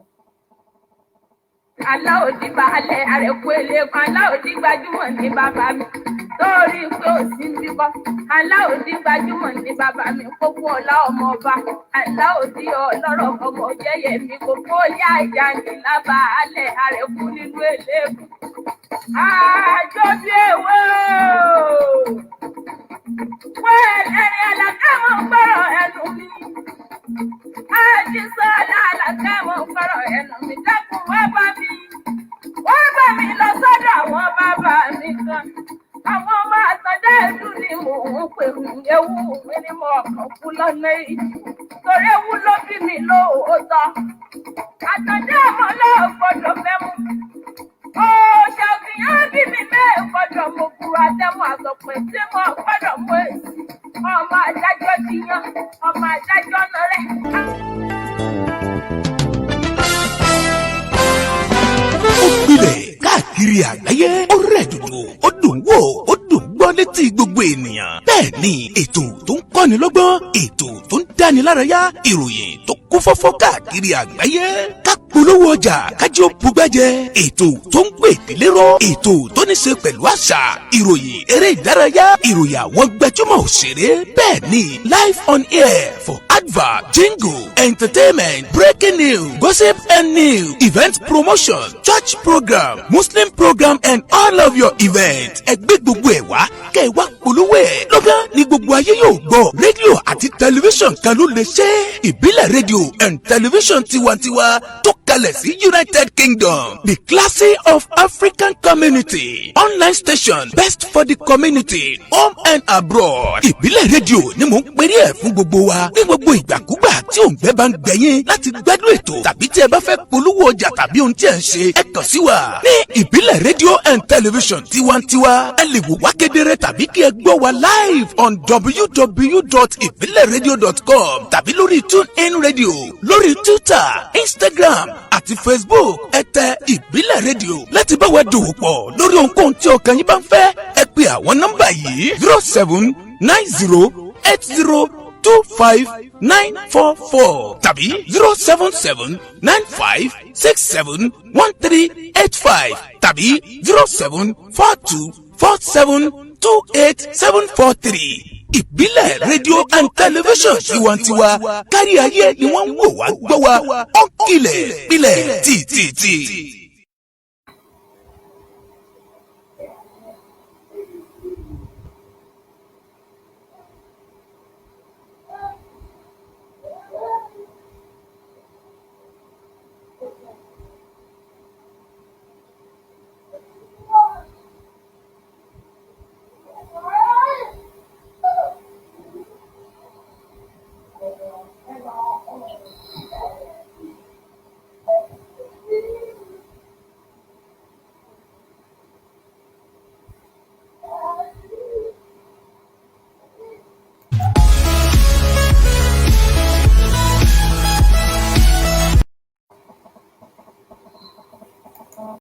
Aláòdì baálẹ̀ àrẹ̀kú eléekan, aláòdì gbajúmọ̀ ní bàbá mi. torí pé ò sí ń bíbọ́ aláòdì gbajúmọ̀ ní bàbá mi kókó ọlá ọmọ ọba aláòdì ọlọ́rọ̀ ọmọ jẹ́yẹ mi kókó ilé àjà ní lábàálẹ̀ àrẹ̀kú nínú eléèbù àjọ bí ewé wọ́n ẹni alákàmọ́ gbọ́rọ̀ ẹnu mi àjíṣọ́lá alákàmọ́ gbọ́rọ̀ ẹnu mi dákun wọ́n bá mi lọ sọ́dọ̀ àwọn bàbá mi kan àwọn ọmọ àtọ̀dá ẹ̀dù ni mò ń pè mí ewu mi ni mo kàn kú lọ́nà èyí torí ewu ló bí mi lóòótọ́ àtọ̀dá ọmọ náà gbọ́dọ̀ fẹ́ mú òṣèlú bí mi bẹ́ẹ̀ gbọ́dọ̀ mo kúrò àtẹ́mú àtọ̀pẹ̀ tí mo gbọ́dọ̀ mú èsì ọmọ adájọ́ ti yan ọmọ adájọ́ náà rẹ̀. Ó gbilẹ̀ káàkiri àgbáyé ó rẹ̀ dòdò ó dùn wò ó dùn gbọ́ létí gbogbo ènìyàn. Bẹ́ẹ̀ ni ètò tó ń kọ́ni lọ́gbọ́n ètò tó ń dáni lárayá ìròyìn tó kún fọ́fọ́ káàkiri àgbáyé. Ká polówó ọjà kájí ó bugbẹ́jẹ ètò tó ń pè délé rọ ètò tó ní ṣe pẹ̀lú àṣà ìròyìn eré ìdárayá ìròyìn àwọn gbajúmọ̀ òṣèré. Bẹ́ẹ̀ ni live on air for advert jingle entertainment breaking news gossip and news event promotion church program muslim program and all of your events. Ẹgbẹ́ gbogbo ẹ̀ wá kẹ́ ẹ wá polówó ẹ̀. Lọ́gán ni gbogbo ayé yóò gbọ́ rédíò àti tẹlifíṣàn kan ló lè ṣe ìbílẹ̀ rédíò and tẹlifíṣàn tiwantiwa tó kalẹ̀ sí United Kingdom, the classy of African community online station best for the community home and abroad. Ìbílẹ̀ rédíò ni mò ń pèrè ẹ̀ fún gbogbo wa ní gbogbo ìgbàkúgbà tí òǹgbẹ́ bá ń gbẹ̀yìn láti gbádùn ètò tàbí tí ẹ bá fẹ́ polówó ọjà tàbí ohun tí ẹ ń ṣe ẹ kàn sí wa ní ìbílẹ̀ rédíò and television tiwantiwa. Ẹ lè wò wá kedere tàbí kí ẹ gbọ́ wa live on www.ibileradio.com tàbí lórí TuneIn Radio lórí Twitter Instagram àti Facebook ẹ tẹ ìbílẹ̀ rédíò láti bá wa dòwò pọ̀ lórí ohunkóhun tí ọkàn yín bá ń fẹ́. Ẹ pe àwọn nọ́mbà yìí 0790802594 tàbí 07795671385 tàbí 07424728743. Ìbílẹ̀ rédíò and tẹlifíṣàn tiwantiwa kárí ayé ni wọ́n ń wò wá gbọ́ wa ó kilẹ̀ pilẹ̀ tìtìtì.